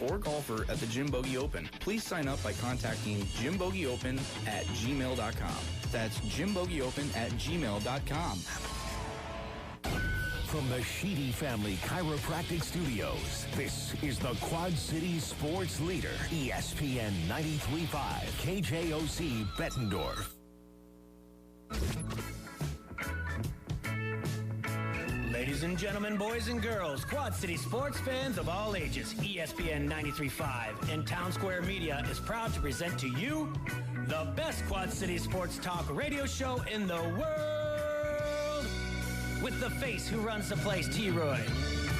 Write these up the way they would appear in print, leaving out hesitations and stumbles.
or golfer at the Jim Bogey Open. Please sign up by contacting jimbogieopen@gmail.com. That's jimbogieopen@gmail.com. From the Sheedy Family Chiropractic Studios, this is the Quad Cities sports leader, ESPN 93.5, KJOC Bettendorf. Ladies and gentlemen, boys and girls, Quad City sports fans of all ages, ESPN 93.5 and Town Square Media is proud to present to you the best Quad City sports talk radio show in the world. With the face who runs the place, T-Roy,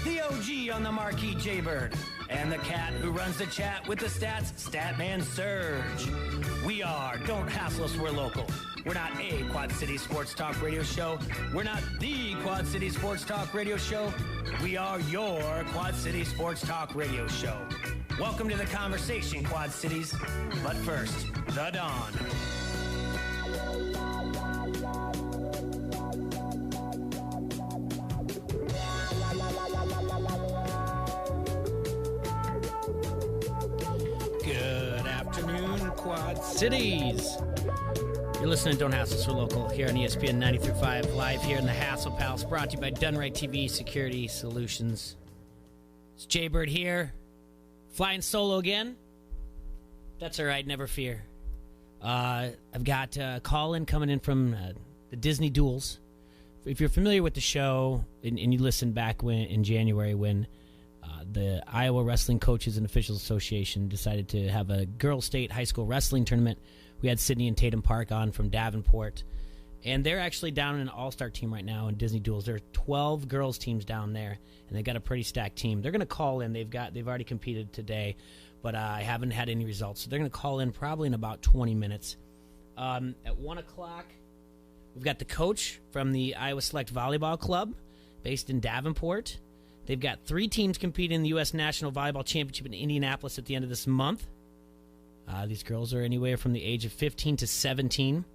the OG on the marquee, Jaybird, and the cat who runs the chat with the stats, Statman Surge. We are Don't Hassle Us, We're Local. We're not a Quad City Sports Talk radio show. We're not the Quad City Sports Talk radio show. We are your Quad City Sports Talk radio show. Welcome to the conversation, Quad Cities. But first, the Dawn. Good afternoon, Quad Cities. You're listening to Don't Hassle Us, We're Local here on ESPN 93.5, live here in the Hassle Palace, brought to you by Dunright TV Security Solutions. It's Jaybird here, flying solo again. That's all right, never fear. I've got a call-in coming in from the Disney Duels. If you're familiar with the show, and you listened back in January when the Iowa Wrestling Coaches and Officials Association decided to have a girls' state high school wrestling tournament, we had Sydney and Tatum Park on from Davenport, and they're actually down in an all-star team right now in Disney Duels. There are 12 girls teams down there, and they've got a pretty stacked team. They're going to call in. They've already competed today, but I haven't had any results. So they're going to call in probably in about 20 minutes. At 1 o'clock, we've got the coach from the Iowa Select Volleyball Club based in Davenport. They've got 3 teams competing in the U.S. National Volleyball Championship in Indianapolis at the end of this month. These girls are anywhere from the age of 15 to 17.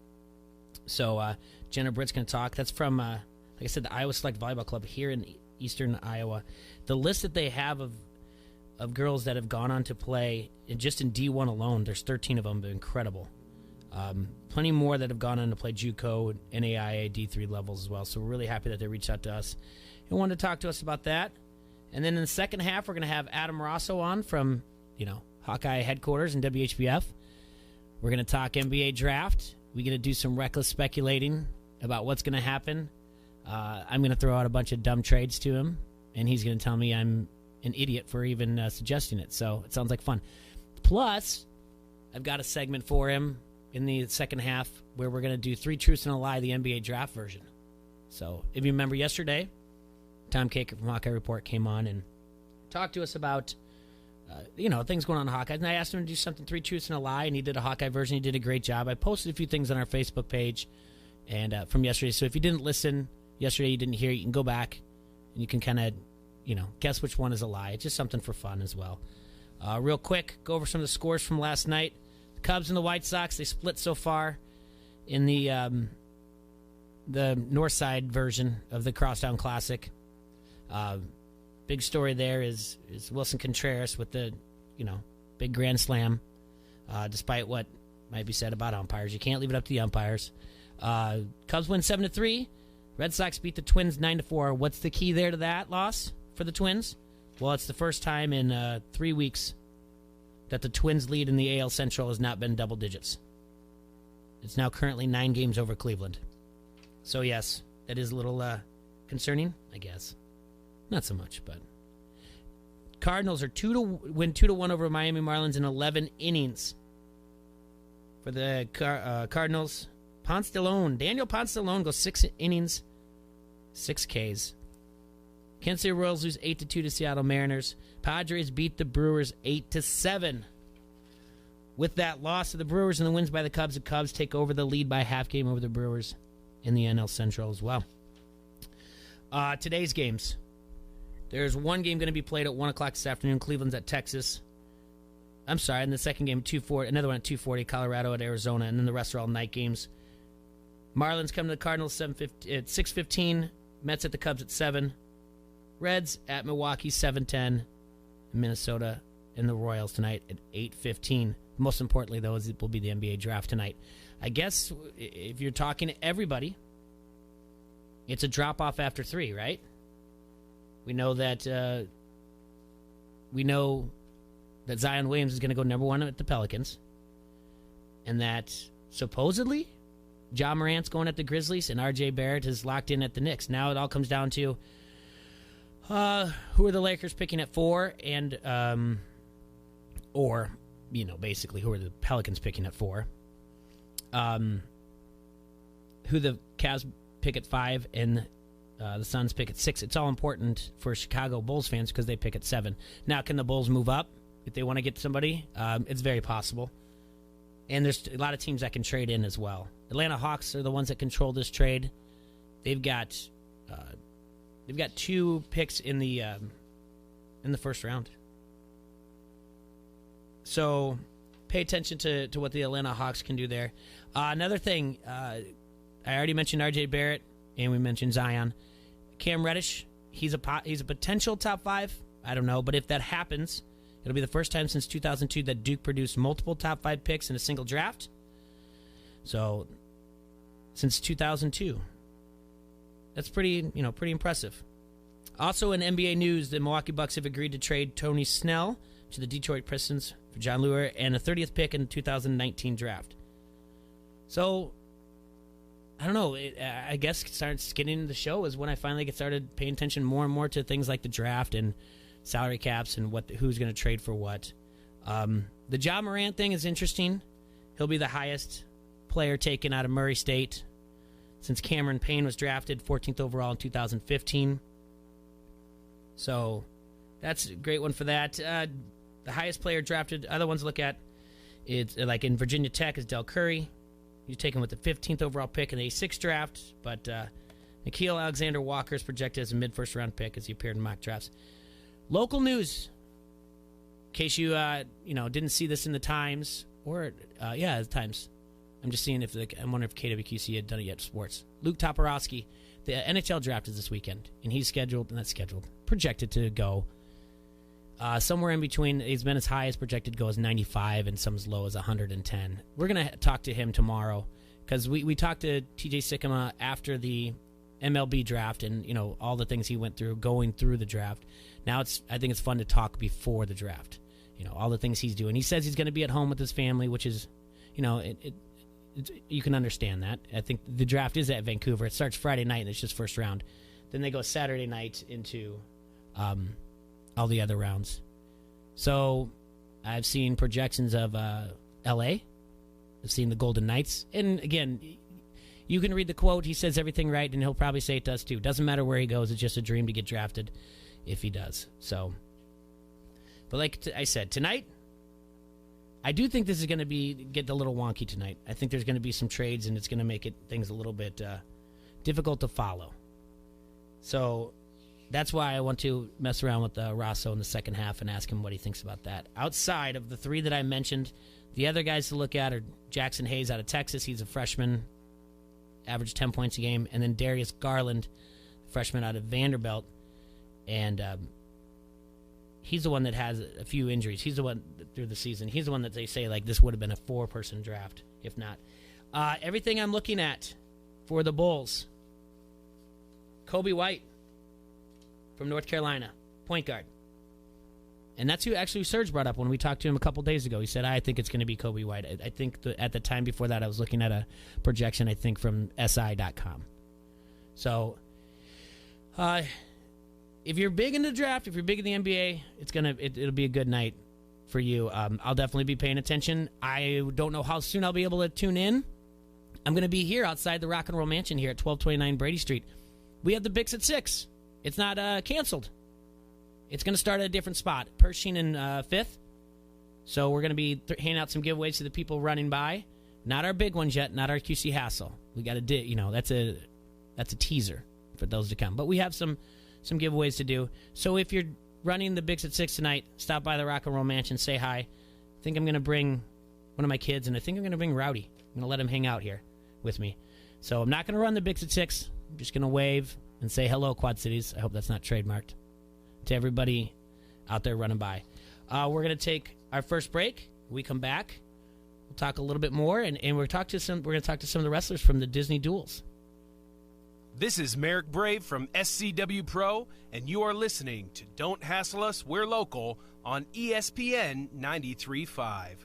So Jenna Britt's going to talk. That's from, like I said, the Iowa Select Volleyball Club here in eastern Iowa. The list that they have of girls that have gone on to play, just in D1 alone, there's 13 of them, incredible. Plenty more that have gone on to play JUCO and NAIA D3 levels as well. So we're really happy that they reached out to us and wanted to talk to us about that. And then in the second half, we're going to have Adam Rosso on from, Hawkeye headquarters in WHBF. We're going to talk NBA draft. We're going to do some reckless speculating about what's going to happen. I'm going to throw out a bunch of dumb trades to him, and he's going to tell me I'm an idiot for even suggesting it. So it sounds like fun. Plus, I've got a segment for him in the second half where we're going to do 3 Truths and a Lie, the NBA draft version. So if you remember yesterday, Tom Caker from Hawkeye Report came on and talked to us about things going on in Hawkeye. And I asked him to do something, 3 Truths and a Lie, and he did a Hawkeye version. He did a great job. I posted a few things on our Facebook page and from yesterday. So if you didn't listen yesterday, you didn't hear, you can go back and you can kind of, guess which one is a lie. It's just something for fun as well. Real quick, go over some of the scores from last night. The Cubs and the White Sox, they split so far in the north side version of the Crosstown Classic. Big story there is Wilson Contreras with the, big grand slam, despite what might be said about umpires. You can't leave it up to the umpires. Cubs win 7-3. Red Sox beat the Twins 9-4. What's the key there to that loss for the Twins? Well, it's the first time in 3 weeks that the Twins' lead in the AL Central has not been double digits. It's now currently 9 games over Cleveland. So, yes, that is a little concerning, I guess. Not so much, but Cardinals are win 2-1 over Miami Marlins in 11 innings. For the Cardinals, Daniel Ponce de Leon goes 6 innings, 6 Ks. Kansas City Royals lose 8-2 to Seattle Mariners. Padres beat the Brewers 8-7. With that loss of the Brewers and the wins by the Cubs take over the lead by a half game over the Brewers in the NL Central as well. Today's games. There's one game going to be played at 1 o'clock this afternoon. Cleveland's at Texas. I'm sorry, in the second game, 2:40. Another one at 2:40, Colorado at Arizona, and then the rest are all night games. Marlins come to the Cardinals at 6:15. Mets at the Cubs at 7. Reds at Milwaukee, 7:10. Minnesota and the Royals tonight at 8:15. Most importantly, though, is it will be the NBA draft tonight. I guess if you're talking to everybody, it's a drop-off after 3, right? We know that Zion Williams is going to go number 1 at the Pelicans, and that supposedly Ja Morant's going at the Grizzlies, and R.J. Barrett is locked in at the Knicks. Now it all comes down to who are the Lakers picking at 4, and or basically who are the Pelicans picking at 4, who the Cavs pick at 5, and the Suns pick at 6. It's all important for Chicago Bulls fans because they pick at 7. Now, can the Bulls move up if they want to get somebody? It's very possible. And there's a lot of teams that can trade in as well. Atlanta Hawks are the ones that control this trade. They've got 2 picks in the first round. So pay attention to what the Atlanta Hawks can do there. Another thing, I already mentioned R.J. Barrett, and we mentioned Zion. Cam Reddish, he's a potential top 5. I don't know, but if that happens, it'll be the first time since 2002 that Duke produced multiple top 5 picks in a single draft. So, since 2002. That's pretty impressive. Also in NBA news, the Milwaukee Bucks have agreed to trade Tony Snell to the Detroit Pistons for John Lure and a 30th pick in the 2019 draft. So, I don't know. I guess starts getting into the show is when I finally started paying attention more and more to things like the draft and salary caps and who's going to trade for what. The Ja Morant thing is interesting. He'll be the highest player taken out of Murray State since Cameron Payne was drafted 14th overall in 2015. So that's a great one for that. The highest player drafted, other ones to look at, it's like in Virginia Tech is Del Curry. He's taken with the 15th overall pick in the A6 draft, but Nickeil Alexander-Walker is projected as a mid-first round pick as he appeared in mock drafts. Local news, in case you didn't see this in the Times, or the Times. I'm just seeing I'm wondering if KWQC had done it yet. Sports. Luke Toporowski, the NHL draft is this weekend, and he's projected to go somewhere in between. He's been as high as projected to go as 95 and some as low as 110. We're going to talk to him tomorrow because we talked to TJ Sikkema after the MLB draft and all the things he went through going through the draft. Now I think it's fun to talk before the draft. All the things he's doing. He says he's going to be at home with his family, which is, you can understand that. I think the draft is at Vancouver. It starts Friday night and it's just first round. Then they go Saturday night into all the other rounds. So I've seen projections of L.A. I've seen the Golden Knights. And again, you can read the quote. He says everything right, and he'll probably say it does too. Doesn't matter where he goes. It's just a dream to get drafted if he does. So, but like I said, tonight, I do think this is going to get a little wonky tonight. I think there's going to be some trades, and it's going to make things a little bit difficult to follow. So that's why I want to mess around with Rosso in the second half and ask him what he thinks about that. Outside of the 3 that I mentioned, the other guys to look at are Jackson Hayes out of Texas. He's a freshman, averaged 10 points a game. And then Darius Garland, freshman out of Vanderbilt. And he's the one that has a few injuries. He's the one through the season. He's the one that they say, this would have been a 4-person draft, if not. Everything I'm looking at for the Bulls, Kobe White from North Carolina, point guard. And that's who actually Serge brought up when we talked to him a couple days ago. He said, I think it's going to be Kobe White. I think at the time before that, I was looking at a projection, I think, from SI.com. So, if you're big in the draft, if you're big in the NBA, it'll be a good night for you. I'll definitely be paying attention. I don't know how soon I'll be able to tune in. I'm going to be here outside the Rock and Roll Mansion here at 1229 Brady Street. We have the Bix at 6. It's not canceled. It's going to start at a different spot, Pershing and 5th. So we're going to be handing out some giveaways to the people running by. Not our big ones yet, not our QC Hassle. We got to that's a teaser for those to come. But we have some giveaways to do. So if you're running the Bix at 6 tonight, stop by the Rock and Roll Mansion, say hi. I think I'm going to bring one of my kids, and I think I'm going to bring Rowdy. I'm going to let him hang out here with me. So I'm not going to run the Bix at 6. I'm just going to wave and say hello, Quad Cities. I hope that's not trademarked. To everybody out there running by. We're going to take our first break. When we come back, we'll talk a little bit more, and we're going to talk to some of the wrestlers from the Disney Duels. This is Merrick Brave from SCW Pro, and you are listening to Don't Hassle Us, We're Local on ESPN 93.5.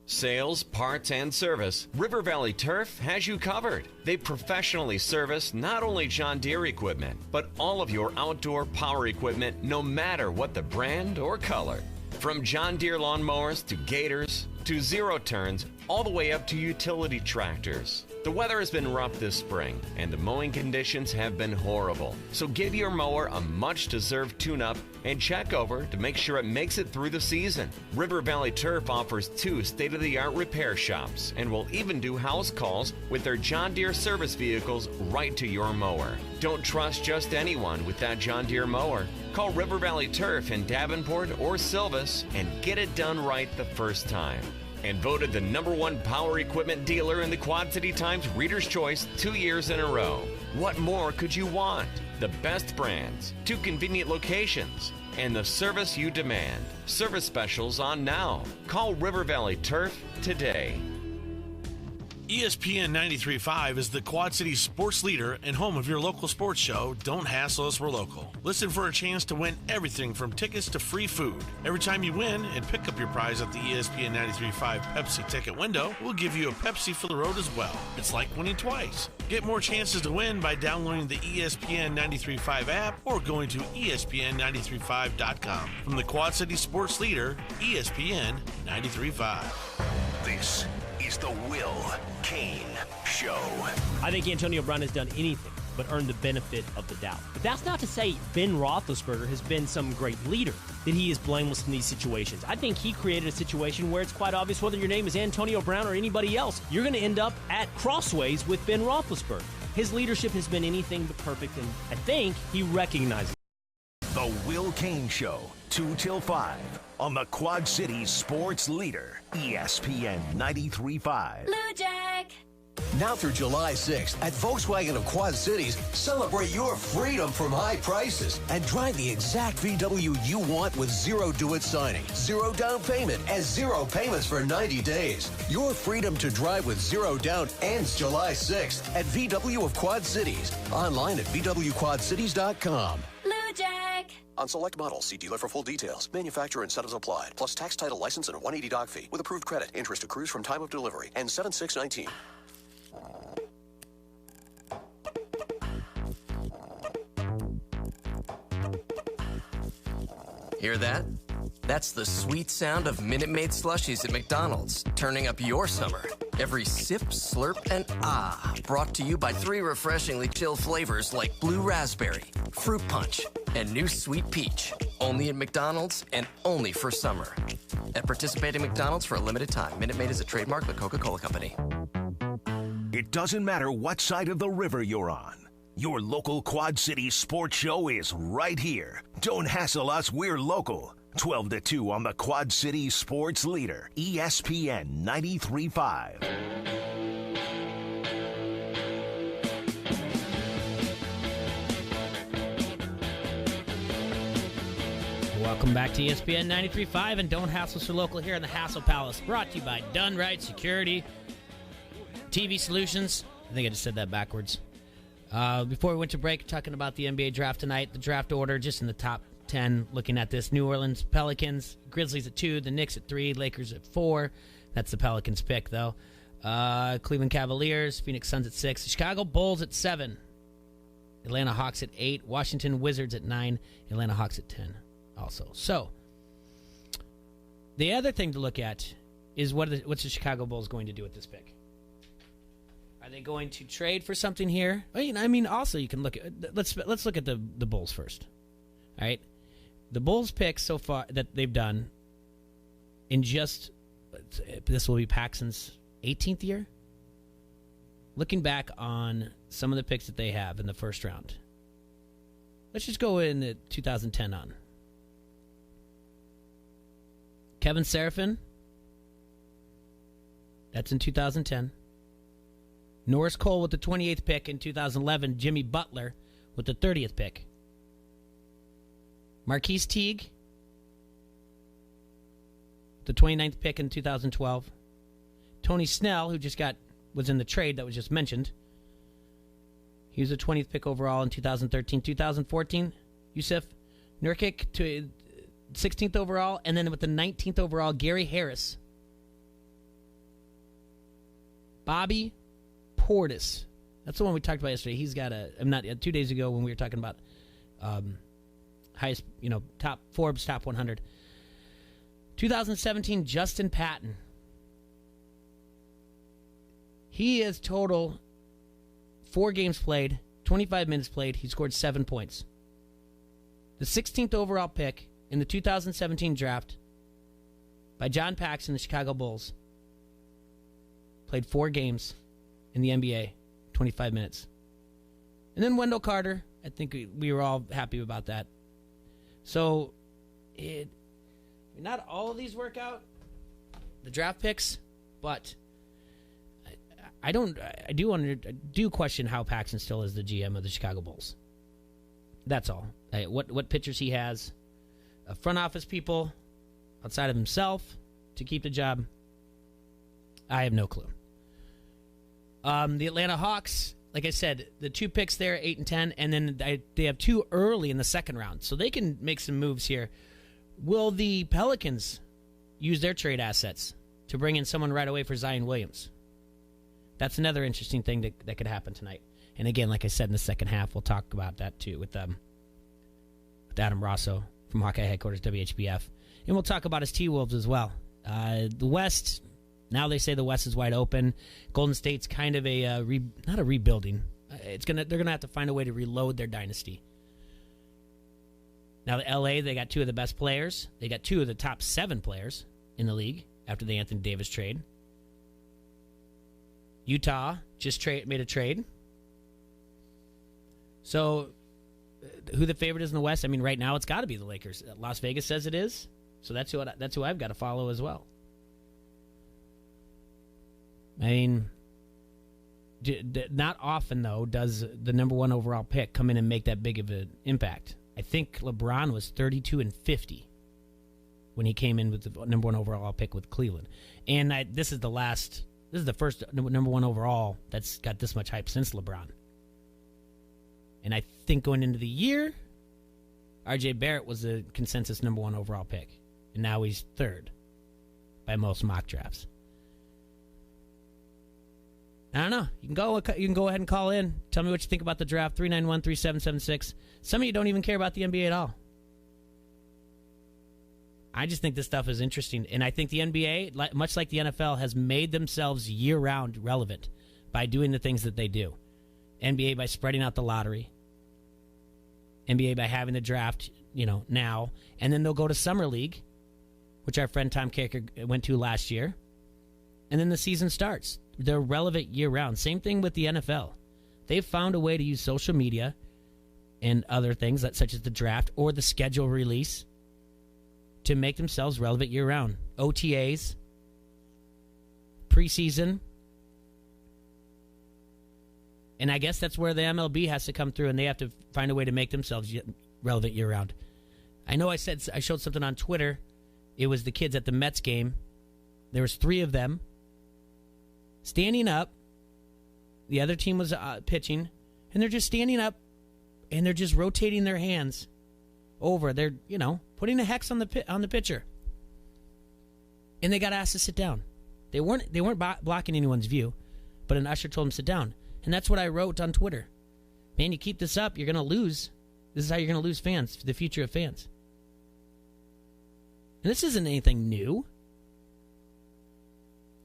Sales, parts, and service, River Valley Turf has you covered. They professionally service not only John Deere equipment, but all of your outdoor power equipment, no matter what the brand or color. From John Deere lawnmowers to gators to zero turns, all the way up to utility tractors. The weather has been rough this spring, and the mowing conditions have been horrible. So give your mower a much-deserved tune-up and check over to make sure it makes it through the season. River Valley Turf offers 2 state-of-the-art repair shops and will even do house calls with their John Deere service vehicles right to your mower. Don't trust just anyone with that John Deere mower. Call River Valley Turf in Davenport or Silvis and get it done right the first time. And voted the #1 power equipment dealer in the Quad City Times Reader's Choice 2 years in a row. What more could you want? The best brands, 2 convenient locations, and the service you demand. Service specials on now. Call River Valley Turf today. ESPN 93.5 is the Quad Cities sports leader and home of your local sports show, Don't Hassle Us, We're Local. Listen for a chance to win everything from tickets to free food. Every time you win and pick up your prize at the ESPN 93.5 Pepsi ticket window, we'll give you a Pepsi for the road as well. It's like winning twice. Get more chances to win by downloading the ESPN 93.5 app or going to ESPN935.com. From the Quad Cities sports leader, ESPN 93.5. This is the Will Kane Show. I think Antonio Brown has done anything but earned the benefit of the doubt. But that's not to say Ben Roethlisberger has been some great leader, that he is blameless in these situations. I think he created a situation where it's quite obvious whether your name is Antonio Brown or anybody else, you're going to end up at crossways with Ben Roethlisberger. His leadership has been anything but perfect, and I think he recognizes it. The Will Kane Show, 2 till 5 on the Quad Cities sports leader, ESPN 93.5. Blue Jack. Now through July 6th at Volkswagen of Quad Cities, celebrate your freedom from high prices and drive the exact VW you want with zero do-it signing, zero down payment, and zero payments for 90 days. Your freedom to drive with zero down ends July 6th at VW of Quad Cities. Online at VWQuadCities.com. Blue Jack. On select models, see dealer for full details. Manufacturer incentives applied, plus tax, title, license, and a $180 doc fee with approved credit. Interest accrues from time of delivery and 7/6/19. Hear that? That's the sweet sound of Minute Maid slushies at McDonald's, turning up your summer. Every sip, slurp, and brought to you by 3 refreshingly chill flavors like blue raspberry, fruit punch, and new sweet peach. Only at McDonald's and only for summer. At participating McDonald's for a limited time. Minute Maid is a trademark of the Coca-Cola Company. It doesn't matter what side of the river you're on. Your local Quad Cities sports show is right here. Don't hassle us, we're local. 12 to 2 on the Quad Cities sports leader, ESPN 93.5. Welcome back to ESPN 93.5 and Don't Hassle Us, We're Local here in the Hassle Palace. Brought to you by Done Right Security, TV Solutions. I think I just said that backwards. Before we went to break, talking about the NBA draft tonight, the draft order just in the top 10, looking at this. New Orleans Pelicans, Grizzlies at 2, the Knicks at 3, Lakers at 4. That's the Pelicans pick, though. Cleveland Cavaliers, Phoenix Suns at 6, the Chicago Bulls at 7, Atlanta Hawks at 8, Washington Wizards at 9, Atlanta Hawks at 10 also. So, the other thing to look at is what's the Chicago Bulls going to do with this pick? Are they going to trade for something here? I mean, also you can look at let's look at the Bulls first. All right, the Bulls pick so far that they've done in just this will be Paxson's 18th year. Looking back on some of the picks that they have in the first round, let's just go in the 2010 on. Kevin Seraphin, that's in 2010. Norris Cole with the 28th pick in 2011. Jimmy Butler with the 30th pick. Marquise Teague the 29th pick in 2012. Tony Snell, who was in the trade that was just mentioned. He was the 20th pick overall in 2013. 2014, Yusuf Nurkic to 16th overall, and then with the 19th overall, Gary Harris. Bobby Portis. That's the one we talked about yesterday. He's got 2 days ago when we were talking about highest, top Forbes top 100. 2017, Justin Patton. He has total 4 games played, 25 minutes played. He scored 7 points. The 16th overall pick in the 2017 draft by John Paxson, the Chicago Bulls. Played 4 games in the NBA, 25 minutes. And then Wendell Carter. I think we were all happy about that. So, not all of these work out, the draft picks, but I do question how Paxson still is the GM of the Chicago Bulls. That's all. What pitchers he has, front office people outside of himself to keep the job, I have no clue. The Atlanta Hawks, like I said, the 2 picks there, 8 and 10, and then they have 2 early in the second round, so they can make some moves here. Will the Pelicans use their trade assets to bring in someone right away for Zion Williams? That's another interesting thing that could happen tonight. And again, like I said, in the second half, we'll talk about that too with Adam Rosso from Hawkeye Headquarters WHBF. And we'll talk about his T-Wolves as well. The West, now they say the West is wide open. Golden State's kind of not a rebuilding. They're gonna have to find a way to reload their dynasty. Now, the LA, they got 2 of the best players. They got 2 of the top 7 players in the league after the Anthony Davis trade. Utah just made a trade. So, who the favorite is in the West? I mean, right now it's got to be the Lakers. Las Vegas says it is, so that's who I've got to follow as well. I mean, not often though does the number 1 overall pick come in and make that big of an impact. I think LeBron was 32 and 50 when he came in with the number 1 overall pick with Cleveland, and this is the first number 1 overall that's got this much hype since LeBron. And I think going into the year, R.J. Barrett was the consensus number 1 overall pick, and now he's 3rd by most mock drafts. I don't know. You can go ahead and call in. Tell me what you think about the draft. 391-3776. Some of you don't even care about the NBA at all. I just think this stuff is interesting. And I think the NBA, much like the NFL, has made themselves year-round relevant by doing the things that they do. NBA by spreading out the lottery. NBA by having the draft, now. And then they'll go to Summer League, which our friend Tom Kaker went to last year. And then the season starts. They're relevant year-round. Same thing with the NFL. They've found a way to use social media and other things, such as the draft or the schedule release, to make themselves relevant year-round. OTAs, preseason. And I guess that's where the MLB has to come through, and they have to find a way to make themselves relevant year-round. I know I showed something on Twitter. It was the kids at the Mets game. There was 3 of them standing up. The other team was pitching, and they're just standing up, and they're just rotating their hands over. They're, putting a hex on the pitcher. And they got asked to sit down. They weren't blocking anyone's view, but an usher told them to sit down. And that's what I wrote on Twitter. Man, you keep this up, you're going to lose. This is how you're going to lose fans, the future of fans. And this isn't anything new.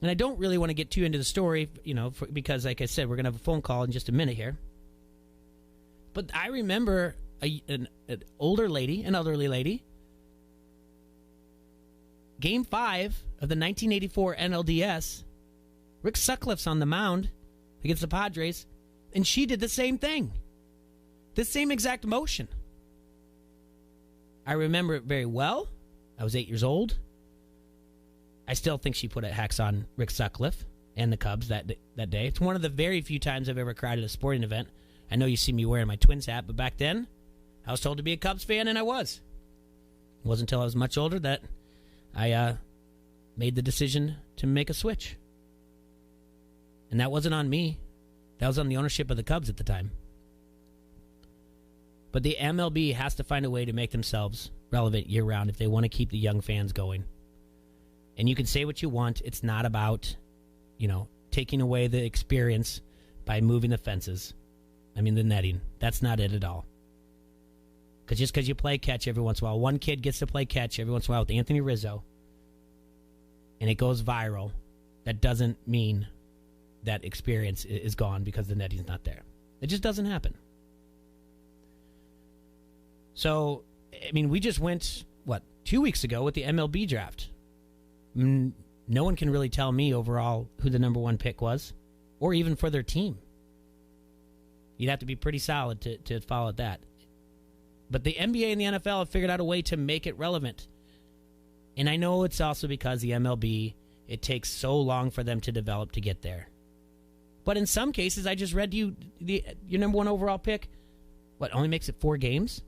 And I don't really want to get too into the story, because, like I said, we're going to have a phone call in just a minute here. But I remember an elderly lady, Game 5 of the 1984 NLDS, Rick Sutcliffe's on the mound against the Padres, and she did the same thing. The same exact motion. I remember it very well. I was 8 years old. I still think she put a hex on Rick Sutcliffe and the Cubs that day. It's one of the very few times I've ever cried at a sporting event. I know you see me wearing my Twins hat, but back then, I was told to be a Cubs fan, and I was. It wasn't until I was much older that I made the decision to make a switch. And that wasn't on me. That was on the ownership of the Cubs at the time. But the MLB has to find a way to make themselves relevant year-round if they want to keep the young fans going. And you can say what you want. It's not about, taking away the experience by moving the fences. The netting. That's not it at all. Because just because you play catch every once in a while, one kid gets to play catch every once in a while with Anthony Rizzo, and it goes viral, that doesn't mean that experience is gone because the netting's not there. It just doesn't happen. So, we just went, 2 weeks ago with the MLB draft. No one can really tell me overall who the number one pick was, or even for their team. You'd have to be pretty solid to follow that. But the NBA and the NFL have figured out a way to make it relevant. And I know it's also because the MLB, it takes so long for them to develop to get there. But in some cases, I just read you your number one overall pick, only makes it 4 games?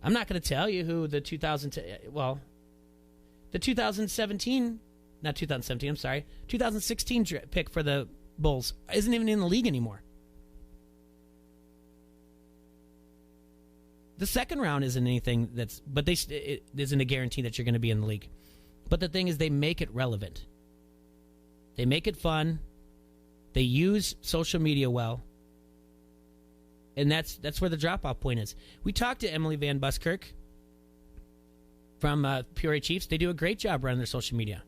I'm not going to tell you who the 2016 pick for the Bulls isn't even in the league anymore. The second round isn't anything it isn't a guarantee that you're going to be in the league. But the thing is, they make it relevant. They make it fun. They use social media well. And that's where the drop-off point is. We talked to Emily Van Buskirk from Peoria Chiefs. They do a great job running their social media.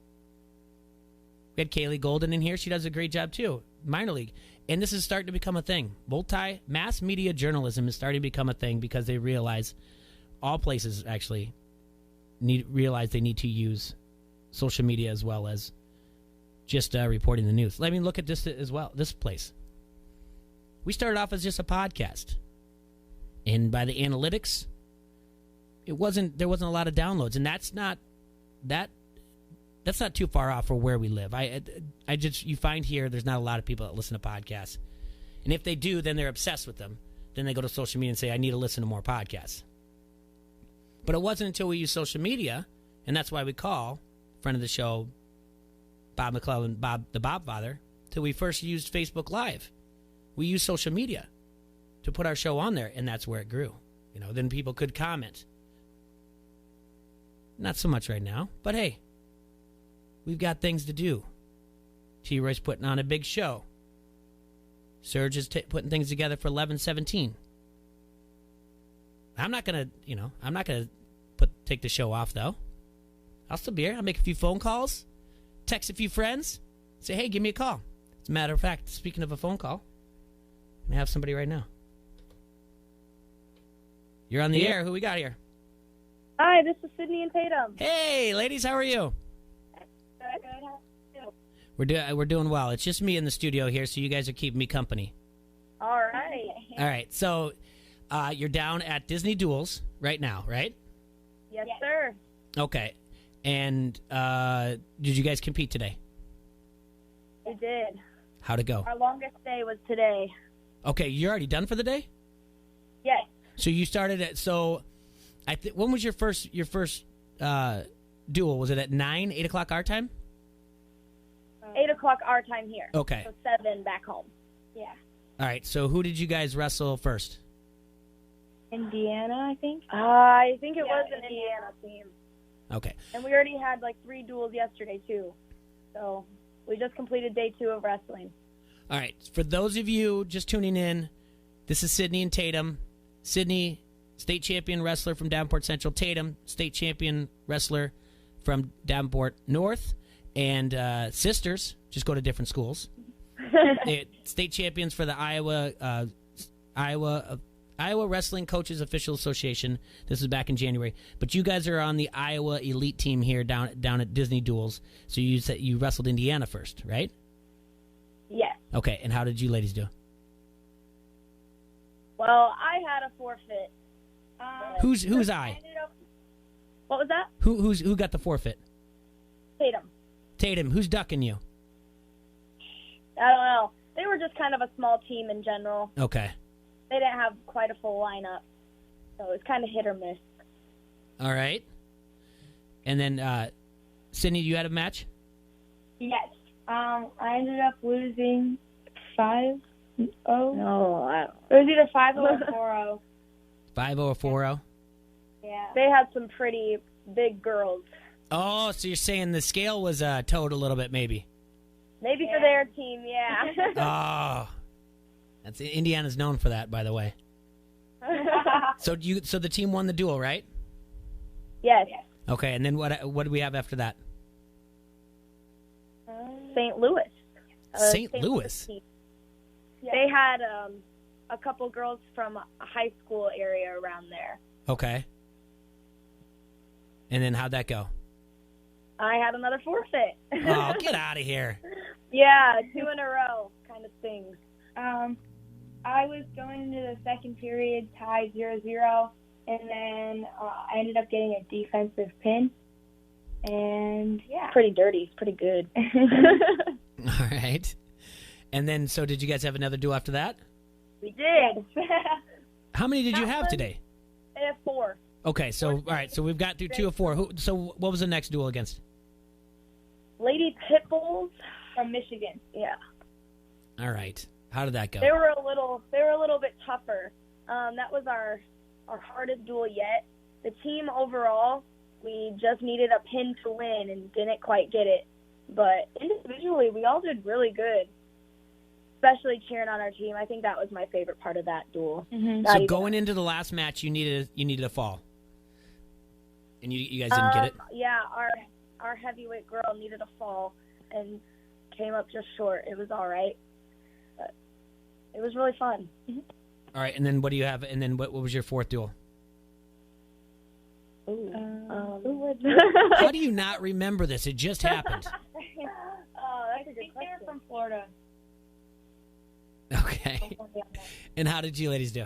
We had Kaylee Golden in here. She does a great job, too. Minor league. And this is starting to become a thing. Mass media journalism is starting to become a thing because they realize all places actually realize they need to use social media as well as just reporting the news. Look at this as well, this place. We started off as just a podcast. And by the analytics, there wasn't a lot of downloads. And that's not too far off for where we live. You find here there's not a lot of people that listen to podcasts. And if they do, then they're obsessed with them. Then they go to social media and say, I need to listen to more podcasts. But it wasn't until we used social media, and that's why we call friend of the show, Bob McClellan, the Bob Father, till we first used Facebook Live. We used social media to put our show on there, and that's where it grew. Then people could comment. Not so much right now, but hey, we've got things to do. T-Roy's putting on a big show. Serge is putting things together for 11/17. I'm not gonna take the show off though. I'll still be here. I'll make a few phone calls, text a few friends, say, hey, give me a call. As a matter of fact, speaking of a phone call, I have somebody right now. You're on the air. Who we got here? Hi, this is Sydney and Tatum. Hey, ladies, how are you? We're doing well. It's just me in the studio here, so you guys are keeping me company. All right. All right. So you're down at Disney Duels right now, right? Yes, sir. Okay. And did you guys compete today? We did. How'd it go? Our longest day was today. Okay, you're already done for the day? Yes. So you started at when was your first duel? Was it at 8 o'clock our time? 8 o'clock our time here. Okay. So 7 back home. Yeah. All right. So who did you guys wrestle first? Indiana, I think. I think it was an Indiana team. Okay. And we already had 3 duels yesterday too. So we just completed day 2 of wrestling. All right. For those of you just tuning in, this is Sydney and Tatum. Sydney, state champion wrestler from Davenport Central. Tatum, state champion wrestler from Davenport North. And sisters, just go to different schools. State champions for the Iowa Wrestling Coaches Official Association. This was back in January. But you guys are on the Iowa elite team here down at Disney Duels. So you said you wrestled Indiana first, right? Yes. Okay, and how did you ladies do? Well, I had a forfeit. Who's I? What was that? Who got the forfeit? Tatum, who's ducking you? I don't know. They were just kind of a small team in general. Okay. They didn't have quite a full lineup, so it was kind of hit or miss. All right. And then Sydney, you had a match? Yes. I ended up losing 5-0. No, I don't. It was either 5-0 or 4-0. 5-0 or 4-0? Yeah. They had some pretty big girls. Oh, so you're saying the scale was towed a little bit, maybe? Maybe for their team, yeah. Oh, that's Indiana's known for that, by the way. So the team won the duel, right? Yes. Okay, and then what do we have after that? St. Louis. St. Louis. They had a couple girls from a high school area around there. Okay. And then how'd that go? I had another forfeit. Oh, get out of here. Yeah, 2 in a row kind of thing. I was going into the second period tied 0-0, and then I ended up getting a defensive pin. And, yeah. Pretty dirty. It's pretty good. All right. And then, so did you guys have another duel after that? We did. How many did you have today? I have 4. Okay, so, all right, so we've got through 2 of 4. So what was the next duel against? Lady Pitbulls from Michigan. Yeah. All right. How did that go? They were a little bit tougher. That was our hardest duel yet. The team overall, we just needed a pin to win and didn't quite get it. But individually, we all did really good. Especially cheering on our team. I think that was my favorite part of that duel. Mm-hmm. So going into the last match, you needed a fall, and you guys didn't get it. Yeah, our heavyweight girl needed a fall and came up just short. It was all right, but it was really fun. All right, and then what do you have? And then what was your 4th duel? How do you not remember this? It just happened. That's a good question. They're from Florida. Okay. And how did you ladies do?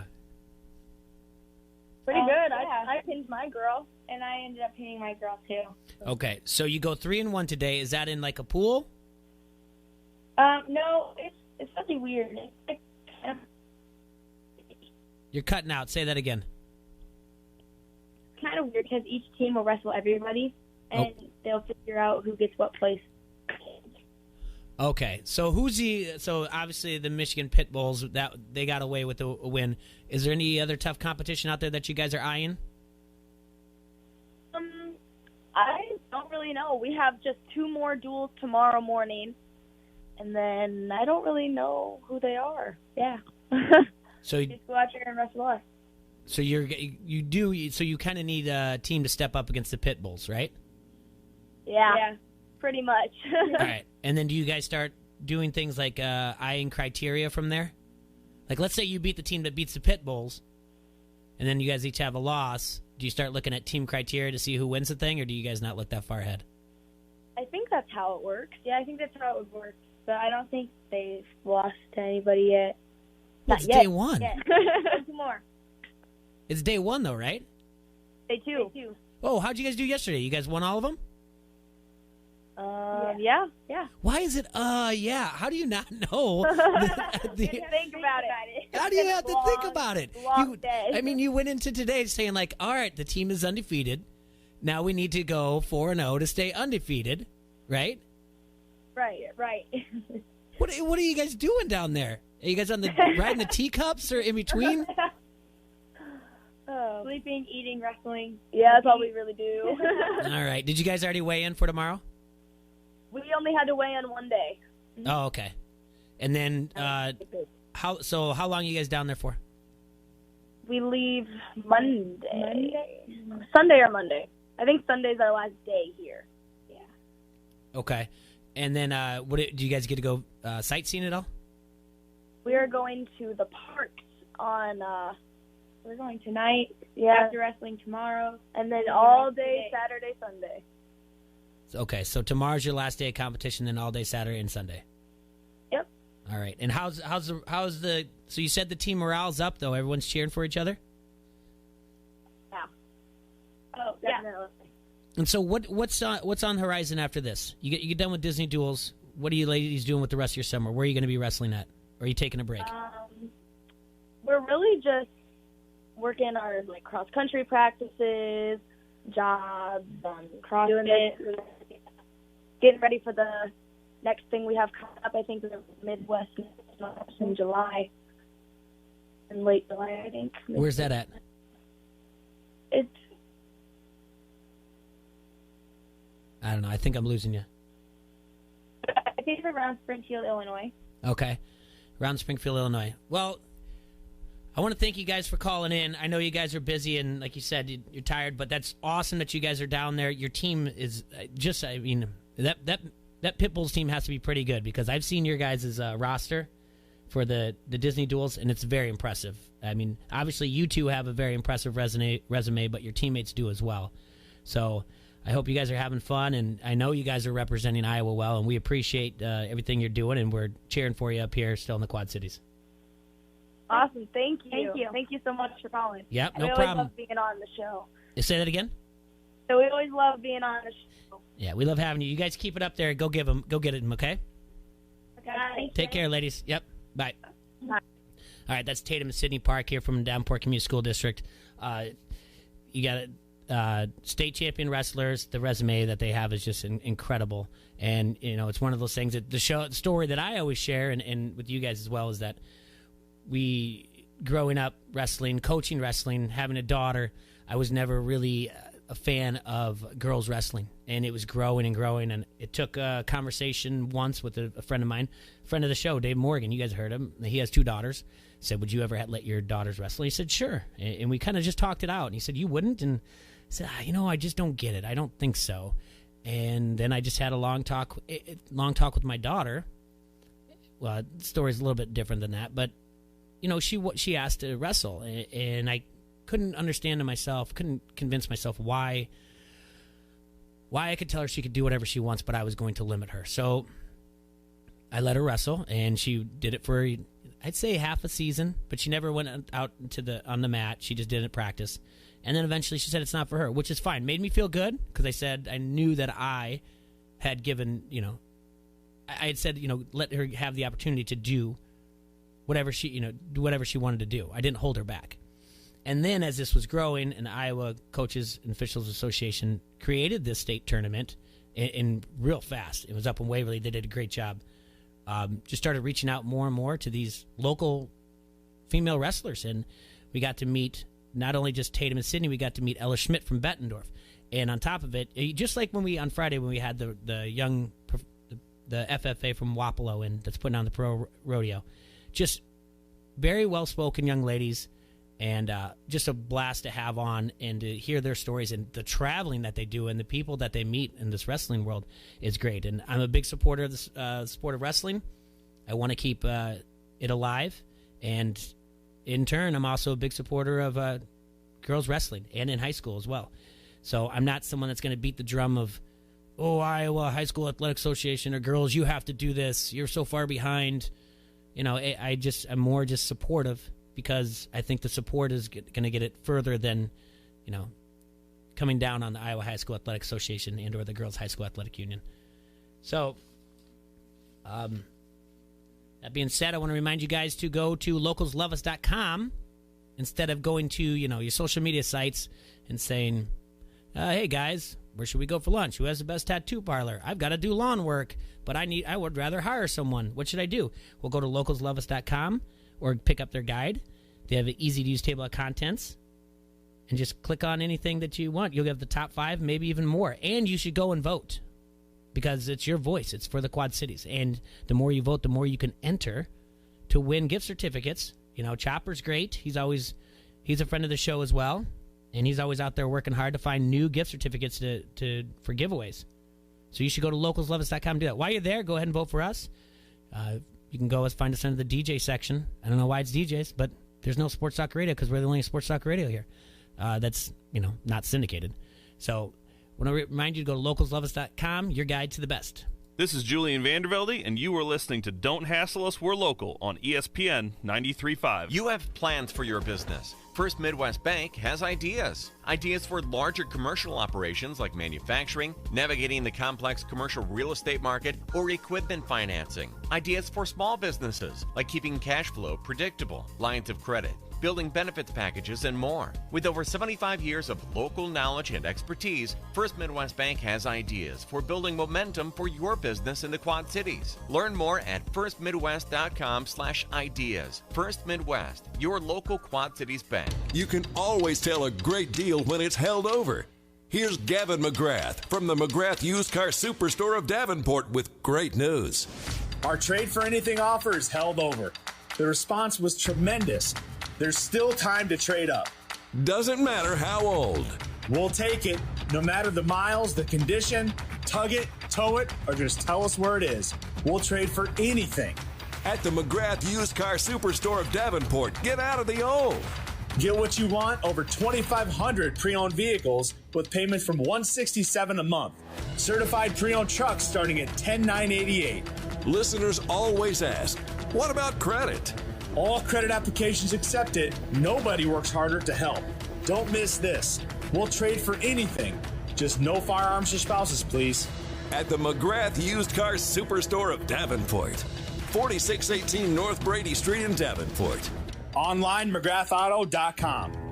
Pretty good. Yeah. I pinned my girl, and I ended up pinning my girl, too. Okay, so you go 3-1 today. Is that in, like, a pool? No, it's something weird. It's like, You're cutting out. Say that again. kind of weird because each team will wrestle everybody, and they'll figure out who gets what place. Okay, so so obviously the Michigan Pitbulls, that they got away with a win. Is there any other tough competition out there that you guys are eyeing? I don't really know. We have just 2 more duels tomorrow morning, and then I don't really know who they are. Yeah. So just go out there and wrestle us. So you kind of need a team to step up against the Pitbulls, right? Yeah. Pretty much. All right. And then do you guys start doing things like eyeing criteria from there? Like, let's say you beat the team that beats the Pitbulls, and then you guys each have a loss. Do you start looking at team criteria to see who wins the thing, or do you guys not look that far ahead? I think that's how it works. Yeah, I think that's how it would work. But I don't think they've lost to anybody yet. Well, it's day 1. Yeah. 2 more. It's day 1, though, right? Day 2. Oh, how'd you guys do yesterday? You guys won all of them? Yeah. Why is it, yeah? How do you not know? Think about it. How do you have to think about it? Long day. I mean, you went into today saying, like, all right, the team is undefeated. Now we need to go 4-0 to stay undefeated, right? Right. What are you guys doing down there? Are you guys riding the teacups or in between? Sleeping, eating, wrestling. Yeah, that's all we really do. All right. Did you guys already weigh in for tomorrow? We only had to weigh in 1 day. Oh, okay. And then how long are you guys down there for? We leave Monday. Sunday or Monday. I think Sunday's our last day here. Yeah. Okay. And then do you guys get to go sightseeing at all? We are going to the parks on we're going tonight. Yeah. After wrestling tomorrow. And then all day Saturday, Sunday. Okay, so tomorrow's your last day of competition, then all day Saturday and Sunday. Yep. All right. And how's the so you said the team morale's up though? Everyone's cheering for each other? Yeah. Oh, definitely. And so what's on the horizon after this? You get done with Disney Duels. What are you ladies doing with the rest of your summer? Where are you going to be wrestling at? Or are you taking a break? We're really just working our cross country practices, jobs, CrossFit. getting ready for the next thing we have coming up. I think the Midwest in July, in late July, I think. Where's that at? It's. I don't know. I think I'm losing you. I think it's around Springfield, Illinois. Okay. Around Springfield, Illinois. Well, I want to thank you guys for calling in. I know you guys are busy, and like you said, you're tired, but that's awesome that you guys are down there. Your team is just, I mean, that Pitbulls team has to be pretty good, because I've seen your guys' roster for the Disney duels, and it's very impressive. I mean, obviously you two have a very impressive resume, but your teammates do as well. So I hope you guys are having fun, and I know you guys are representing Iowa well, and we appreciate everything you're doing, and we're cheering for you up here still in the Quad Cities. Awesome. Thank you. Thank you so much for calling. Yep, no we problem. always love being on the show. Say that again? So we always love being on the show. Yeah, we love having you. You guys keep it up there. Go get them, okay? Okay. Take care, ladies. Yep. Bye. Bye. All right, that's Tatum and Sydney Park here from Davenport Community School District. You got state champion wrestlers. The resume that they have is just incredible. And, you know, it's one of those things that the story that I always share, and with you guys as well, is that we, growing up wrestling, coaching wrestling, having a daughter, I was never really a fan of girls wrestling, and it was growing and growing. And it took a conversation once with a friend of mine, friend of the show, Dave Morgan. You guys heard him. He has 2 daughters. Said, would you ever let your daughters wrestle? He said, sure. And we kind of just talked it out. And he said, you wouldn't? And I said, I just don't get it. I don't think so. And then I just had a long talk with my daughter. Well, the story's a little bit different than that, but you know, she asked to wrestle, and I couldn't understand couldn't convince myself why I could tell her she could do whatever she wants, but I was going to limit her. So I let her wrestle, and she did it for, I'd say, half a season, but she never went out on the mat. She just did it in practice. And then eventually she said it's not for her, which is fine. Made me feel good, because I knew that I had given, I had said, let her have the opportunity to do whatever she wanted to do. I didn't hold her back. And then as this was growing, and Iowa Coaches and Officials Association created this state tournament in real fast. It was up in Waverly. They did a great job. Just started reaching out more and more to these local female wrestlers. And we got to meet not only just Tatum and Sydney, we got to meet Ella Schmidt from Bettendorf. And on top of it, just like on Friday when we had the FFA from Wapello and that's putting on the pro rodeo, just very well-spoken young ladies, and just a blast to have on and to hear their stories, and the traveling that they do and the people that they meet in this wrestling world is great. And I'm a big supporter of the sport of wrestling. I want to keep it alive, and in turn, I'm also a big supporter of girls wrestling, and in high school as well. So I'm not someone that's going to beat the drum of, Iowa High School Athletic Association, or girls, you have to do this. You're so far behind. I'm more just supportive, because I think the support is going to get it further than, coming down on the Iowa High School Athletic Association and or the Girls High School Athletic Union. So, that being said, I want to remind you guys to go to localsloveus.com instead of going to, your social media sites and saying, hey, guys, where should we go for lunch? Who has the best tattoo parlor? I've got to do lawn work, but I would rather hire someone. What should I do? Well, go to localsloveus.com or pick up their guide. They have an easy-to-use table of contents, and just click on anything that you want. You'll get the top 5, maybe even more. And you should go and vote, because it's your voice. It's for the Quad Cities. And the more you vote, the more you can enter to win gift certificates. Chopper's great. He's a friend of the show as well. And he's always out there working hard to find new gift certificates for giveaways. So you should go to localsloveus.com and do that. While you're there, go ahead and vote for us. You can find us under the DJ section. I don't know why it's DJs, but there's no sports talk radio, because we're the only sports talk radio here that's not syndicated. So I want to remind you to go to localsloveus.com, your guide to the best. This is Julian Vandervelde, and you are listening to Don't Hassle Us, We're Local on ESPN 93.5. You have plans for your business. First Midwest Bank has ideas. Ideas for larger commercial operations like manufacturing, navigating the complex commercial real estate market, or equipment financing. Ideas for small businesses like keeping cash flow predictable, lines of credit, building benefits packages, and more. With over 75 years of local knowledge and expertise, First Midwest Bank has ideas for building momentum for your business in the Quad Cities. Learn more at firstmidwest.com/ideas. First Midwest, your local Quad Cities bank. You can always tell a great deal when it's held over. Here's Gavin McGrath from the McGrath Used Car Superstore of Davenport with great news. Our trade for anything offer is held over. The response was tremendous. There's still time to trade up. Doesn't matter how old. We'll take it, no matter the miles, the condition. Tug it, tow it, or just tell us where it is. We'll trade for anything. At the McGrath Used Car Superstore of Davenport, get out of the old. Get what you want, over 2,500 pre-owned vehicles with payments from $167 a month. Certified pre-owned trucks starting at $10,988. Listeners always ask, what about credit? All credit applications accepted. Nobody works harder to help. Don't miss this. We'll trade for anything. Just no firearms or spouses, please. At the McGrath Used Car Superstore of Davenport, 4618 North Brady Street in Davenport. Online, McGrathAuto.com.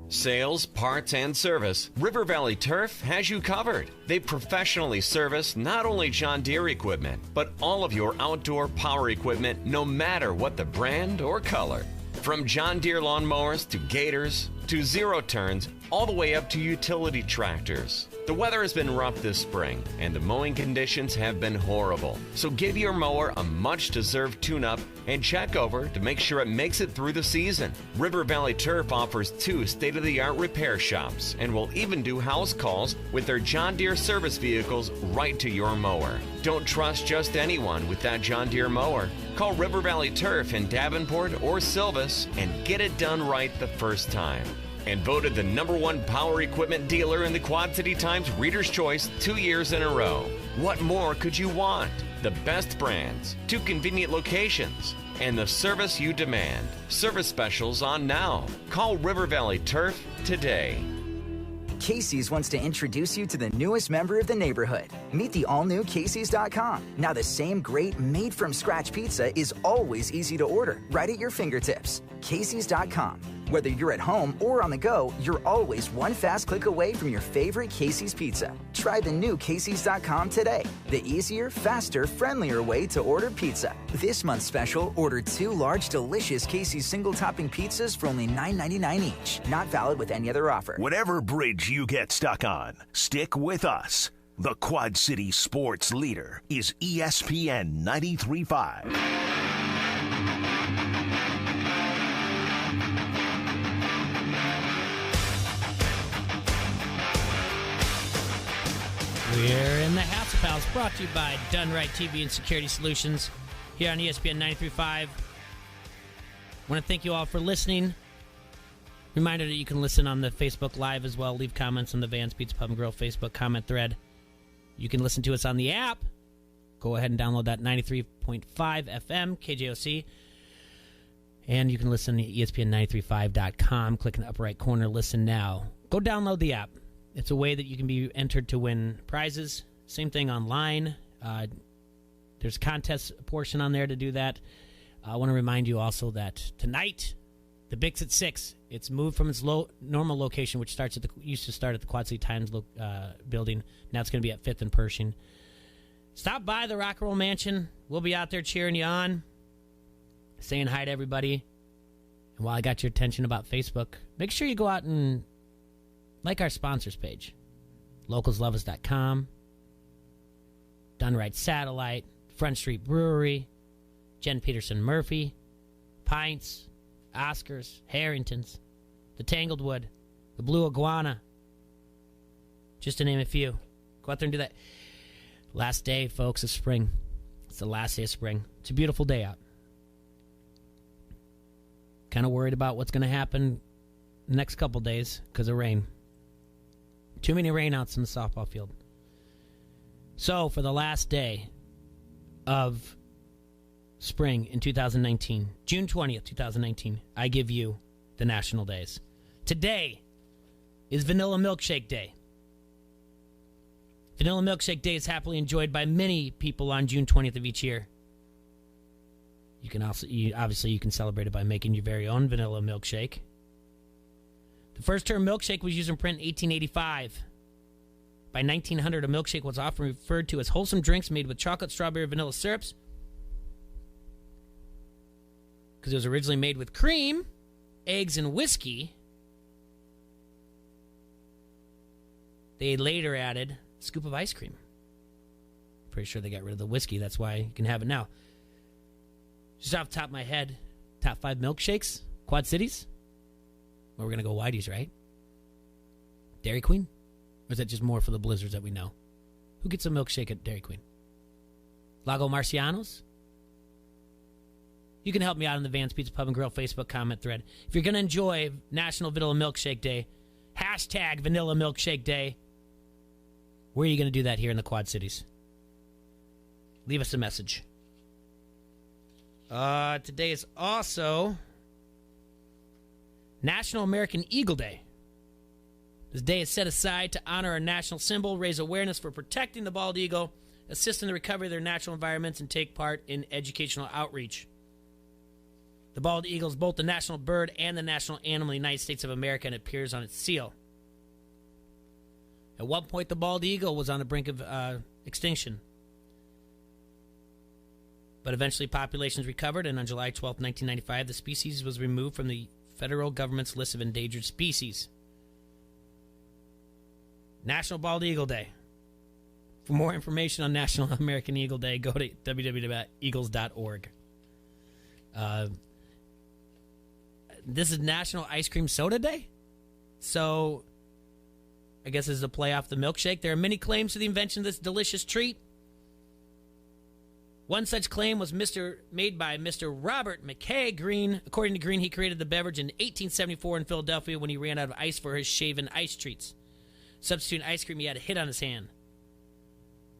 Sales, parts, and service, River Valley Turf has you covered. They professionally service not only John Deere equipment, but all of your outdoor power equipment, no matter what the brand or color. From John Deere lawnmowers to gators to zero turns, all the way up to utility tractors. The weather has been rough this spring, and the mowing conditions have been horrible. So give your mower a much-deserved tune-up and check over to make sure it makes it through the season. River Valley Turf offers 2 state-of-the-art repair shops and will even do house calls with their John Deere service vehicles right to your mower. Don't trust just anyone with that John Deere mower. Call River Valley Turf in Davenport or Silvis and get it done right the first time. And voted the #1 power equipment dealer in the Quad City Times Reader's Choice 2 years in a row. What more could you want? The best brands, 2 convenient locations, and the service you demand. Service specials on now. Call River Valley Turf today. Casey's wants to introduce you to the newest member of the neighborhood. Meet the all-new Casey's.com. Now the same great made-from-scratch pizza is always easy to order, right at your fingertips. Casey's.com. Whether you're at home or on the go, you're always one fast click away from your favorite Casey's pizza. Try the new Casey's.com today. The easier, faster, friendlier way to order pizza. This month's special, order 2 large, delicious Casey's single-topping pizzas for only $9.99 each. Not valid with any other offer. Whatever bridge you get stuck on, stick with us. The Quad City sports leader is ESPN 93.5. We're in the House of Pals, brought to you by Done Right TV and Security Solutions here on ESPN 93.5. I want to thank you all for listening. Reminder that you can listen on the Facebook Live as well. Leave comments on the Vans Pizza Pub and Grill Facebook comment thread. You can listen to us on the app. Go ahead and download that 93.5 FM, KJOC. And you can listen to ESPN935.com. Click in the upper right corner, listen now. Go download the app. It's a way that you can be entered to win prizes. Same thing online. There's a contest portion on there to do that. I want to remind you also that tonight, the Bix at 6. It's moved from its normal location, which used to start at the Quad City Times building. Now it's going to be at 5th and Pershing. Stop by the Rock and Roll Mansion. We'll be out there cheering you on, saying hi to everybody. And while I got your attention about Facebook, make sure you go out and like our sponsors page. LocalsLoveUs.com, Done Right Satellite, Front Street Brewery, Jen Peterson Murphy, Pints, Oscars, Harringtons, the Tangled Wood, the Blue Iguana, just to name a few. Go out there and do that. Last day, folks, of spring. It's the last day of spring. It's a beautiful day out. Kind of worried about what's going to happen the next couple days because of rain. Too many rainouts in the softball field. So, for the last day of spring in 2019, June 20th, 2019, I give you the national days. Today is Vanilla Milkshake Day. Vanilla Milkshake Day is happily enjoyed by many people on June 20th of each year. You can obviously you can celebrate it by making your very own vanilla milkshake. The first term milkshake was used in print in 1885. By 1900, a milkshake was often referred to as wholesome drinks made with chocolate, strawberry, vanilla syrups, because it was originally made with cream, eggs, and whiskey. They later added a scoop of ice cream. Pretty sure they got rid of the whiskey. That's why you can have it now. Just off the top of my head, top 5 milkshakes, Quad Cities. Well, we're going to go Whitey's, right? Dairy Queen? Or is that just more for the blizzards that we know? Who gets a milkshake at Dairy Queen? Lago Marciano's? You can help me out on the Vans Pizza Pub and Grill Facebook comment thread. If you're going to enjoy National Vanilla Milkshake Day, hashtag Vanilla Milkshake Day, where are you going to do that here in the Quad Cities? Leave us a message. Today is also National American Eagle Day. This day is set aside to honor our national symbol, raise awareness for protecting the bald eagle, assist in the recovery of their natural environments, and take part in educational outreach. The bald eagle is both the national bird and the national animal in the United States of America, and it appears on its seal. At one point, the bald eagle was on the brink of extinction. But eventually populations recovered, and on July 12, 1995, the species was removed from the federal government's list of endangered species. National Bald Eagle Day. For more information on National American Eagle Day, go to www.eagles.org. This is National Ice Cream Soda Day? So, I guess this is a play off the milkshake. There are many claims to the invention of this delicious treat. One such claim was made by Mr. Robert McKay Green. According to Green, he created the beverage in 1874 in Philadelphia when he ran out of ice for his shaven ice treats. Substituting ice cream, he had a hit on his hand.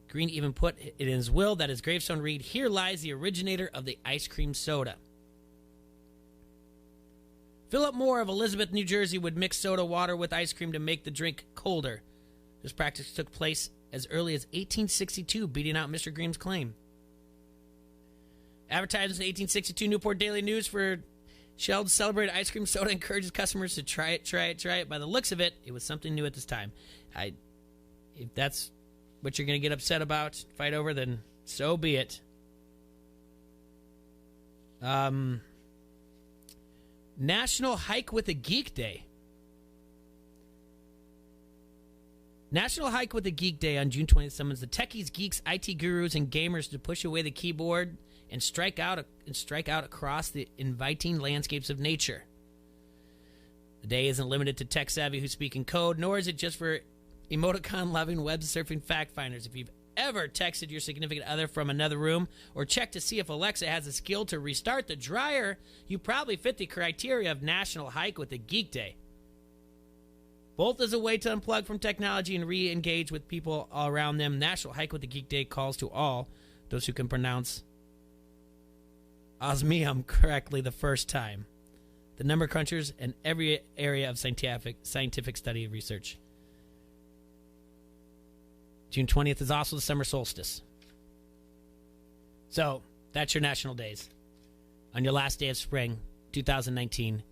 Green even put it in his will that his gravestone read, "Here lies the originator of the ice cream soda." Philip Moore of Elizabeth, New Jersey would mix soda water with ice cream to make the drink colder. This practice took place as early as 1862, beating out Mr. Green's claim. Advertisements in 1862 Newport Daily News for Shell to celebrate ice cream soda encourages customers to try it. By the looks of it, it was something new at this time. If that's what you're going to get upset about, fight over, then so be it. National Hike with a Geek Day. National Hike with a Geek Day on June 20th summons the techies, geeks, IT gurus, and gamers to push away the keyboard and strike out across the inviting landscapes of nature. The day isn't limited to tech savvy who speak in code, nor is it just for emoticon-loving web surfing fact finders. If you've ever texted your significant other from another room or checked to see if Alexa has a skill to restart the dryer, you probably fit the criteria of National Hike with a Geek Day. Both as a way to unplug from technology and re-engage with people all around them, National Hike with a Geek Day calls to all those who can pronounce osmium correctly the first time. The number crunchers in every area of scientific study and research. June 20th is also the summer solstice. So, that's your national days. On your last day of spring, 2019,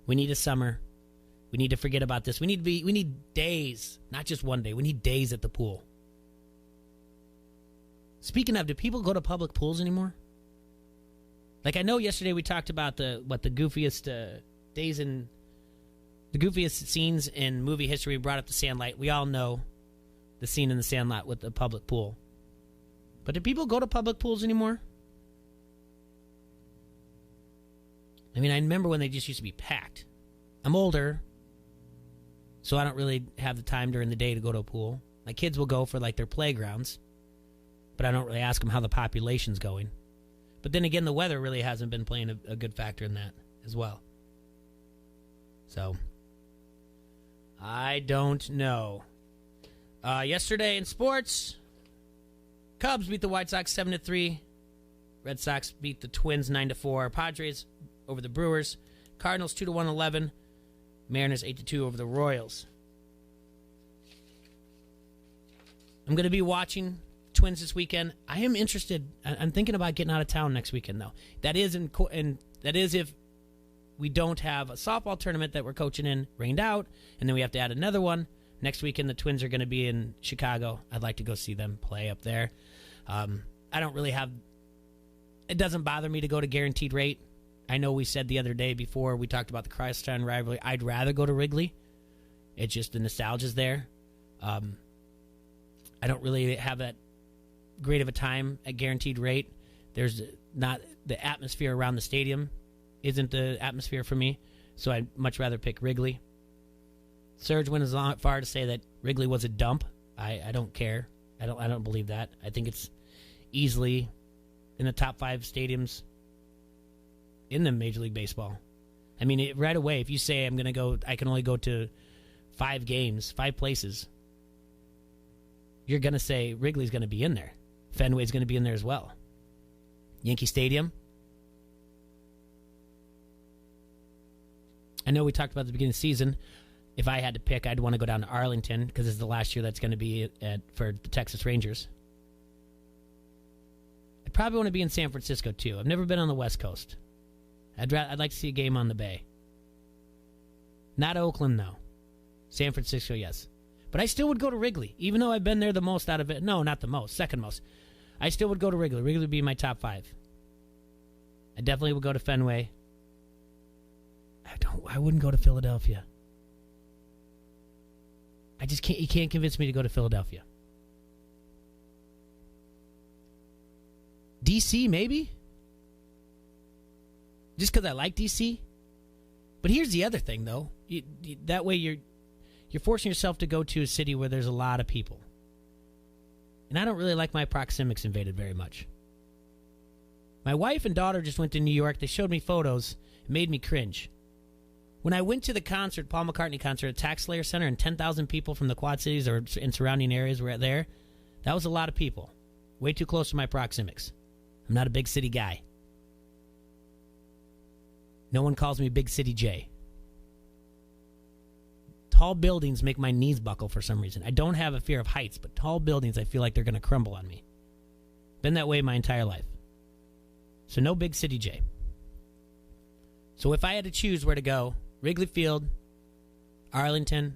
we need a summer. We need to forget about this. We need days, not just one day. We need days at the pool. Speaking of, do people go to public pools anymore? Like, I know yesterday we talked about the goofiest days in the goofiest scenes in movie history. We brought up the Sandlot. We all know the scene in the Sandlot with the public pool. But do people go to public pools anymore? I mean, I remember when they just used to be packed. I'm older, so I don't really have the time during the day to go to a pool. My kids will go for, like, their playgrounds, but I don't really ask them how the population's going. But then again, the weather really hasn't been playing a good factor in that as well. So, I don't know. Yesterday in sports, Cubs beat the White Sox 7-3. Red Sox beat the Twins 9-4. Padres over the Brewers. Cardinals 2-1-11. Mariners 8-2 over the Royals. I'm going to be watching Twins this weekend. I am interested. I'm thinking about getting out of town next weekend, though. That is if we don't have a softball tournament that we're coaching in rained out, and then we have to add another one. Next weekend, the Twins are going to be in Chicago. I'd like to go see them play up there. I don't really have... It doesn't bother me to go to guaranteed rate. I know we said the other day before we talked about the Crosstown rivalry, I'd rather go to Wrigley. It's just the nostalgia's there. I don't really have that great of a time at guaranteed rate. There's not the atmosphere around the stadium isn't the atmosphere for me, so I'd much rather pick Wrigley. Serge went as far to say that Wrigley was a dump. I don't care. I don't believe that. I think it's easily in the top 5 stadiums in the Major League Baseball. I mean, right away, if you say I can only go to 5 games, 5 places, you're going to say Wrigley's going to be in there. Fenway's going to be in there as well. Yankee Stadium. I know we talked about at the beginning of the season. If I had to pick, I'd want to go down to Arlington because it's the last year that's going to be for the Texas Rangers. I'd probably want to be in San Francisco, too. I've never been on the West Coast. I'd like to see a game on the Bay. Not Oakland, though. San Francisco, yes. But I still would go to Wrigley, even though I've been there the most out of it. No, not the most. Second most. I still would go to Wrigley. Wrigley would be my top 5. I definitely would go to Fenway. I wouldn't go to Philadelphia. I just can't. You can't convince me to go to Philadelphia. DC, maybe? Just because I like DC? But here's the other thing, though. That way you're forcing yourself to go to a city where there's a lot of people. And I don't really like my proxemics invaded very much. My wife and daughter just went to New York. They showed me photos. It made me cringe. When I went to the concert, Paul McCartney concert at Tax Slayer Center, and 10,000 people from the Quad Cities or in surrounding areas were there, that was a lot of people. Way too close to my proxemics. I'm not a big city guy. No one calls me Big City J. Tall buildings make my knees buckle for some reason. I don't have a fear of heights, but tall buildings, I feel like they're going to crumble on me. Been that way my entire life. So no Big City J. So if I had to choose where to go, Wrigley Field, Arlington,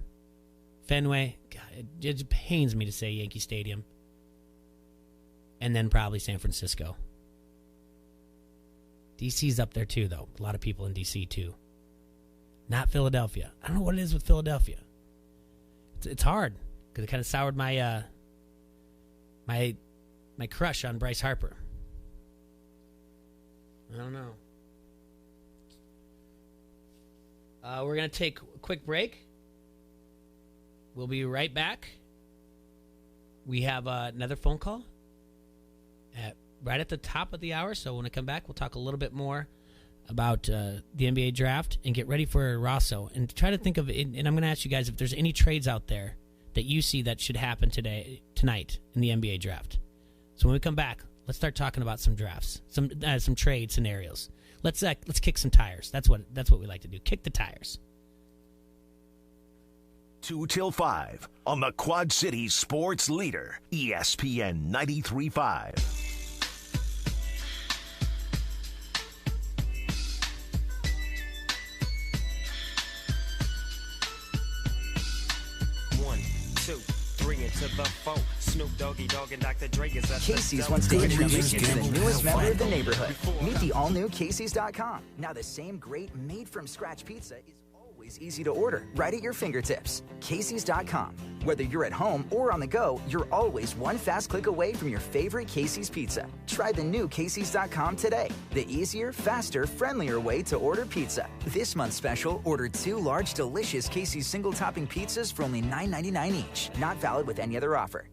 Fenway, God, it just pains me to say Yankee Stadium, and then probably San Francisco. DC's up there too, though. A lot of people in DC too. Not Philadelphia. I don't know what it is with Philadelphia. It's hard because it kind of soured my my crush on Bryce Harper. I don't know. We're going to take a quick break. We'll be right back. We have another phone call right at the top of the hour. So when I come back, we'll talk a little bit more about the NBA draft and get ready for Rosso. And try to think of it. And I'm going to ask you guys if there's any trades out there that you see that should happen tonight in the NBA draft. So when we come back, let's start talking about some drafts, some trade scenarios. Let's kick some tires. That's what we like to do. Kick the tires. 2 till 5 on the Quad Cities sports leader, ESPN 93.5. Casey's wants to introduce you to the newest member of the neighborhood. Meet the all-new Casey's.com. Now the same great made-from-scratch pizza is always easy to order, right at your fingertips. Casey's.com. Whether you're at home or on the go, you're always one fast click away from your favorite Casey's pizza. Try the new Casey's.com today. The easier, faster, friendlier way to order pizza. This month's special, order 2 large, delicious Casey's single-topping pizzas for only $9.99 each. Not valid with any other offer.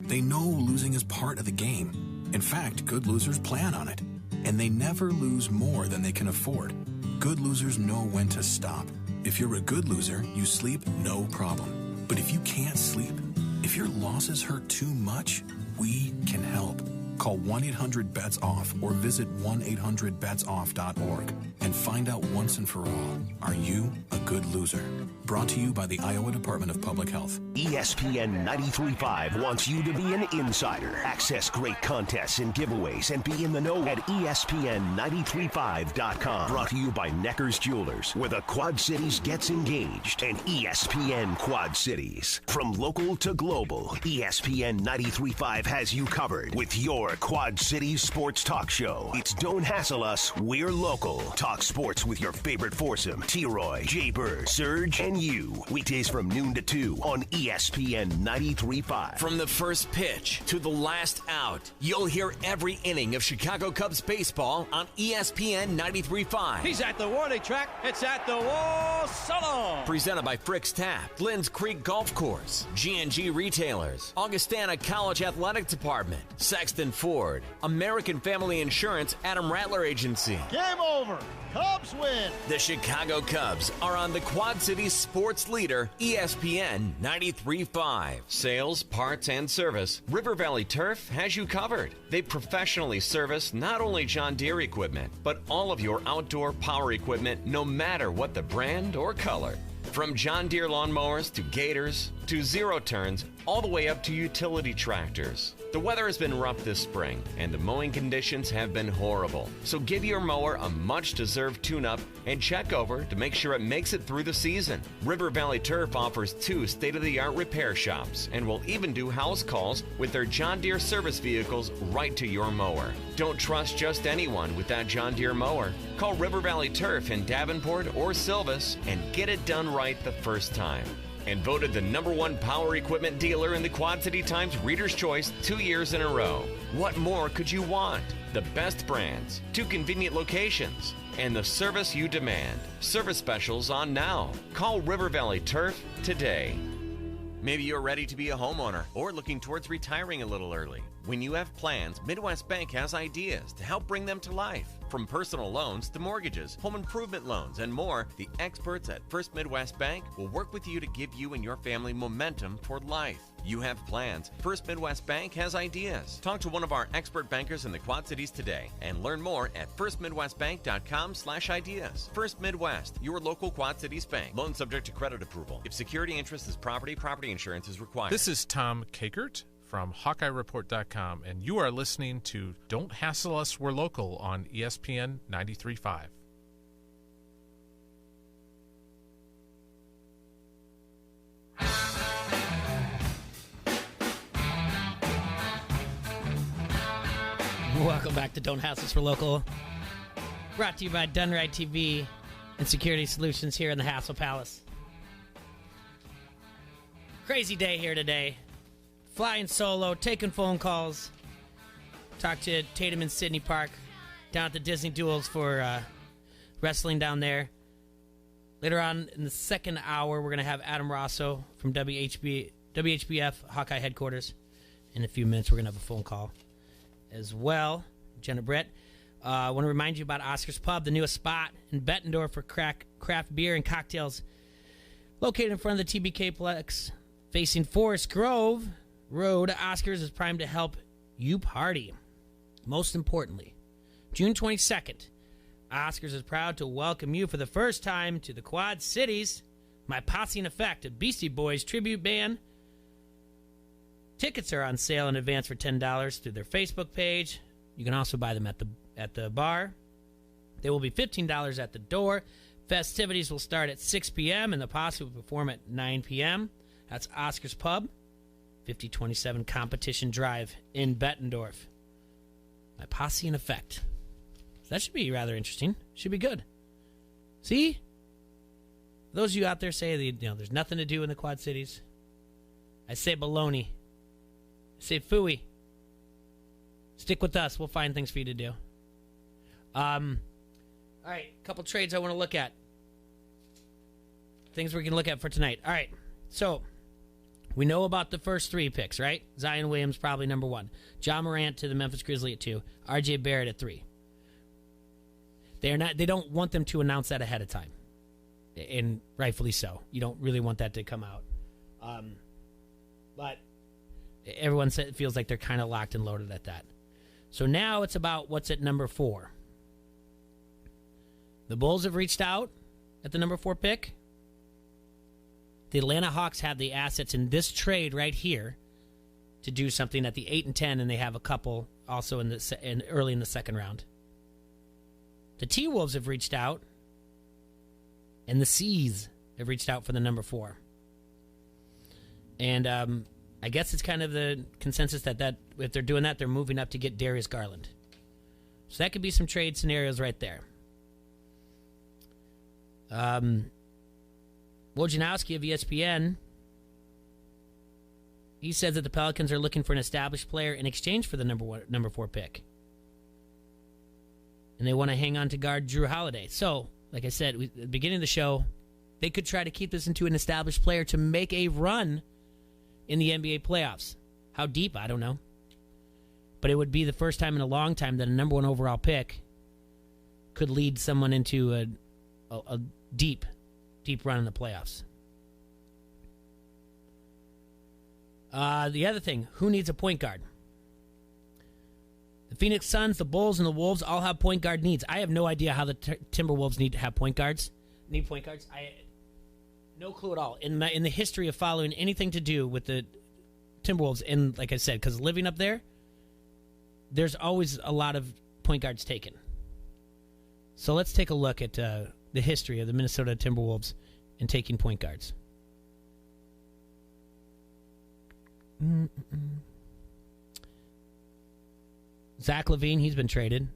They know losing is part of the game. In fact, good losers plan on it. And they never lose more than they can afford. Good losers know when to stop. If you're a good loser, you sleep no problem. But if you can't sleep, if your losses hurt too much, we can help. Call 1-800-BETS-OFF or visit 1-800-BETSOFF.org. and find out once and for all, are you a good loser? Brought to you by the Iowa Department of Public Health. ESPN 93.5 wants you to be an insider. Access great contests and giveaways and be in the know at ESPN935.com. Brought to you by Necker's Jewelers, where the Quad Cities gets engaged, and ESPN Quad Cities. From local to global, ESPN 93.5 has you covered with your Quad Cities sports talk show. It's Don't Hassle Us, We're Local. Talk sports with your favorite foursome, T-Roy, Jay Bird, Serge, and you. Weekdays from noon to 2 on ESPN 93.5. From the first pitch to the last out, you'll hear every inning of Chicago Cubs baseball on ESPN 93.5. He's at the warning track. It's at the wall. So long. Presented by Frick's Tap, Glens Creek Golf Course, G&G Retailers, Augustana College Athletic Department, Sexton Ford, American Family Insurance, Adam Rattler Agency. Game over. Cubs win. The Chicago Cubs are on the Quad Cities sports leader, ESPN 93.5. Sales, parts, and service, River Valley Turf has you covered. They professionally service not only John Deere equipment, but all of your outdoor power equipment, no matter what the brand or color. From John Deere lawnmowers to gators to zero turns, all the way up to utility tractors. The weather has been rough this spring, and the mowing conditions have been horrible. So give your mower a much-deserved tune-up and check over to make sure it makes it through the season. River Valley Turf offers 2 state-of-the-art repair shops and will even do house calls with their John Deere service vehicles right to your mower. Don't trust just anyone with that John Deere mower. Call River Valley Turf in Davenport or Silvis and get it done right the first time. And voted the #1 power equipment dealer in the Quad City Times Reader's Choice 2 years in a row. What more could you want? The best brands, 2 convenient locations, and the service you demand. Service specials on now. Call River Valley Turf today. Maybe you're ready to be a homeowner or looking towards retiring a little early. When you have plans, Midwest Bank has ideas to help bring them to life. From personal loans to mortgages, home improvement loans, and more, the experts at First Midwest Bank will work with you to give you and your family momentum toward life. You have plans. First Midwest Bank has ideas. Talk to one of our expert bankers in the Quad Cities today and learn more at firstmidwestbank.com/ideas. First Midwest, your local Quad Cities bank. Loan subject to credit approval. If security interest is property insurance is required. This is Tom Kakert from HawkeyeReport.com, and you are listening to Don't Hassle Us, We're Local on ESPN 93.5. Welcome back to Don't Hassle Us, We're Local. Brought to you by Dunright TV and Security Solutions here in the Hassle Palace. Crazy day here today. Flying solo, taking phone calls. Talked to Tatum and Sydney Park down at the Disney Duels for wrestling down there. Later on in the second hour, we're going to have Adam Rosso from WHBF Hawkeye headquarters. In a few minutes, we're going to have a phone call as well. Jenna Brett. I want to remind you about Oscar's Pub, the newest spot in Bettendorf for craft beer and cocktails. Located in front of the TBK Plex, facing Forest Grove Road, Oscar's is primed to help you party. Most importantly, June 22nd, Oscar's is proud to welcome you for the first time to the Quad Cities. My Posse in Effect, a Beastie Boys tribute band. Tickets are on sale in advance for $10 through their Facebook page. You can also buy them at the bar. They will be $15 at the door. Festivities will start at 6 p.m. and the Posse will perform at 9 p.m. That's Oscar's Pub, 5027 Competition Drive in Bettendorf. My Posse in Effect. That should be rather interesting. Should be good. See? Those of you out there say there's nothing to do in the Quad Cities. I say baloney. I say phooey. Stick with us. We'll find things for you to do. All right, a couple trades I want to look at. Things we can look at for tonight. All right, so we know about the first 3 picks, right? Zion Williams probably number 1. John Morant to the Memphis Grizzlies at 2. R.J. Barrett at 3. They don't want them to announce that ahead of time, and rightfully so. You don't really want that to come out, but everyone feels like they're kind of locked and loaded at that. So now it's about what's at number 4. The Bulls have reached out at the number 4 pick. The Atlanta Hawks have the assets in this trade right here to do something at the 8 and 10, and they have a couple also early in the second round. The T-Wolves have reached out, and the Seas have reached out for the number 4. And I guess it's kind of the consensus that if they're doing that, they're moving up to get Darius Garland. So that could be some trade scenarios right there. Wojnarowski of ESPN, he says that the Pelicans are looking for an established player in exchange for the number 4 pick. And they want to hang on to guard Drew Holiday. So, like I said at the beginning of the show, they could try to keep this into an established player to make a run in the NBA playoffs. How deep, I don't know. But it would be the first time in a long time that a number 1 overall pick could lead someone into a deep run in the playoffs. The other thing, who needs a point guard? The Phoenix Suns, the Bulls, and the Wolves all have point guard needs. I have no idea how the Timberwolves need point guards. No clue at all. In the history of following anything to do with the Timberwolves, and like I said, because living up there, there's always a lot of point guards taken. So let's take a look at the history of the Minnesota Timberwolves in taking point guards. Zach LaVine, he's been traded.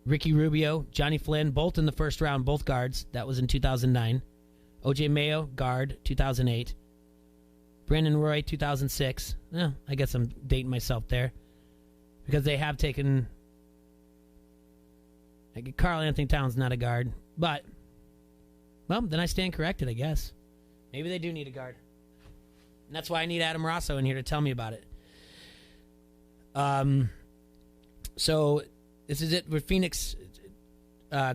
Ricky Rubio, Johnny Flynn, both in the first round, both guards. That was in 2009. O.J. Mayo, guard, 2008. Brandon Roy, 2006. I guess I'm dating myself there. Because they have taken... Karl Anthony Towns, not a guard. But, well, then I stand corrected, I guess. Maybe they do need a guard. And that's why I need Adam Rosso in here to tell me about it. So, this is it with Phoenix.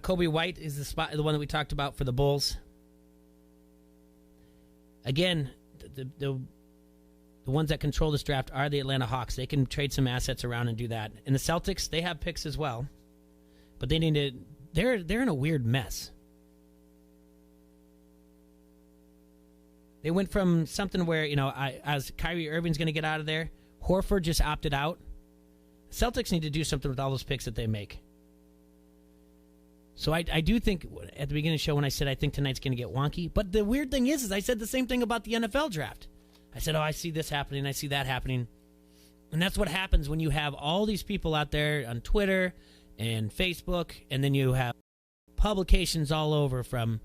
Kobe White is the one that we talked about for the Bulls. Again, the ones that control this draft are the Atlanta Hawks. They can trade some assets around and do that. And the Celtics, they have picks as well. But they need to... They're in a weird mess. They went from something where, as Kyrie Irving's going to get out of there, Horford just opted out. Celtics need to do something with all those picks that they make. So I do think, at the beginning of the show when I said I think tonight's going to get wonky, but the weird thing is I said the same thing about the NFL draft. I said, I see this happening, I see that happening. And that's what happens when you have all these people out there on Twitter and Facebook, and then you have publications all over from,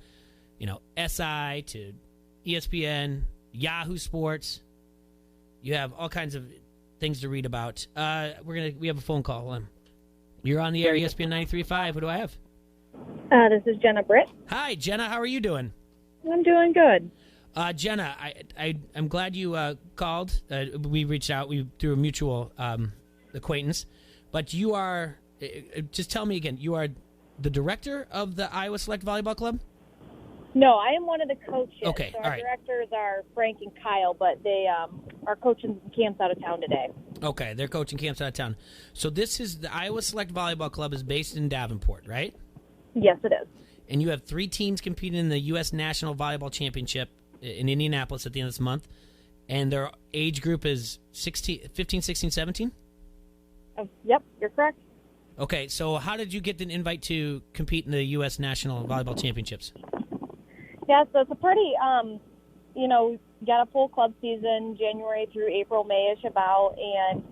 SI to ESPN, Yahoo Sports. You have all kinds of things to read about. We have a phone call. Hold on. You're on the air, ESPN 93.5. Who do I have? This is Jenna Britt. Hi, Jenna. How are you doing? I'm doing good. Jenna, I'm glad you called. We reached out. We through a mutual acquaintance. But you are, just tell me again, you are the director of the Iowa Select Volleyball Club? No, I am one of the coaches. Okay, so all our right. directors are Frank and Kyle, but they are coaching camps out of town today. Okay, they're coaching camps out of town. So this is the Iowa Select Volleyball Club is based in Davenport, right? Yes, it is. And you have 3 teams competing in the U.S. National Volleyball Championship in Indianapolis at the end of this month. And their age group is 15, 16, 17? Yep, you're correct. Okay, so how did you get an invite to compete in the U.S. National Volleyball Championships? Yeah, so it's a pretty, you got a full club season, January through April, May-ish about, and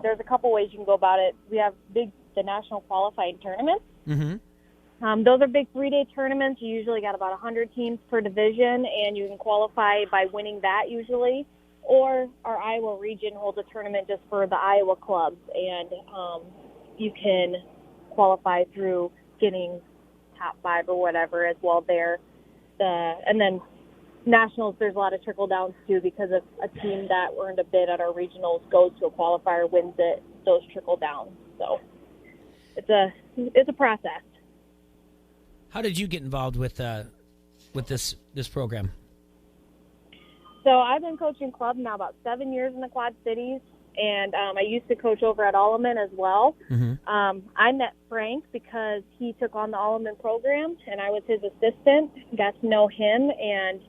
there's a couple ways you can go about it. We have the national qualifying tournaments. Mm-hmm. Those are big 3-day tournaments. You usually got about 100 teams per division, and you can qualify by winning that usually. Or our Iowa region holds a tournament just for the Iowa clubs, and you can qualify through getting top 5 or whatever as well there. And then nationals, there's a lot of trickle downs too, because if a team that earned a bid at our regionals goes to a qualifier, wins it, those trickle down. So it's a process. How did you get involved with this program? So I've been coaching club now about 7 years in the Quad Cities, and I used to coach over at Alleman as well. I met Frank because he took on the Alleman program, and I was his assistant, got to know him and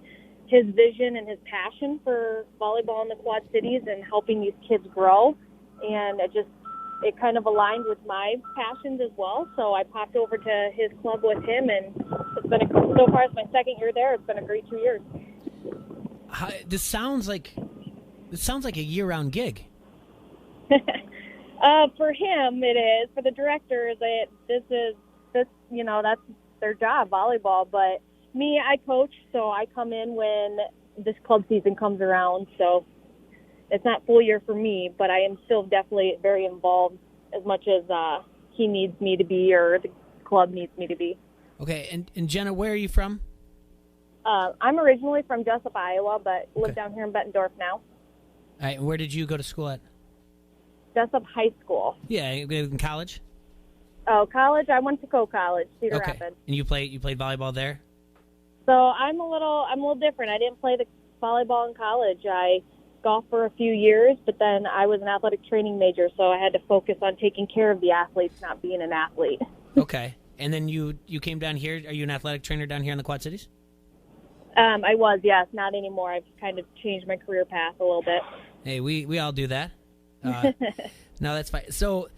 his vision and his passion for volleyball in the Quad Cities and helping these kids grow. And it kind of aligned with my passions as well. So I popped over to his club with him, and so far it's my second year there. It's been a great 2 years. This sounds like a year-round gig. For him, it is. For the directors, that's their job, volleyball. But me, I coach, so I come in when this club season comes around. So it's not full year for me, but I am still definitely very involved as much as he needs me to be or the club needs me to be. Okay, and Jenna, where are you from? I'm originally from Jessup, Iowa, but live down here in Bettendorf now. All right, where did you go to school at? Jessup High School. Yeah, in college? Oh, college? I went to College, Cedar Rapids. And you played volleyball there? So I'm a little different. I didn't play the volleyball in college. I golfed for a few years, but then I was an athletic training major, so I had to focus on taking care of the athletes, not being an athlete. Okay. And then you came down here. Are you an athletic trainer down here in the Quad Cities? I was, yes. Not anymore. I've kind of changed my career path a little bit. Hey, we all do that. No, that's fine. So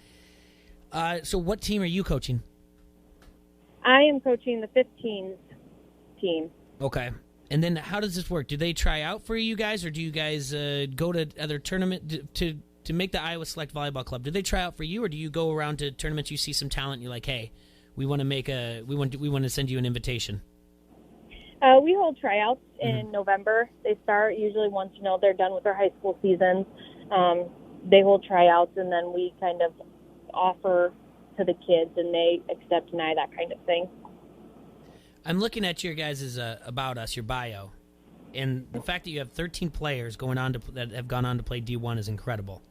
what team are you coaching? I am coaching the 15s team. Okay. And then how does this work? Do they try out for you guys, or do you guys go to other tournament to make the Iowa Select Volleyball Club? Do they try out for you, or do you go around to tournaments, you see some talent, and you're like, hey, we want to send you an invitation? We hold tryouts in November. They start usually once they're done with their high school seasons. They hold tryouts, and then we kind of offer to the kids, and they accept, deny, that kind of thing. I'm looking at your guys' About Us, your bio, and the fact that you have 13 players that have gone on to play D1 is incredible.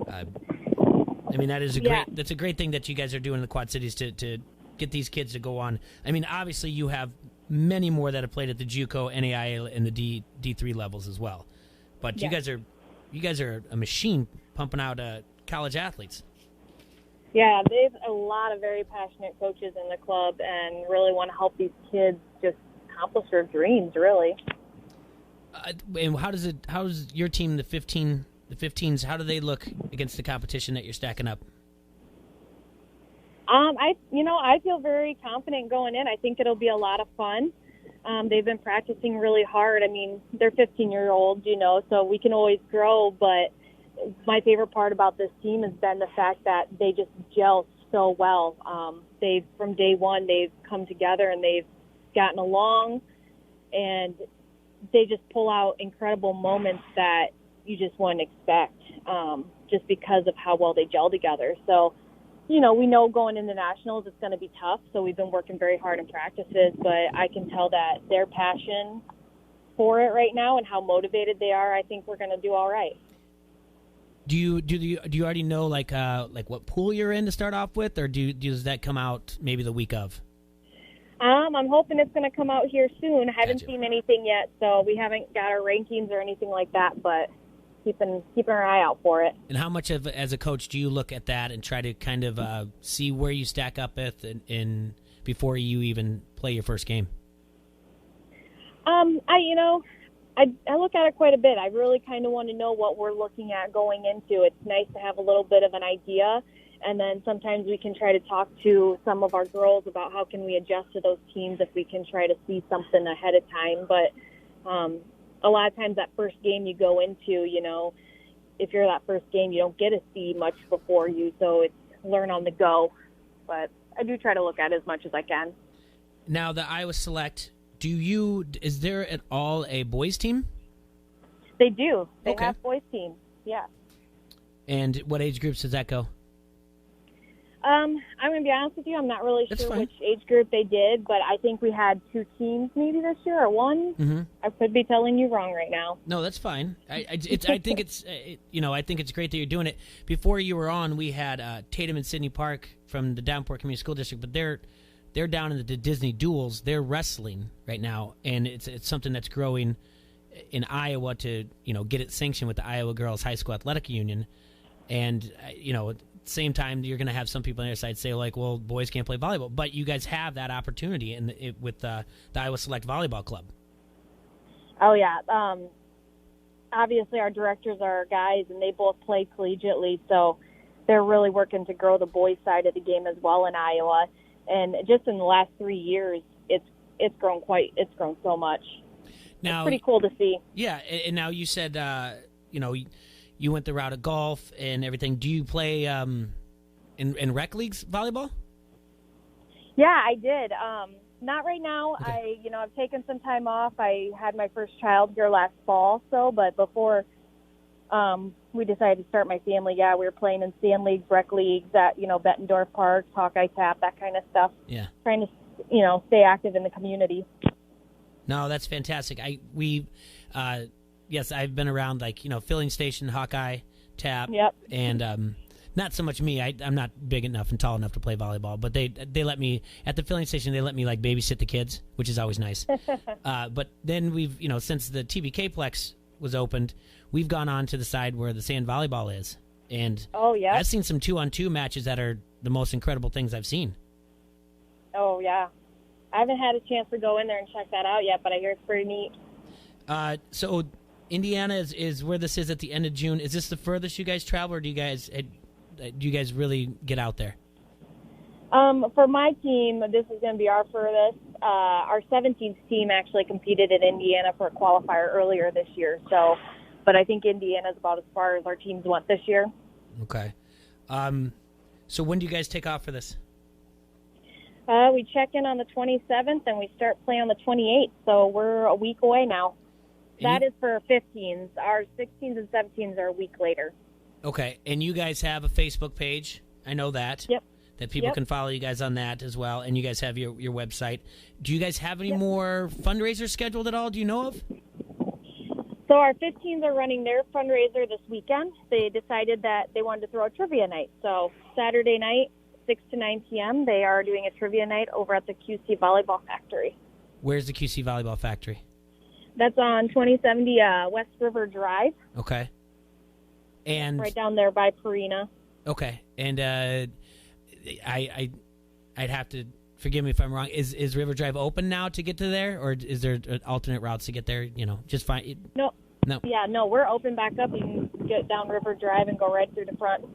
I mean, that's a great thing that you guys are doing in the Quad Cities to get these kids to go on. I mean, obviously you have many more that have played at the JUCO, NAIA, and the D3 levels as well. But you guys are a machine pumping out college athletes. Yeah, there's a lot of very passionate coaches in the club and really want to help these kids just accomplish their dreams, really. And how does your team, the 15s, how do they look against the competition that you're stacking up? I feel very confident going in. I think it'll be a lot of fun. They've been practicing really hard. I mean, they're 15-year-olds, so we can always grow. But my favorite part about this team has been the fact that they just gel so well. From day one, they've come together and they've gotten along, and they just pull out incredible moments that you just wouldn't expect, just because of how well they gel together. So, we know going into nationals it's going to be tough, so we've been working very hard in practices, but I can tell that their passion for it right now and how motivated they are, I think we're going to do all right. Do you already know like what pool you're in to start off with, or does that come out maybe the week of? I'm hoping it's going to come out here soon. I haven't seen anything yet, so we haven't got our rankings or anything like that, but keeping our eye out for it. And how much as a coach do you look at that and try to kind of see where you stack up in before you even play your first game? I look at it quite a bit. I really kind of want to know what we're looking at going into. It's nice to have a little bit of an idea, and then sometimes we can try to talk to some of our girls about how can we adjust to those teams if we can try to see something ahead of time. But a lot of times that first game you go into, if you're that first game, you don't get to see much before you, so it's learn on the go. But I do try to look at it as much as I can. Now, the Iowa Select, is there at all a boys team? They do. They have boys teams, yeah. And what age groups does that go? I'm going to be honest with you. I'm not really sure which age group they did, but I think we had 2 teams maybe this year or 1. Mm-hmm. I could be telling you wrong right now. No, that's fine. I think it's great that you're doing it. Before you were on, we had Tatum and Sydney Park from the Davenport Community School District, but they're down in the Disney Duels. They're wrestling right now, and it's something that's growing in Iowa to get it sanctioned with the Iowa Girls High School Athletic Union, and at the same time you're going to have some people on their side say like, well, boys can't play volleyball, but you guys have that opportunity with the Iowa Select Volleyball Club. Oh yeah. Obviously our directors are guys, and they both play collegiately, so they're really working to grow the boys side of the game as well in Iowa. And just in the last 3 years, it's grown so much. Now, it's pretty cool to see. Yeah, and now you said you went the route of golf and everything. Do you play in rec leagues volleyball? Yeah, I did. Not right now. Okay. I've taken some time off. I had my first child here last fall, but before we decided to start my family, we were playing in sand leagues, rec leagues at, Bettendorf Parks, Hawkeye Tap, that kind of stuff. Yeah. Trying to, stay active in the community. No, that's fantastic. Yes, I've been around Filling Station, Hawkeye Tap. Yep. And not so much me. I'm not big enough and tall enough to play volleyball, but they let me at the Filling Station. They let me babysit the kids, which is always nice. But then we've since the TBK Plex was opened, we've gone on to the side where the sand volleyball is, and I've seen some 2-on-2 matches that are the most incredible things I've seen. Oh yeah, I haven't had a chance to go in there and check that out yet, but I hear it's pretty neat. So Indiana is where this is at the end of June. Is this the furthest you guys travel, or do you guys really get out there? For my team, this is going to be our furthest. Our 17th team actually competed in Indiana for a qualifier earlier this year. But I think Indiana's about as far as our teams went this year. Okay. So when do you guys take off for this? We check in on the 27th, and we start play on the 28th. So we're a week away now. That is for 15s. Our 16s and 17s are a week later. Okay. And you guys have a Facebook page. I know that. Yep. That people can follow you guys on that as well. And you guys have your website. Do you guys have any more fundraisers scheduled at all? Do you know of? So our 15s are running their fundraiser this weekend. They decided that they wanted to throw a trivia night. So Saturday night, 6 to 9 p.m., they are doing a trivia night over at the QC Volleyball Factory. Where's the QC Volleyball Factory? That's on 2070 West River Drive. Okay. And right down there by Purina. Okay. And I'd have to, forgive me if I'm wrong, is River Drive open now to get to there, or is there alternate routes to get there? Just fine. No. Yeah, no, we're open back up. You can get down River Drive and go right through the front. All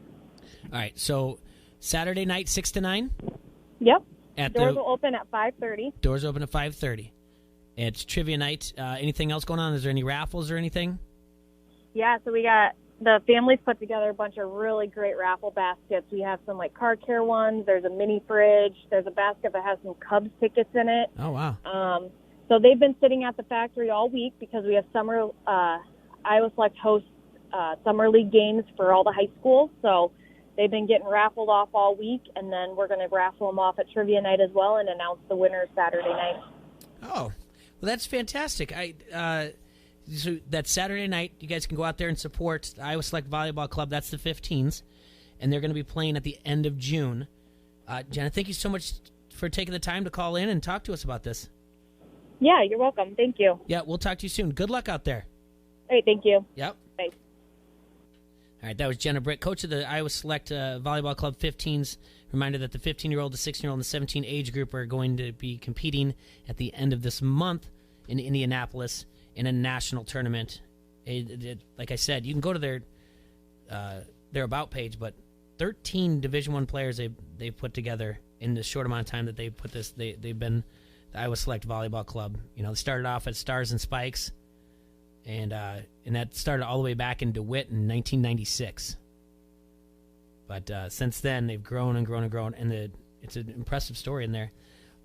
right. So Saturday night, 6 to 9? Yep. Doors will open at 5:30. Doors open at 5:30. It's trivia night. Anything else going on? Is there any raffles or anything? Yeah, so we got the families put together a bunch of really great raffle baskets. We have some car care ones. There's a mini fridge. There's a basket that has some Cubs tickets in it. Oh, wow. So they've been sitting at the factory all week because we have Iowa Select hosts summer league games for all the high schools. So they've been getting raffled off all week, and then we're going to raffle them off at trivia night as well and announce the winners Saturday night. Oh, well, that's fantastic. So that Saturday night, you guys can go out there and support the Iowa Select Volleyball Club. That's the 15s, and they're going to be playing at the end of June. Jenna, thank you so much for taking the time to call in and talk to us about this. Yeah, you're welcome. Thank you. Yeah, we'll talk to you soon. Good luck out there. All right, thank you. Yep. Bye. All right, that was Jenna Britt, coach of the Iowa Select Volleyball Club 15s. Reminder that the 15-year-old, the 16-year-old, and the 17 age group are going to be competing at the end of this month in Indianapolis in a national tournament. Like I said, you can go to their About page, but 13 Division I players they've put together in the short amount of time that they put this. They've been the Iowa Select Volleyball Club. They started off at Stars and Spikes, and that started all the way back in DeWitt in 1996. But since then, they've grown and grown and grown, and it's an impressive story in there.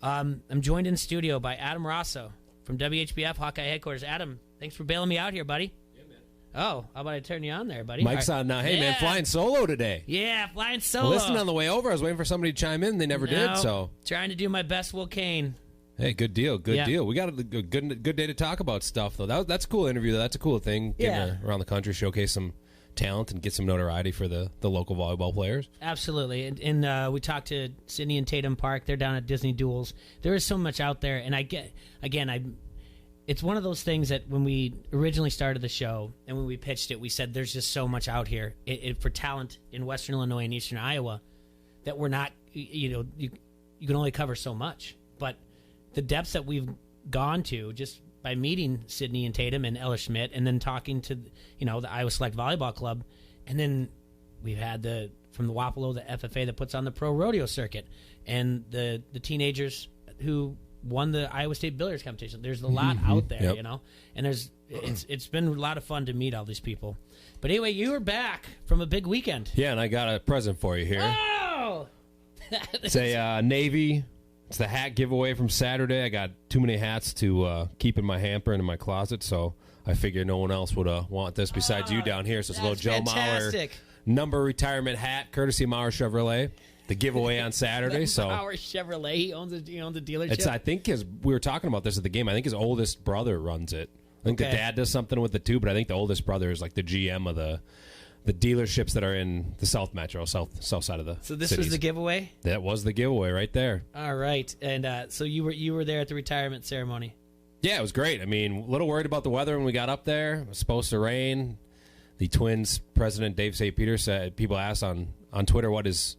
I'm joined in studio by Adam Rosso from WHBF Hawkeye Headquarters. Adam, thanks for bailing me out here, buddy. Yeah, man. Oh, how about I turn you on there, buddy? Mike's on now. Hey, man, flying solo today. Yeah, flying solo. Listening on the way over. I was waiting for somebody to chime in. They never did, so. Trying to do my best, Will Kane. Hey, good deal, good deal. We got a good day to talk about stuff, though. That's a cool interview, though. That's a cool thing. Getting around the country, showcase some talent and get some notoriety for the local volleyball players. Absolutely. And we talked to Sydney and Tatum Park. They're down at Disney Duels. There is so much out there, and it's one of those things that when we originally started the show and when we pitched it, we said there's just so much out here for talent in Western Illinois and Eastern Iowa that we're not, you can only cover so much. But the depths that we've gone to just by meeting Sydney and Tatum and Ella Schmidt and then talking to, the Iowa Select Volleyball Club, and then we've had from the Wapello, the FFA that puts on the pro rodeo circuit, and the teenagers who won the Iowa State billiards competition. There's a lot out there, and it's been a lot of fun to meet all these people. But anyway, you were back from a big weekend. Yeah, and I got a present for you here. Oh! It's a Navy. It's the hat giveaway from Saturday. I got too many hats to keep in my hamper and in my closet, so I figured no one else would want this besides you down here. So it's a little Joe Mauer number retirement hat, courtesy of Mauer Chevrolet. The giveaway on Saturday. So Mauer Chevrolet, he owns a dealership. I think we were talking about this at the game. I think his oldest brother runs it. I think the dad does something with it too, but I think the oldest brother is like the GM of the dealerships that are in the South Metro, south side of the So this cities. was the giveaway? That was the giveaway right there. All right. And so you were there at the retirement ceremony. Yeah, it was great. I mean, a little worried about the weather when we got up there. It was supposed to rain. The Twins president, Dave St. Peter, said, people asked on Twitter what his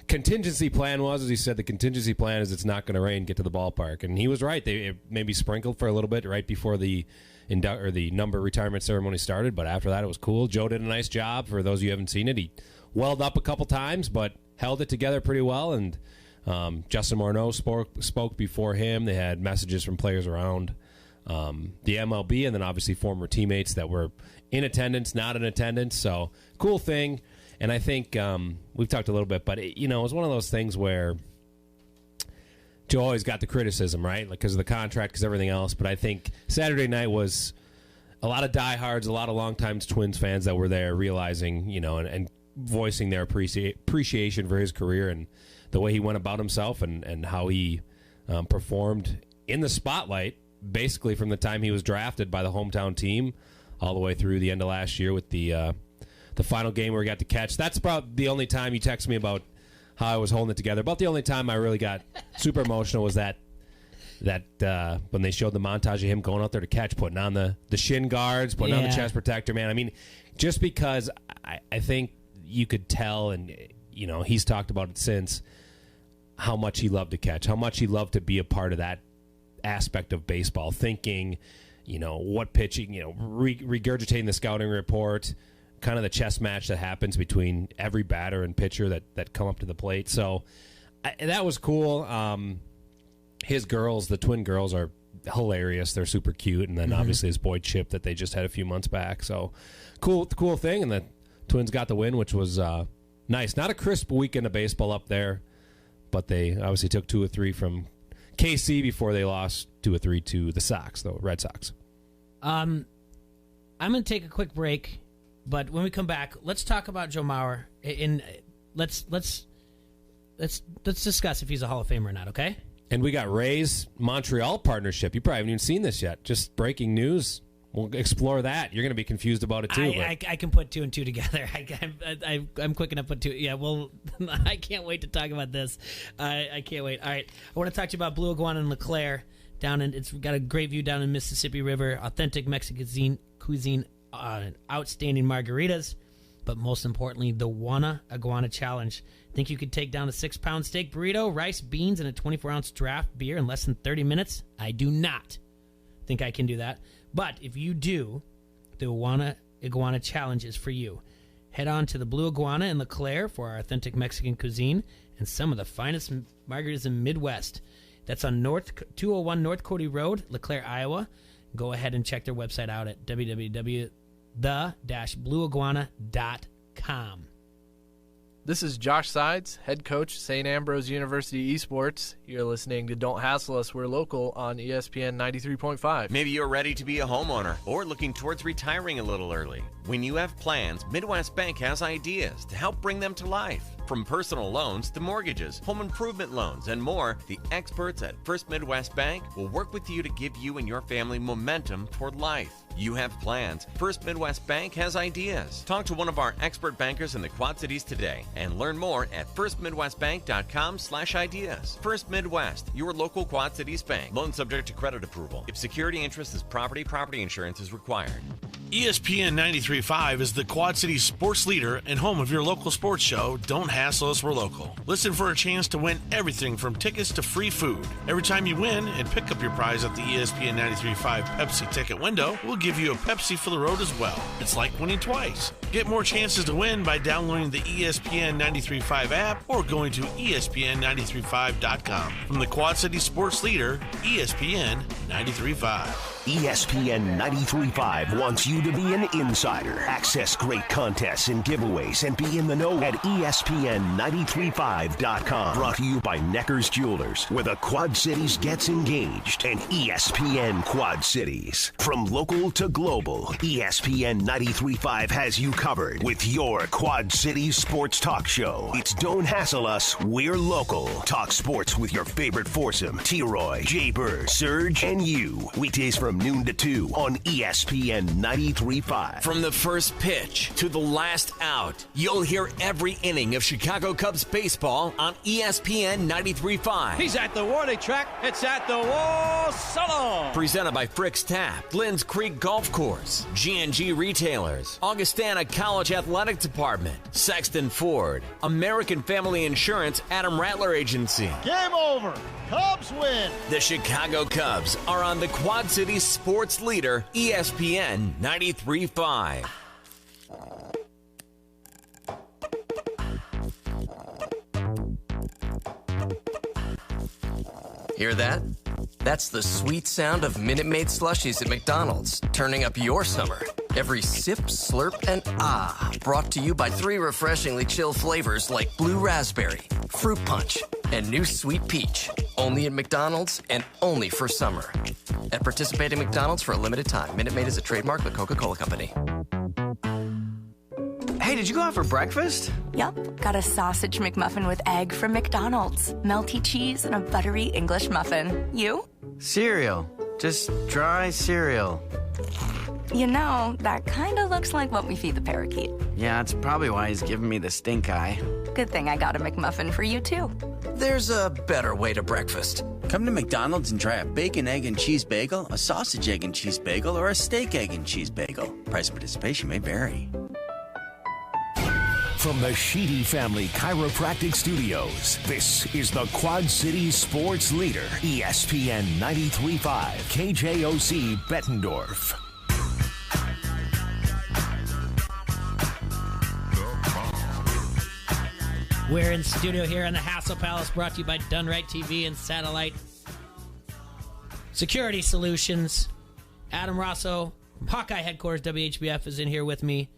contingency plan was. As he said, the contingency plan is it's not going to rain, get to the ballpark. And he was right. It maybe sprinkled for a little bit right before the number retirement ceremony started, but after that it was cool. Joe did a nice job. For those of you who haven't seen it, he welled up a couple times, but held it together pretty well. And Justin Morneau spoke before him. They had messages from players around the MLB, and then obviously former teammates that were in attendance, not in attendance. So cool thing. And I think we've talked a little bit, but it was one of those things where Joe always got the criticism, right? Like, because of the contract, because everything else. But I think Saturday night was a lot of diehards, a lot of longtime Twins fans that were there realizing, and voicing their appreciation for his career and the way he went about himself and how he performed in the spotlight, basically from the time he was drafted by the hometown team all the way through the end of last year with the final game where he got to catch. That's about the only time you text me about how I was holding it together. About the only time I really got super emotional was that when they showed the montage of him going out there to catch, putting on the shin guards, putting on the chest protector, man. I mean, just because I think you could tell, and he's talked about it since, how much he loved to catch, how much he loved to be a part of that aspect of baseball, thinking, what pitching, regurgitating the scouting report, kind of the chess match that happens between every batter and pitcher that come up to the plate. So that was cool. His girls, the twin girls, are hilarious. They're super cute. And then obviously his boy Chip that they just had a few months back. So cool thing. And the Twins got the win, which was nice. Not a crisp weekend of baseball up there, but they obviously took 2 or 3 from KC before they lost 2 or 3 to the Red Sox. I'm going to take a quick break. But when we come back, let's talk about Joe Mauer, and let's discuss if he's a Hall of Famer or not. Okay. And we got Ray's Montreal partnership. You probably haven't even seen this yet. Just breaking news. We'll explore that. You're going to be confused about it too. I can put 2 and 2 together. I'm quick enough to put 2. Yeah. Well, I can't wait to talk about this. I can't wait. All right. I want to talk to you about Blue Iguana and LeClaire it's got a great view down in Mississippi River. Authentic Mexican cuisine. Outstanding margaritas, but most importantly, the Wana Iguana Challenge. Think you could take down a 6-pound steak burrito, rice, beans, and a 24-ounce draft beer in less than 30 minutes? I do not think I can do that. But if you do, the Wana Iguana Challenge is for you. Head on to the Blue Iguana in LeClaire for our authentic Mexican cuisine and some of the finest margaritas in Midwest. That's on 201 North Cody Road, LeClaire, Iowa. Go ahead and check their website out at www.the-blueiguana.com. This is Josh Sides, head coach, St. Ambrose University Esports. You're listening to Don't Hassle Us, We're Local on ESPN 93.5. Maybe you're ready to be a homeowner or looking towards retiring a little early. When you have plans, Midwest Bank has ideas to help bring them to life. From personal loans to mortgages, home improvement loans, and more, the experts at First Midwest Bank will work with you to give you and your family momentum toward life. You have plans. First Midwest Bank has ideas. Talk to one of our expert bankers in the Quad Cities today and learn more at firstmidwestbank.com/ideas. First Midwest, your local Quad Cities bank. Loan subject to credit approval. If security interest is property insurance is required. ESPN 93.5 is the Quad Cities sports leader and home of your local sports show, Don't Hassle Us, We're Local. Listen for a chance to win everything from tickets to free food. Every time you win and pick up your prize at the ESPN 93.5 Pepsi ticket window, we'll give you a Pepsi for the road as well. It's like winning twice. Get more chances to win by downloading the ESPN 93.5 app or going to ESPN935.com. From the Quad Cities sports leader, ESPN 93.5. ESPN 93.5 wants you to be an insider. Access great contests and giveaways and be in the know at ESPN935.com. Brought to you by Necker's Jewelers, where the Quad Cities gets engaged, and ESPN Quad Cities. From local to global, ESPN 93.5 has you covered with your Quad Cities sports talk show. It's Don't Hassle Us, We're Local. Talk sports with your favorite foursome, T-Roy, Jay-Bird, Surge, and you. Weekdays from noon to 2 on ESPN 93.5. From the first pitch to the last out, you'll hear every inning of Chicago Cubs baseball on ESPN 93.5. He's at the warning track. It's at the wall. Solo. Presented by Frick's Tap, Glens Creek Golf Course, G&G Retailers, Augustana College Athletic Department, Sexton Ford, American Family Insurance, Adam Rattler Agency. Game over. Cubs win. The Chicago Cubs are on the Quad Cities sports leader, ESPN 93.5. Hear that? That's the sweet sound of Minute Maid slushies at McDonald's, turning up your summer. Every sip, slurp, and brought to you by 3 refreshingly chill flavors like blue raspberry, fruit punch, and new sweet peach. Only at McDonald's and only for summer. At participating McDonald's for a limited time. Minute Maid is a trademark of the Coca-Cola Company. Hey, did you go out for breakfast? Yup, got a sausage McMuffin with egg from McDonald's. Melty cheese and a buttery English muffin. You? Cereal. Just dry cereal. You know, that kind of looks like what we feed the parakeet. Yeah, that's probably why he's giving me the stink eye. Good thing I got a McMuffin for you, too. There's a better way to breakfast. Come to McDonald's and try a bacon, egg, and cheese bagel, a sausage, egg, and cheese bagel, or a steak, egg, and cheese bagel. Price of participation may vary. From the Sheedy Family Chiropractic Studios, this is the Quad Cities sports leader, ESPN 93.5, KJOC Bettendorf. We're in studio here in the Hassel Palace, brought to you by Dunright TV and Satellite Security Solutions. Adam Rosso from Hawkeye Headquarters WHBF is in here with me.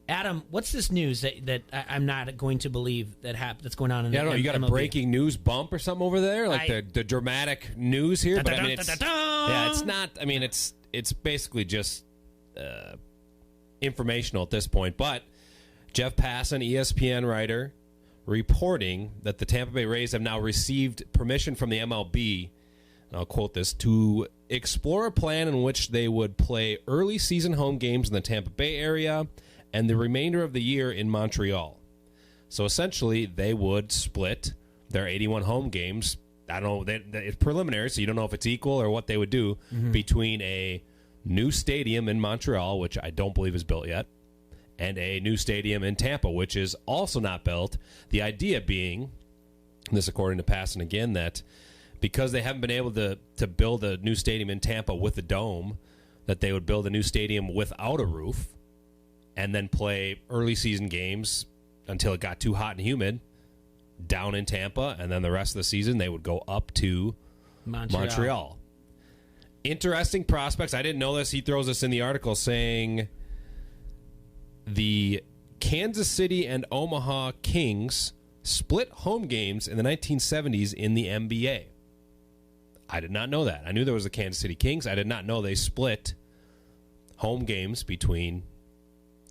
Adam, what's this news that I'm not going to believe that's going on in the MLB? You got a breaking news bump or something over there, like the dramatic news here. But I mean, it's not. I mean, it's basically just informational at this point. But Jeff Passan, ESPN writer, reporting that the Tampa Bay Rays have now received permission from the MLB, and I'll quote this, to explore a plan in which they would play early season home games in the Tampa Bay area and the remainder of the year in Montreal. So essentially, they would split their 81 home games. I don't know, it's preliminary, so you don't know if it's equal or what they would do between a new stadium in Montreal, which I don't believe is built yet, and a new stadium in Tampa, which is also not built. The idea being, this according to Passan again, that because they haven't been able to build a new stadium in Tampa with a dome, that they would build a new stadium without a roof and then play early season games until it got too hot and humid down in Tampa, and then the rest of the season they would go up to Montreal. Interesting prospects. I didn't know this. He throws this in the article saying the Kansas City and Omaha Kings split home games in the 1970s in the NBA. I did not know that. I knew there was the Kansas City Kings. I did not know they split home games between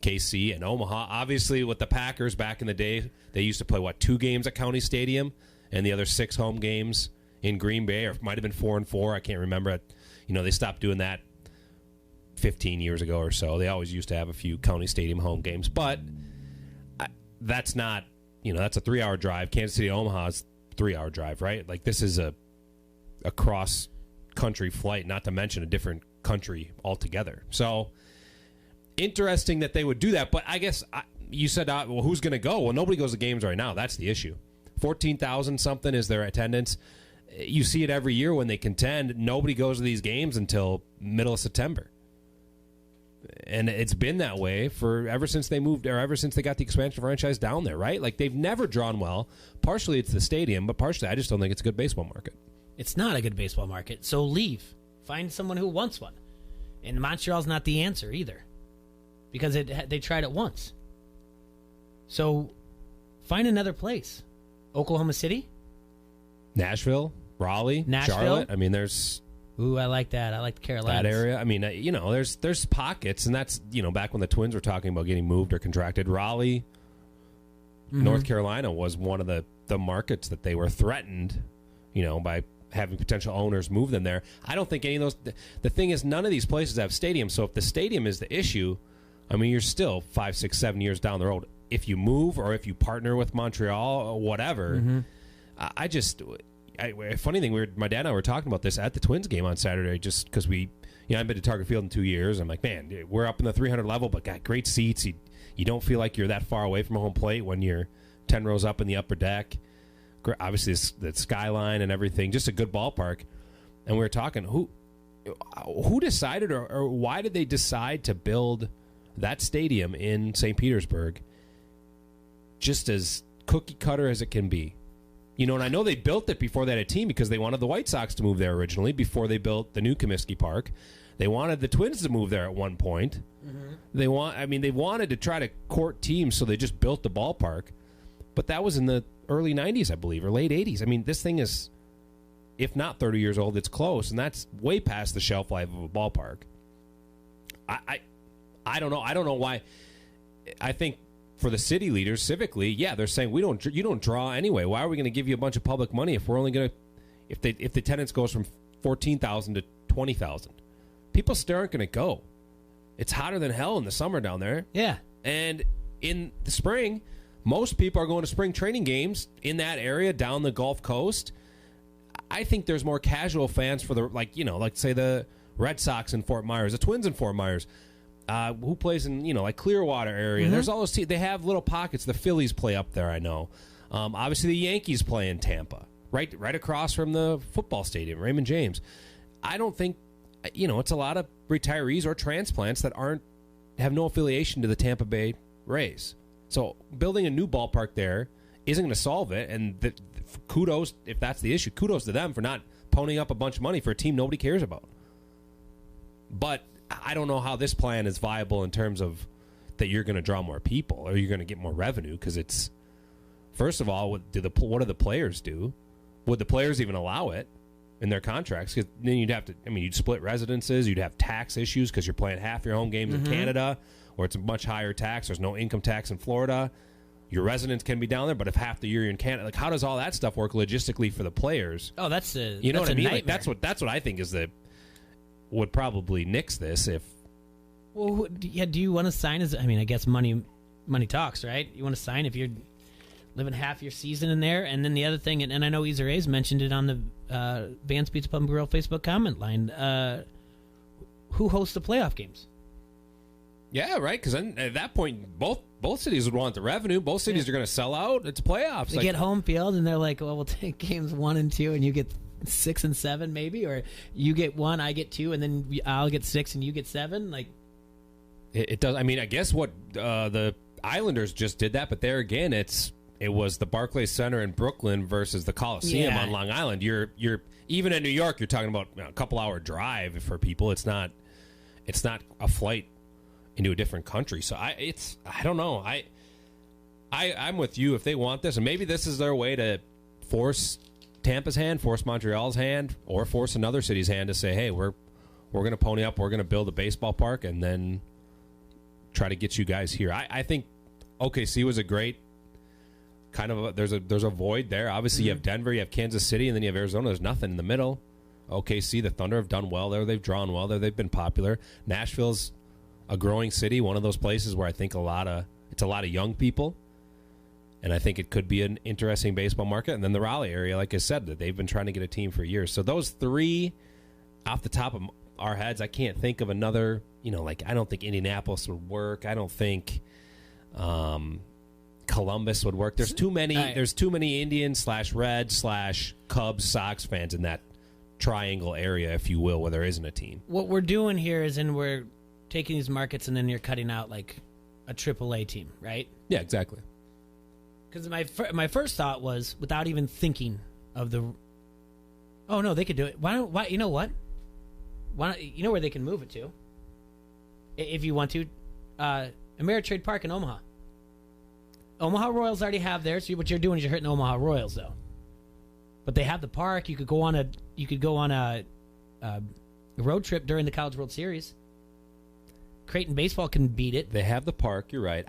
KC and Omaha. Obviously, with the Packers back in the day, they used to play, 2 games at County Stadium and the other 6 home games in Green Bay, or it might have been 4 and 4. I can't remember. They stopped doing that 15 years ago or so. They always used to have a few County Stadium home games, but that's not, that's a 3-hour drive. Kansas City, Omaha's 3-hour drive, right? Like, this is a cross-country flight, not to mention a different country altogether. So, interesting that they would do that, but I guess you said, well, who's going to go? Well, nobody goes to games right now. That's the issue. 14,000 something is their attendance. You see it every year when they contend. Nobody goes to these games until middle of September. And it's been that way ever since they moved, or ever since they got the expansion franchise down there, right? Like, they've never drawn well. Partially it's the stadium, but partially I just don't think it's a good baseball market. It's not a good baseball market, so leave. Find someone who wants one. And Montreal's not the answer either, because they tried it once. So find another place. Oklahoma City? Nashville? Raleigh? Charlotte? I mean, there's... Ooh, I like that. I like the Carolinas. That area. I mean, there's pockets, and that's, back when the Twins were talking about getting moved or contracted. Raleigh, North Carolina was one of the markets that they were threatened, by having potential owners move them there. I don't think any of those... The thing is, none of these places have stadiums, so if the stadium is the issue, I mean, you're still 5, 6, 7 years down the road. If you move or if you partner with Montreal or whatever, funny thing, my dad and I were talking about this at the Twins game on Saturday, just because I've been to Target Field in 2 years. I'm like, man, we're up in the 300 level, but got great seats. You don't feel like you're that far away from home plate when you're 10 rows up in the upper deck. Obviously, the skyline and everything, just a good ballpark. And we were talking, who decided or why did they decide to build that stadium in St. Petersburg just as cookie cutter as it can be? And I know they built it before they had a team because they wanted the White Sox to move there originally before they built the new Comiskey Park. They wanted the Twins to move there at one point. They wanted to try to court teams, so they just built the ballpark. But that was in the early 90s, I believe, or late 80s. I mean, this thing is, if not 30 years old, it's close, and that's way past the shelf life of a ballpark. I don't know. I don't know why. I think for the city leaders, civically, they're saying you don't draw anyway. Why are we going to give you a bunch of public money if we're only going to if the attendance goes from 14,000 to 20,000? People still aren't going to go. It's hotter than hell in the summer down there. Yeah, and in the spring, most people are going to spring training games in that area down the Gulf Coast. I think there's more casual fans for like say the Red Sox in Fort Myers, the Twins in Fort Myers. Who plays in, like Clearwater area. There's all those teams. They have little pockets. The Phillies play up there, I know. Obviously, the Yankees play in Tampa, right across from the football stadium, Raymond James. I don't think, it's a lot of retirees or transplants that have no affiliation to the Tampa Bay Rays. So building a new ballpark there isn't going to solve it. And kudos, if that's the issue, kudos to them for not ponying up a bunch of money for a team nobody cares about. But I don't know how this plan is viable in terms of that you're going to draw more people or you're going to get more revenue, because it's, first of all, what do the players do? Would the players even allow it in their contracts? Because then you'd split residences, you'd have tax issues because you're playing half your home games in Canada, or it's a much higher tax. There's no income tax in Florida. Your residence can be down there, but if half the year you're in Canada, like, how does all that stuff work logistically for the players? Oh, that's a you know that's what I mean? Nightmare. Like, that's what I think is would probably nix this if. Well, do you want to sign I guess money talks, right? You want to sign if you're living half your season in there, and then the other thing, and I know Easer A's mentioned it on the Vance Pizza Pub and Grill Facebook comment line. Who hosts the playoff games? Yeah, right. Because then at that point, both cities would want the revenue. Both cities are going to sell out. It's playoffs. They get home field, and they're like, "Well, we'll take games 1 and 2, and you get 6 and 7, maybe, or you get 1, I get 2, and then I'll get 6 and you get 7." Like, it does. I mean, I guess what the Islanders just did that, but there again, it was the Barclays Center in Brooklyn versus the Coliseum on Long Island. You're even in New York, you're talking about a couple-hour drive for people. It's not a flight into a different country. So I don't know. I'm with you. If they want this, and maybe this is their way to force Tampa's hand, force Montreal's hand, or force another city's hand to say, hey, we're going to pony up, we're going to build a baseball park, and then try to get you guys here. I think OKC was a great kind of there's a void there. Obviously, you have Denver, you have Kansas City, and then you have Arizona. There's nothing in the middle. OKC, the Thunder have done well there. They've drawn well there. They've been popular. Nashville's a growing city, one of those places where I think it's a lot of young people, and I think it could be an interesting baseball market. And then the Raleigh area, like I said, that they've been trying to get a team for years. So those three, off the top of our heads, I can't think of another. I don't think Indianapolis would work. I don't think Columbus would work. There's too many. There's too many Indians /Reds /Cubs Sox fans in that triangle area, if you will, where there isn't a team. What we're doing here is we're taking these markets and then you're cutting out like a AAA team, right? Yeah, exactly. Because my first thought was, without even thinking of the, oh no, they could do it. Why? You know what? You know where they can move it to, if you want to, Ameritrade Park in Omaha. Omaha Royals already have theirs. So what you're doing is you're hurting Omaha Royals, though. But they have the park. You could go on a road trip during the College World Series. Creighton baseball can beat it. They have the park. You're right.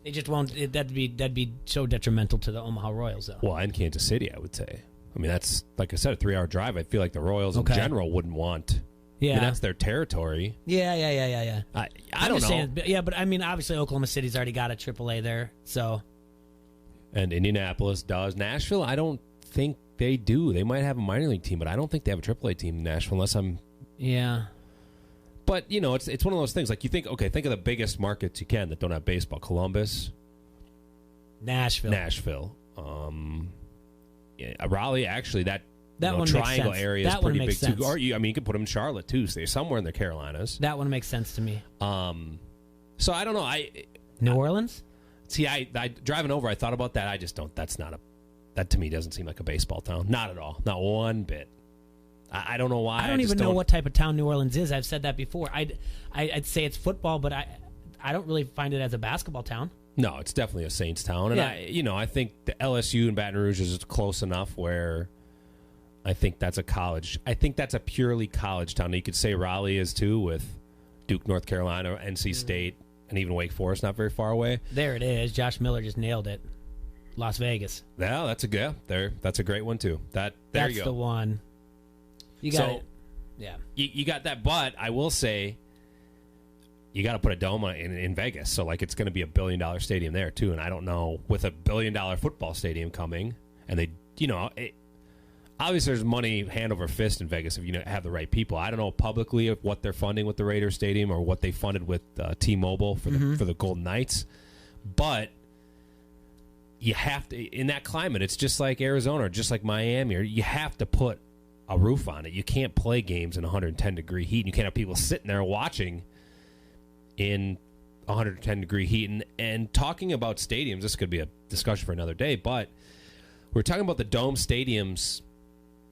They just won't. That'd be so detrimental to the Omaha Royals, though. Well, and Kansas City, I would say. I mean, that's, like I said, a 3-hour drive. I feel like the Royals in general wouldn't want. Yeah, I mean, that's their territory. Yeah. I don't know. Saying, yeah, but I mean, obviously Oklahoma City's already got a AAA there, so. And Indianapolis does. Nashville, I don't think they do. They might have a minor league team, but I don't think they have a AAA team in Nashville unless I'm. Yeah. But it's one of those things. Like you think of the biggest markets you can that don't have baseball: Columbus, Nashville. Raleigh, actually, that one triangle makes sense. area is That pretty one makes big sense. too. Or you can put them in Charlotte too. So they're somewhere in the Carolinas. That one makes sense to me. So I don't know. New Orleans. See, I driving over, I thought about that. I just don't. That to me doesn't seem like a baseball town. Not at all. Not one bit. I don't know why. I don't even know what type of town New Orleans is. I've said that before. I'd say it's football, but I don't really find it as a basketball town. No, it's definitely a Saints town, and Yeah. I think the LSU and Baton Rouge is close enough where I think that's a college. I think that's a purely college town. You could say Raleigh is too, with Duke, North Carolina, NC State, and even Wake Forest not very far away. There it is. Josh Miller just nailed it. Las Vegas. Yeah, that's a great one too. There That's you go. the one. You got it. Yeah. You got that, but I will say you got to put a dome in Vegas. So, like, it's going to be $1 billion stadium there, too. And I don't know, with $1 billion football stadium coming, and they, obviously there's money hand over fist in Vegas if you have the right people. I don't know publicly of what they're funding with the Raiders Stadium or what they funded with T-Mobile for the Golden Knights. But you have to, in that climate, it's just like Arizona or just like Miami, or you have to put a roof on it. You can't play games in 110-degree heat, and you can't have people sitting there watching in 110-degree heat. And talking about stadiums, this could be a discussion for another day, but we're talking about the dome stadiums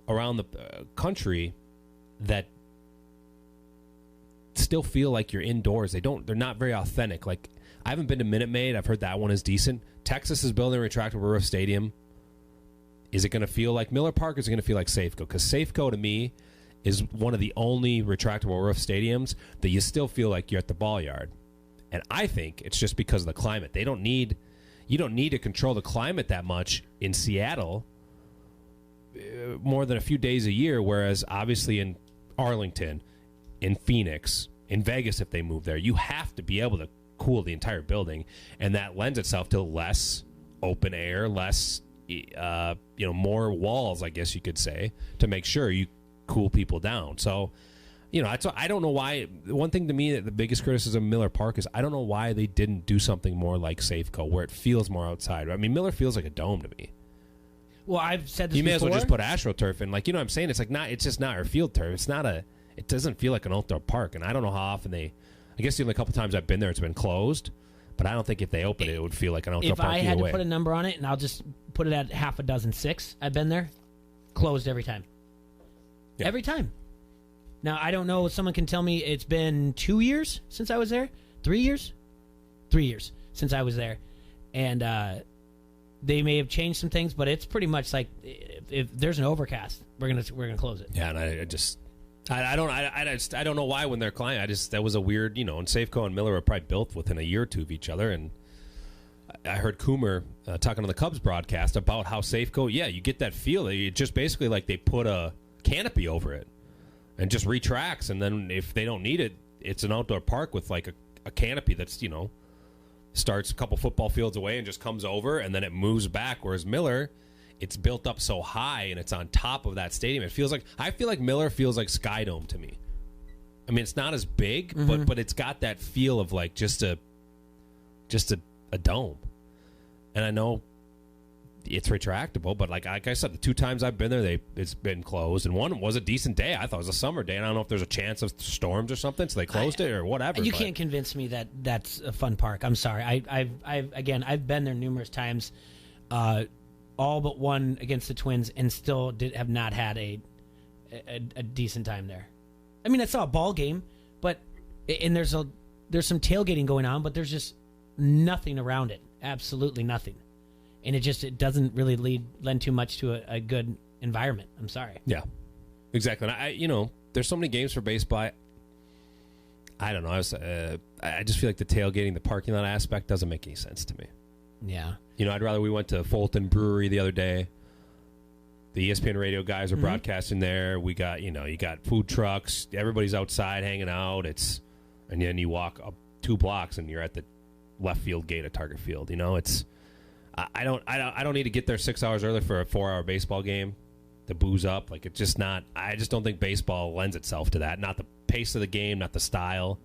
around the country that still feel like you're indoors. They're not very authentic. Like, I haven't been to Minute Maid. I've heard that one is decent. Texas is building a retractable roof stadium. Is it going to feel like Miller Park, or is it going to feel like Safeco? Because Safeco, to me, is one of the only retractable roof stadiums that you still feel like you're at the ball yard. And I think it's just because of the climate. You don't need to control the climate that much in Seattle more than a few days a year, whereas obviously in Arlington, in Phoenix, in Vegas, if they move there, you have to be able to cool the entire building, and that lends itself to less open air, less more walls, I guess you could say, to make sure you cool people down. So, I don't know why. One thing to me, that the biggest criticism of Miller Park is I don't know why they didn't do something more like Safeco, where it feels more outside. I mean, Miller feels like a dome to me. Well, I've said this You may before. as well just put AstroTurf in. Like, what I'm saying? It's like it's just not our field turf. It doesn't feel like an outdoor park, and I don't know how often I guess the only couple times I've been there, it's been closed. But I don't think if they open it would feel like an outdoor park. If I had to put a number on it, and I'll just put it at 6, I've been there, closed every time. Yeah. Every time. Now, I don't know if someone can tell me it's been 2 years since I was there. 3 years? 3 years since I was there. And they may have changed some things, but it's pretty much like if there's an overcast, we're gonna close it. Yeah, and I don't know why when they're climbing. That was a weird, and Safeco and Miller were probably built within a year or two of each other. And I heard Coomer talking on the Cubs broadcast about how Safeco, you get that feel. It just basically like they put a canopy over it and just retracts. And then if they don't need it, it's an outdoor park with like a canopy that's, starts a couple football fields away and just comes over and then it moves back. Whereas Miller, it's built up so high and it's on top of that stadium. I feel like Miller feels like Sky Dome to me. I mean, it's not as big, but it's got that feel of like just a dome. And I know it's retractable, but like I said, the 2 times I've been there, it's been closed, and one was a decent day. I thought it was a summer day, and I don't know if there's a chance of storms or something, so they closed it or whatever. You can't convince me that that's a fun park. I'm sorry. I've been there numerous times, all but one against the Twins, and still have not had a decent time there. I mean, I saw a ball game, and there's some tailgating going on, but there's just nothing around it. Absolutely nothing. And it doesn't really lend too much to a good environment. I'm sorry. Yeah, exactly. And there's so many games for baseball. I don't know. I just feel like the tailgating, the parking lot aspect doesn't make any sense to me. Yeah. I'd rather we went to Fulton Brewery the other day. The ESPN radio guys are broadcasting there. We got, you got food trucks. Everybody's outside hanging out. And then you walk up 2 blocks and you're at the left field gate at Target Field. I don't need to get there 6 hours early for a 4-hour baseball game to booze up. Like, it's just not. I just don't think baseball lends itself to that. Not the pace of the game, not the style,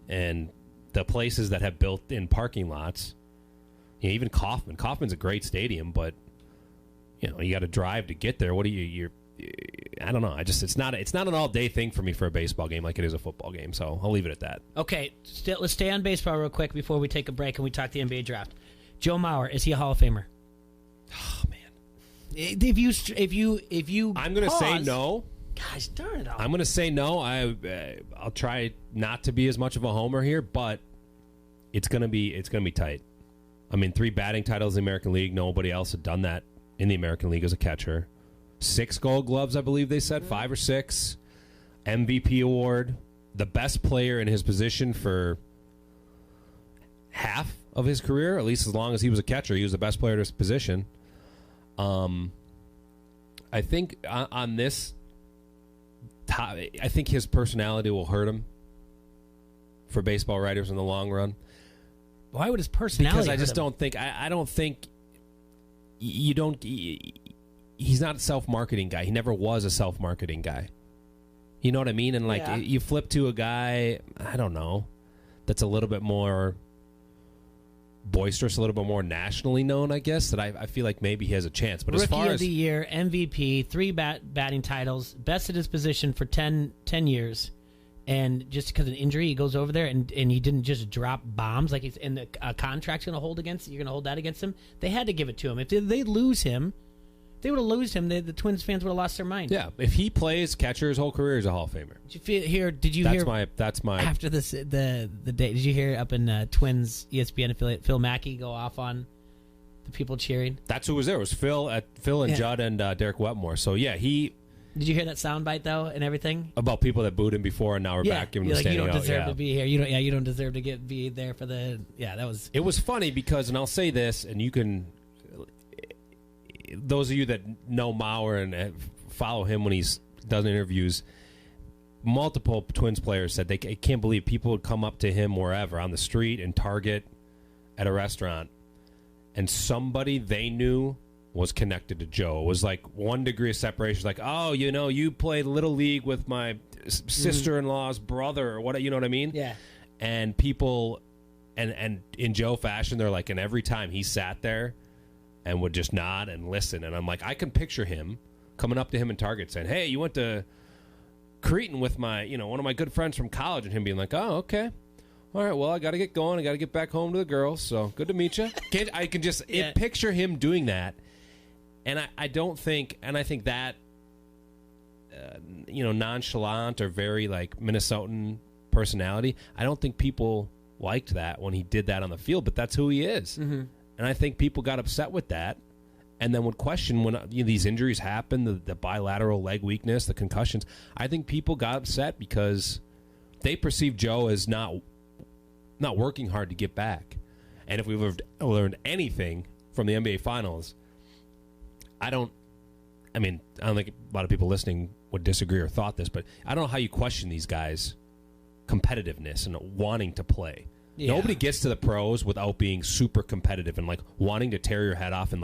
and the places that have built-in parking lots. Even Kauffman. Kauffman's a great stadium, but you got to drive to get there. What do you're? I don't know. It's not an all-day thing for me for a baseball game like it is a football game. So I'll leave it at that. Okay, let's stay on baseball real quick before we take a break and we talk the NBA draft. Joe Mauer, is he a Hall of Famer? Oh man, if you, I'm going to say no. Gosh darn it! I'm going to say no. I'll try not to be as much of a homer here, but it's going to be tight. I mean, 3 batting titles in the American League. Nobody else had done that in the American League as a catcher. 6 Gold Gloves, I believe they said, 5 or 6. MVP award. The best player in his position for half of his career, at least as long as he was a catcher. He was the best player in his position. I think on this, I think his personality will hurt him for baseball writers in the long run. Why would his personality Because I just hurt him? don't think, I don't think you don't, he's not a self-marketing guy. He never was a self-marketing guy. You know what I mean? And like, you flip to a guy, I don't know, that's a little bit more boisterous, a little bit more nationally known, I guess, that I feel like maybe he has a chance. But Rookie as far of as the year, MVP, 3 batting titles, best at his position for 10 years, and just because of an injury, he goes over there and he didn't just drop bombs like he's in the contract's going to hold against. You're going to hold that against him. They had to give it to him. If they lose him, they would have lost him. The Twins fans would have lost their mind. Yeah, if he plays catcher his whole career, he's a Hall of Famer. Did you hear? That's my after this the day. Did you hear up in Twins ESPN affiliate Phil Mackey go off on the people cheering? That's who was there. It was Phil and Judd and Derek Wetmore. So yeah, he. Did you hear that soundbite though and everything About people that booed him before and now we're back giving him standing out. You don't deserve to be here. You don't deserve to be there for the. Yeah, that was. It was funny because, and I'll say this, and you can. Those of you that know Mauer and follow him when he's does interviews, multiple Twins players said they can't believe people would come up to him wherever, on the street, in Target, at a restaurant, and somebody they knew was connected to Joe. It was like 1 degree of separation. Like, oh, you played Little League with my sister-in-law's brother, or what? You know what I mean? Yeah. And people, and in Joe fashion, they're like, and every time he sat there and would just nod and listen. And I'm like, I can picture him coming up to him in Target saying, hey, you went to Cretin with my, one of my good friends from college, and him being like, oh, okay. All right, well, I got to get going. I got to get back home to the girls, so good to meet you. I can just picture him doing that. And I don't think, and I think that, nonchalant or very, like, Minnesotan personality, I don't think people liked that when he did that on the field, but that's who he is. Mm-hmm. And I think people got upset with that. and then would question when these injuries happen, the bilateral leg weakness, the concussions. I think people got upset because they perceived Joe as not working hard to get back. And if we've learned anything from the NBA Finals, I don't think a lot of people listening would disagree or thought this, but I don't know how you question these guys' competitiveness and wanting to play. Yeah. Nobody gets to the pros without being super competitive and wanting to tear your head off in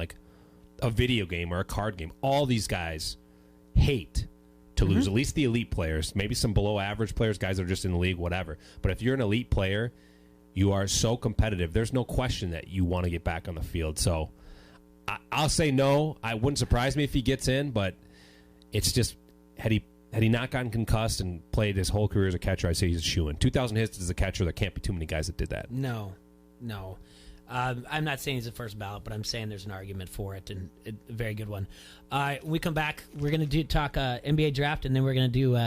a video game or a card game. All these guys hate to lose, at least the elite players, maybe some below average players, guys that are just in the league, whatever. But if you're an elite player, you are so competitive. There's no question that you want to get back on the field. So I'll say no. I wouldn't surprise me if he gets in, but it's just, had he not gotten concussed and played his whole career as a catcher, I'd say he's a shoo-in. 2,000 hits as a catcher, there can't be too many guys that did that. No. I'm not saying he's the first ballot, but I'm saying there's an argument for it, and a very good one. When we come back, we're going to talk NBA draft, and then we're going to do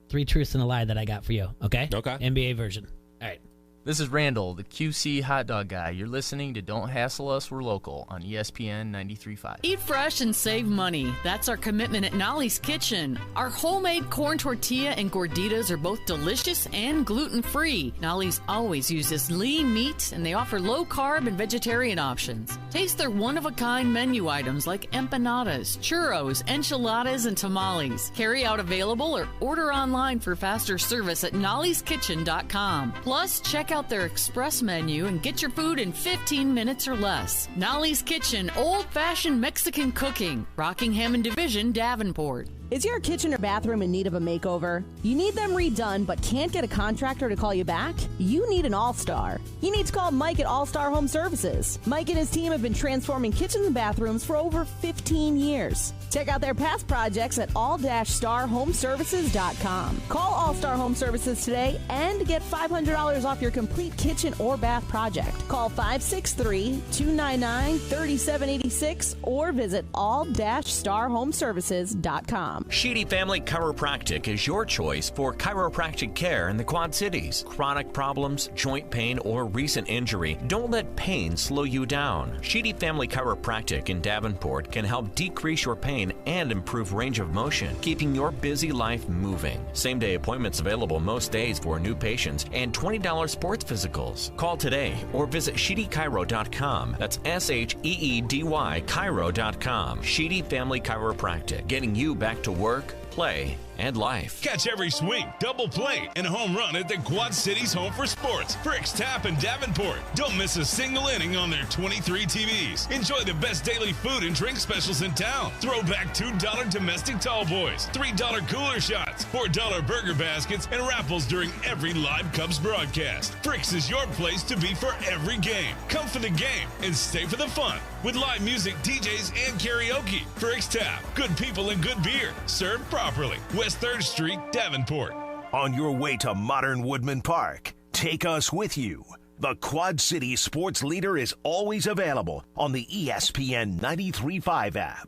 3 truths and a lie that I got for you, okay? Okay. NBA version. All right. This is Randall, the QC hot dog guy. You're listening to Don't Hassle Us, We're Local on ESPN 93.5. Eat fresh and save money. That's our commitment at Nolly's Kitchen. Our homemade corn tortilla and gorditas are both delicious and gluten-free. Nolly's always uses lean meat, and they offer low-carb and vegetarian options. Taste their one-of-a-kind menu items like empanadas, churros, enchiladas, and tamales. Carry out available or order online for faster service at nollyskitchen.com. Plus, check out their express menu and get your food in 15 minutes or less. Nolly's Kitchen, old-fashioned Mexican cooking. Rockingham and Division, Davenport. Is your kitchen or bathroom in need of a makeover? You need them redone but can't get a contractor to call you back? You need an all-star. You need to call Mike at All-Star Home Services. Mike and his team have been transforming kitchens and bathrooms for over 15 years. Check out their past projects at all-starhomeservices.com. Call All-Star Home Services today and get $500 off your complete kitchen or bath project. Call 563-299-3786 or visit all-starhomeservices.com. Sheedy Family Chiropractic is your choice for chiropractic care in the Quad Cities. Chronic problems, joint pain, or recent injury, don't let pain slow you down. Sheedy Family Chiropractic in Davenport can help decrease your pain and improve range of motion, keeping your busy life moving. Same-day appointments available most days for new patients and $20 sports physicals. Call today or visit SheedyChiro.com. That's SheedyChiro.com. Sheedy Family Chiropractic, getting you back to work, play, and life. Catch every swing, double play, and home run at the Quad Cities Home for Sports. Frick's Tap in Davenport. Don't miss a single inning on their 23 TVs. Enjoy the best daily food and drink specials in town. Throwback $2 domestic tall boys, $3 cooler shots, $4 burger baskets, and raffles during every live Cubs broadcast. Frick's is your place to be for every game. Come for the game and stay for the fun with live music, DJs, and karaoke. Frick's Tap. Good people and good beer. Served properly. West 3rd Street, Davenport. On your way to modern Woodman Park, take us with you. The Quad City sports leader is always available on the ESPN 93.5 app.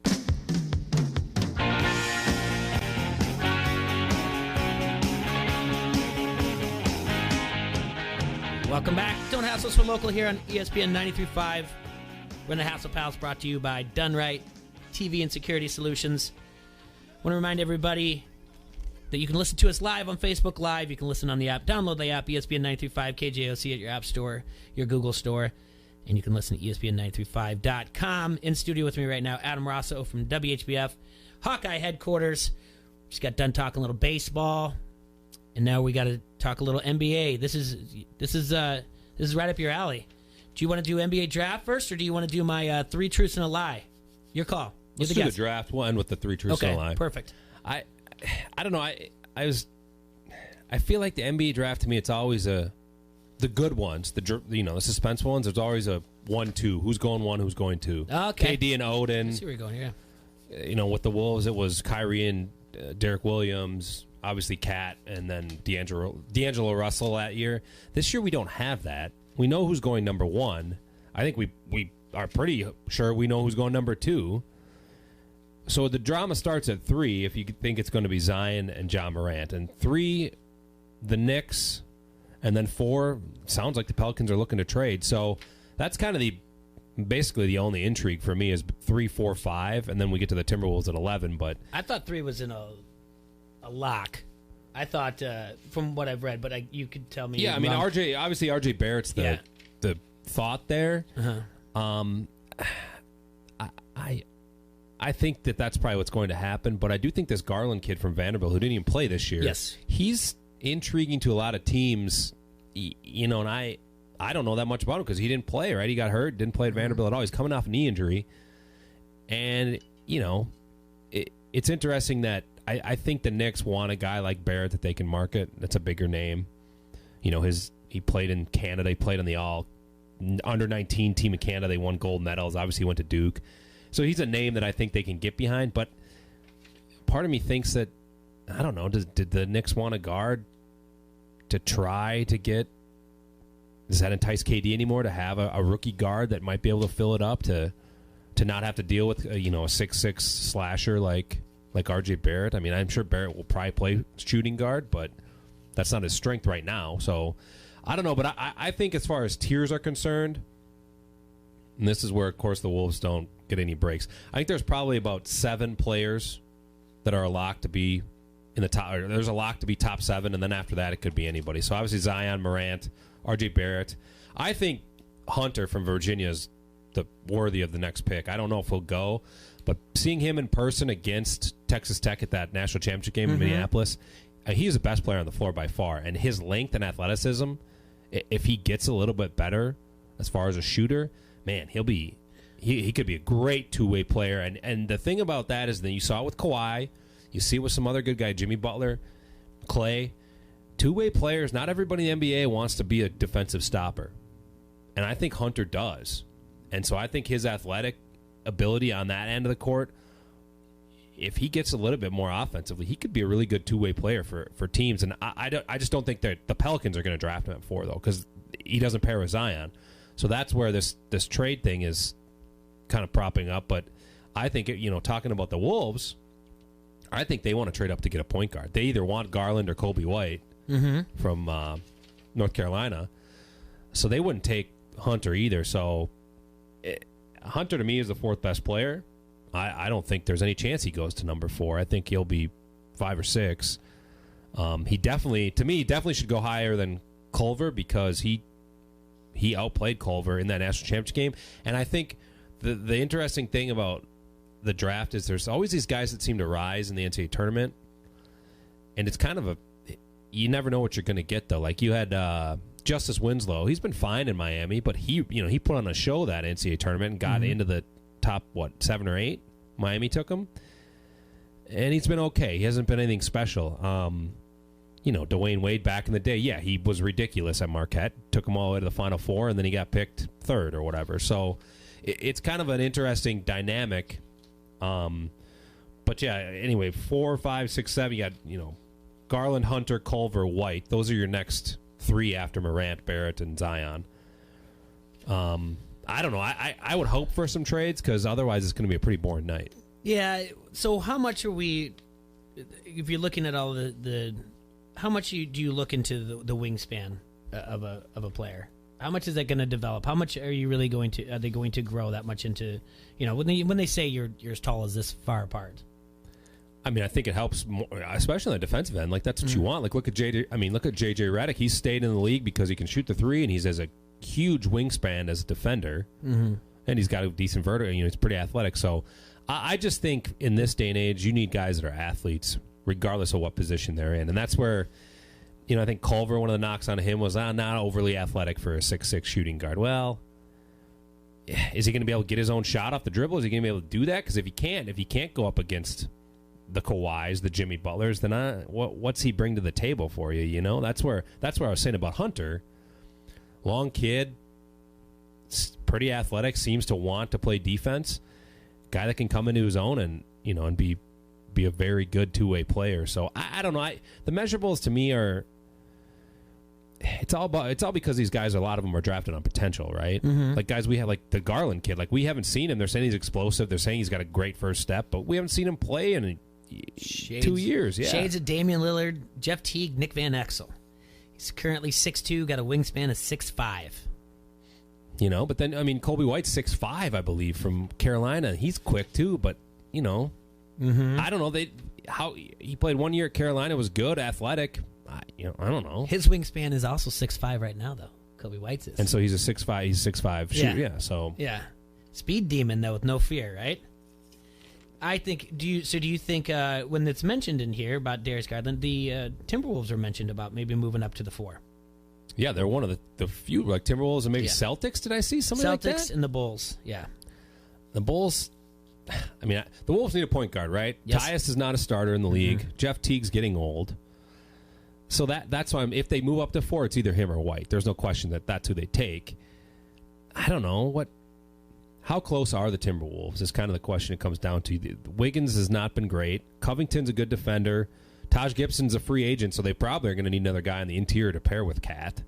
Welcome back. Don't Hassle Us, We're Local here on ESPN 93.5. We're in the Hassle Pals, brought to you by Done Right TV and Security Solutions. I want to remind everybody that you can listen to us live on Facebook Live. You can listen on the app. Download the app, ESPN 935 KJOC at your app store, your Google store. And you can listen to ESPN935.com. In studio with me right now, Adam Rosso from WHBF, Hawkeye headquarters. Just got done talking a little baseball. And now we got to talk a little NBA. This is right up your alley. Do you want to do NBA draft first, or do you want to do my 3 truths and a lie? Your call. Let's do the draft one with the 3 truths and a lie. Okay, perfect. I don't know. I feel like the NBA draft to me, it's always the good ones, the suspenseful ones. There's always a 1-2. Who's going 1? Who's going 2? Okay. KD and Odin. I see where you're going. Yeah. With the Wolves, it was Kyrie and Derek Williams. Obviously, Cat, and then D'Angelo Russell that year. This year, we don't have that. We know who's going number 1. I think we are pretty sure we know who's going number 2. So the drama starts at 3 if you think it's going to be Zion and Ja Morant. And 3, the Knicks, and then 4, sounds like the Pelicans are looking to trade. So that's kind of the Basically, the only intrigue for me is 3, 4, 5, and then we get to the Timberwolves at 11. But I thought 3 was in a lock. I thought, from what I've read, but you could tell me. Yeah, I mean, RJ Barrett's the thought there. I think that's probably what's going to happen, but I do think this Garland kid from Vanderbilt, who didn't even play this year, yes, he's intriguing to a lot of teams, and I don't know that much about him because he didn't play, right? He got hurt, didn't play at Vanderbilt at all. He's coming off a knee injury, and, it's interesting that I think the Knicks want a guy like Barrett that they can market. That's a bigger name. He played in Canada. He played on the all under-19 team in Canada. They won gold medals. Obviously, he went to Duke. So he's a name that I think they can get behind. But part of me thinks that, I don't know, did the Knicks want a guard to try to get? Does that entice KD anymore to have a rookie guard that might be able to fill it up to not have to deal with a 6'6" slasher like RJ Barrett? I mean, I'm sure Barrett will probably play shooting guard, but that's not his strength right now. So I don't know, but I think as far as tiers are concerned, and this is where, of course, the Wolves don't get any breaks. I think there's probably about 7 players that are a lock to be in the top. Or there's a lock to be top 7, and then after that, it could be anybody. So obviously Zion, Morant, RJ Barrett. I think Hunter from Virginia is worthy of the next pick. I don't know if he'll go, but seeing him in person against Texas Tech at that national championship game in Minneapolis, he's the best player on the floor by far. And his length and athleticism, if he gets a little bit better as far as a shooter, man, he could be a great two-way player. And the thing about that is that you saw it with Kawhi, you see it with some other good guy, Jimmy Butler, Clay. Two-way players, not everybody in the NBA wants to be a defensive stopper. And I think Hunter does. And so I think his athletic ability on that end of the court, if he gets a little bit more offensively, he could be a really good two-way player for teams. And I just don't think that the Pelicans are going to draft him at 4, though, because he doesn't pair with Zion. So that's where this trade thing is kind of propping up. But I think, talking about the Wolves, I think they want to trade up to get a point guard. They either want Garland or Kobe White from North Carolina. So they wouldn't take Hunter either. So Hunter, to me, is the 4th best player. I don't think there's any chance he goes to number 4. I think he'll be 5 or 6. He definitely should go higher than Culver because he outplayed Culver in that national championship game. And I think the interesting thing about the draft is there's always these guys that seem to rise in the NCAA tournament. And it's kind of you never know what you're going to get, though. Like you had Justice Winslow. He's been fine in Miami, but he put on a show that NCAA tournament and got into the top, 7 or 8? Miami took him. And he's been okay. He hasn't been anything special. Dwayne Wade back in the day, yeah, he was ridiculous at Marquette. Took him all the way to the Final Four, and then he got picked 3rd or whatever. So it's kind of an interesting dynamic. But, yeah, anyway, 4, 5, 6, 7, you got, Garland, Hunter, Culver, White. Those are your next 3 after Morant, Barrett, and Zion. I don't know. I would hope for some trades because otherwise it's going to be a pretty boring night. Yeah. So how much are we? If you're looking at all the how much do you look into the wingspan of a player? How much is that going to develop? How much are you really going to? Are they going to grow that much into? When they say you're as tall as this far apart. I mean, I think it helps more, especially on the defensive end. Like that's what you want. Like look at JJ Redick. He's stayed in the league because he can shoot the 3, and he's as a huge wingspan as a defender, and he's got a decent vertical. He's pretty athletic. So I just think in this day and age, you need guys that are athletes, regardless of what position they're in, and that's where I think Culver. One of the knocks on him was not overly athletic for a 6'6" shooting guard. Well, is he going to be able to get his own shot off the dribble? Is he going to be able to do that? Because if he can't go up against the Kawhis, the Jimmy Butlers, then what's he bring to the table for you? That's where I was saying about Hunter. Long kid, pretty athletic, seems to want to play defense. Guy that can come into his own and be a very good two-way player. So I don't know. The measurables to me are it's all because these guys, a lot of them are drafted on potential, right? Like guys we have, like the Garland kid, like we haven't seen him. They're saying he's explosive. They're saying he's got a great first step, but we haven't seen him play in 2 years. Yeah, shades of Damian Lillard, Jeff Teague, Nick Van Exel. He's currently 6'2", got a wingspan of 6'5". But then, I mean, Kobe White's 6'5", I believe, from Carolina. He's quick, too, but, I don't know. He played 1 year at Carolina, was good, athletic. I don't know. His wingspan is also 6'5" right now, though. Kobe White's is. And so he's a 6'5", he's 6'5". Yeah. Speed demon, though, with no fear, right? I think, do you think, when it's mentioned in here about Darius Garland, the Timberwolves are mentioned about maybe moving up to the 4? Yeah, they're one of the few, like Timberwolves and maybe Celtics, did I see? Something like that? Celtics and the Bulls, yeah. The Bulls, I mean, the Wolves need a point guard, right? Yes. Tyus is not a starter in the league. Jeff Teague's getting old. So that's why if they move up to 4, it's either him or White. There's no question that that's who they take. I don't know. How close are the Timberwolves is kind of the question it comes down to. Wiggins has not been great. Covington's a good defender. Taj Gibson's a free agent, so they probably are going to need another guy on the interior to pair with Cat.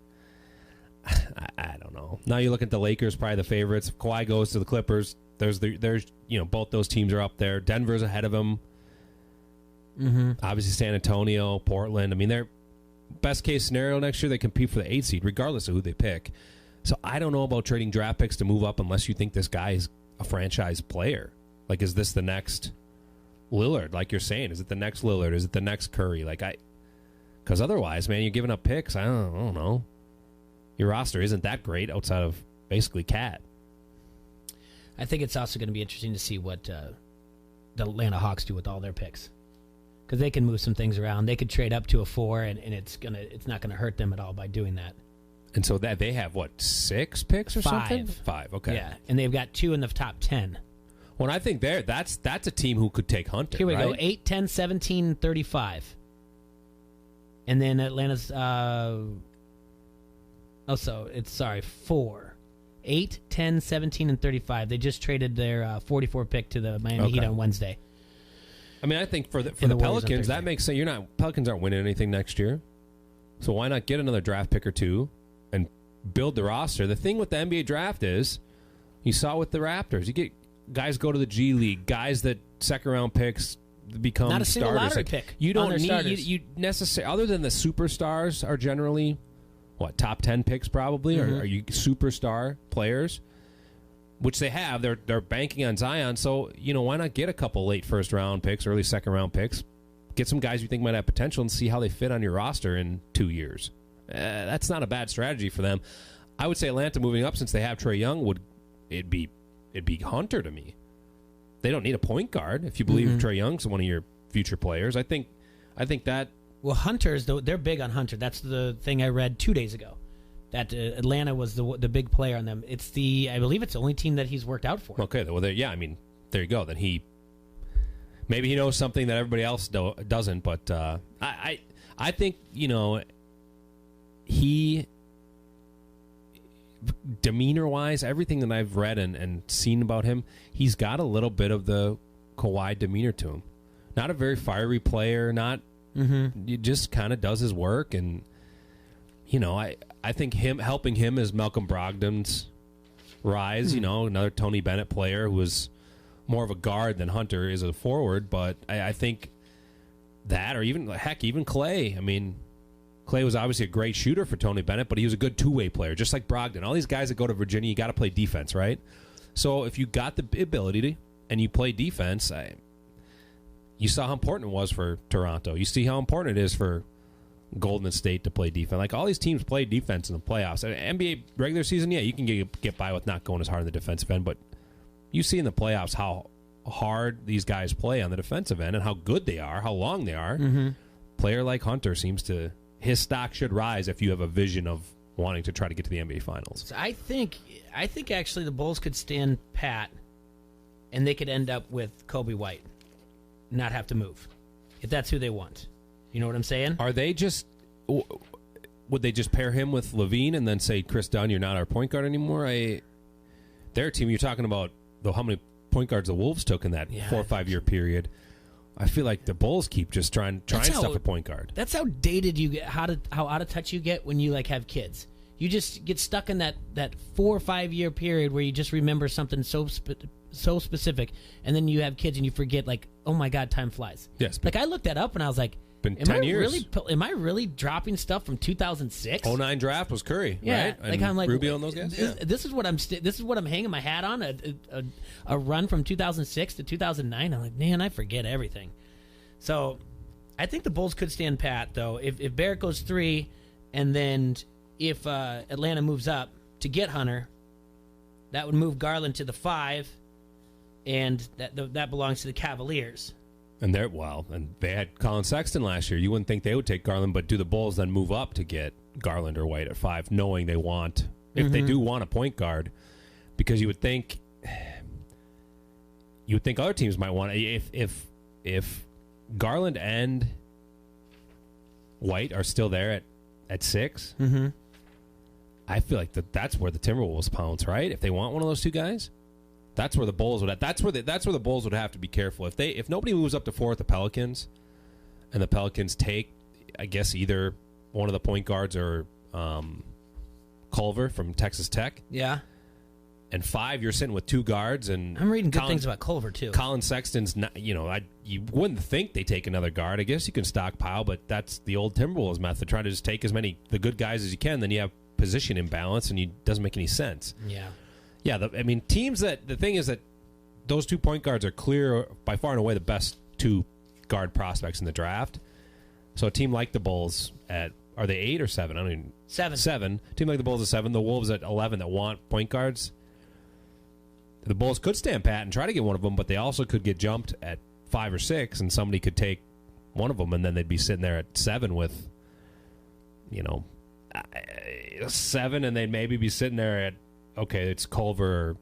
I don't know. Now you look at the Lakers, probably the favorites. If Kawhi goes to the Clippers, there's both those teams are up there. Denver's ahead of them. Obviously San Antonio, Portland. I mean, they're best case scenario next year, they compete for the 8th seed, regardless of who they pick. So I don't know about trading draft picks to move up unless you think this guy is a franchise player. Like, is this the next Lillard? Like you're saying, is it the next Lillard? Is it the next Curry? Because otherwise, man, you're giving up picks. I don't know. Your roster isn't that great outside of basically Cat. I think it's also going to be interesting to see what the Atlanta Hawks do with all their picks, because they can move some things around. They could trade up to a 4, and it's not gonna hurt them at all by doing that. And so that they have 6 picks or 5. something? 5, okay. Yeah, and they've got 2 in the top 10. Well, I think that's a team who could take Hunter. Here we right? go: 8, 10, 17, 35, and then Atlanta's. 4, 8, 10, 17, and 35. They just traded their 44 pick to the Miami Heat on Wednesday. I mean, I think for the Warriors Pelicans, that makes sense. Pelicans aren't winning anything next year, so why not get another draft pick or 2 and build the roster? The thing with the NBA draft is, you saw with the Raptors, you get guys go to the G League, guys that second round picks become not a single starters. lottery pick. You don't on their need you necessarily, other than the superstars are generally top 10 picks probably, or are you superstar players? Which they have. They're banking on Zion, so why not get a couple late first round picks, early second round picks, get some guys you think might have potential, and see how they fit on your roster in 2 years. That's not a bad strategy for them. I would say Atlanta moving up, since they have Trae Young, it'd be Hunter to me. They don't need a point guard if you believe Trae Young's one of your future players. I think that. Well, Hunter's they're big on Hunter. That's the thing I read 2 days ago. That Atlanta was the big player on them. I believe it's the only team that he's worked out for. Okay, well, there you go. Then maybe he knows something that everybody else doesn't. But I think he, demeanor wise, everything that I've read and seen about him, he's got a little bit of the Kawhi demeanor to him. Not a very fiery player. Not he just kind of does his work, and I think helping him is Malcolm Brogdon's rise. Another Tony Bennett player who was more of a guard than Hunter is a forward. But I think that, or even Clay. I mean, Clay was obviously a great shooter for Tony Bennett, but he was a good two-way player, just like Brogdon. All these guys that go to Virginia, you got to play defense, right? So if you got the ability to, and you play defense, you saw how important it was for Toronto. You see how important it is for Golden State to play defense. Like, all these teams play defense in the playoffs. NBA regular season, yeah, you can get by with not going as hard on the defensive end, but you see in the playoffs how hard these guys play on the defensive end and how good they are, how long they are. Player like Hunter seems to, his stock should rise if you have a vision of wanting to try to get to the NBA Finals. So I think actually the Bulls could stand pat, and they could end up with Kobe White, not have to move, if that's who they want. You know what I'm saying? Are they just, would they just pair him with Levine and then say, Chris Dunn, you're not our point guard anymore? Their team, you're talking about how many point guards the Wolves took in that 4 or 5 year period. I feel like the Bulls keep just trying stuff at point guard. That's how dated you get, how out of touch you get when you have kids. You just get stuck in that 4 or 5 year period where you just remember something so specific, and then you have kids and you forget, oh my God, time flies. Yes. I looked that up and I was like, been 10 years. Am I really dropping stuff from 2006? 09 draft was Curry, Yeah, right? like And I'm like Rubio and those guys. This is what I'm hanging my hat on. A run from 2006 to 2009. I'm like, man, I forget everything. So, I think the Bulls could stand pat though. If Barrett goes 3, and then if Atlanta moves up to get Hunter, that would move Garland to the 5, and that belongs to the Cavaliers. And they had Colin Sexton last year. You wouldn't think they would take Garland, but do the Bulls then move up to get Garland or White at 5, knowing they want, if they do want a point guard, because you would think other teams might want if Garland and White are still there at 6. Mm-hmm. I feel like that's where the Timberwolves pounce, right? If they want one of those two guys. That's where the Bulls would. That's where the Bulls would have to be careful. If nobody moves up to 4 with the Pelicans, and the Pelicans take, I guess, either one of the point guards or Culver from Texas Tech. Yeah. And 5, you're sitting with 2 guards, and I'm reading good things about Culver too. Colin Sexton's not. You wouldn't think they take another guard. I guess you can stockpile, but that's the old Timberwolves method. Try to just take as many the good guys as you can. Then you have position imbalance, and it doesn't make any sense. Yeah. Yeah, teams the thing is that those 2 point guards are clear, by far and away, the best 2 guard prospects in the draft. So a team like the Bulls are they 8 or 7? I don't even 7. 7. A team like the Bulls at 7. The Wolves at 11 that want point guards. The Bulls could stand pat and try to get one of them, but they also could get jumped at 5 or 6, and somebody could take one of them, and then they'd be sitting there at 7 with, 7, and they'd maybe be sitting there at, okay, it's Culver.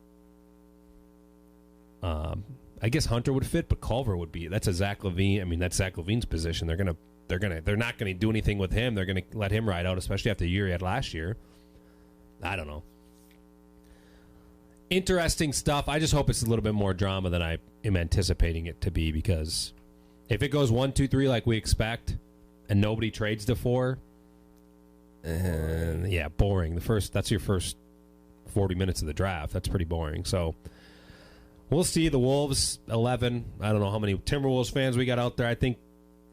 I guess Hunter would fit, but Culver would be. That's a Zach LaVine. I mean, that's Zach LaVine's position. They're not gonna do anything with him. They're gonna let him ride out, especially after the year he had last year. I don't know. Interesting stuff. I just hope it's a little bit more drama than I am anticipating it to be, because if it goes 1, 2, 3 like we expect, and nobody trades the 4, yeah, boring. That's your first 40 minutes of the draft. That's pretty boring. So we'll see. The Wolves 11. I don't know how many Timberwolves fans we got out there. I think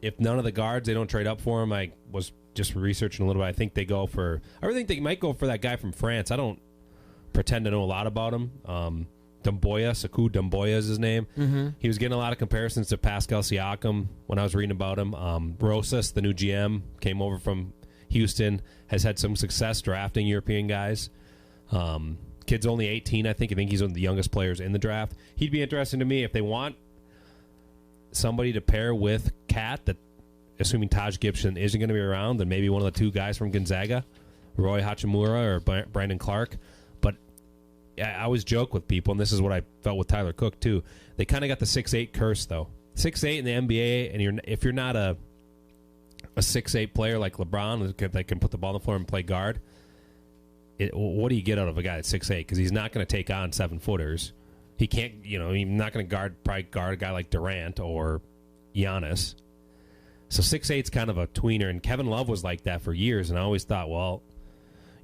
if none of the guards, they don't trade up for him. I was just researching a little bit. I think they go for. I really think they might go for that guy from France. I don't pretend to know a lot about him. Sekou Doumbouya is his name. Mm-hmm. He was getting a lot of comparisons to Pascal Siakam when I was reading about him. Rosas, the new GM, came over from Houston, has had some success drafting European guys. Kid's only 18, I think. I think he's one of the youngest players in the draft. He'd be interesting to me if they want somebody to pair with Cat, that, assuming Taj Gibson isn't going to be around, then maybe one of the 2 guys from Gonzaga, Roy Hachimura or Brandon Clark. But I always joke with people, and this is what I felt with Tyler Cook too. They kind of got the 6'8" curse, though. 6'8" in the NBA, and if you're not a 6'8" player like LeBron that can put the ball on the floor and play guard, what do you get out of a guy that's 6'8"? Because he's not going to take on 7-footers. He can't, he's not going to guard a guy like Durant or Giannis. So 6'8" is kind of a tweener, and Kevin Love was like that for years, and I always thought, well,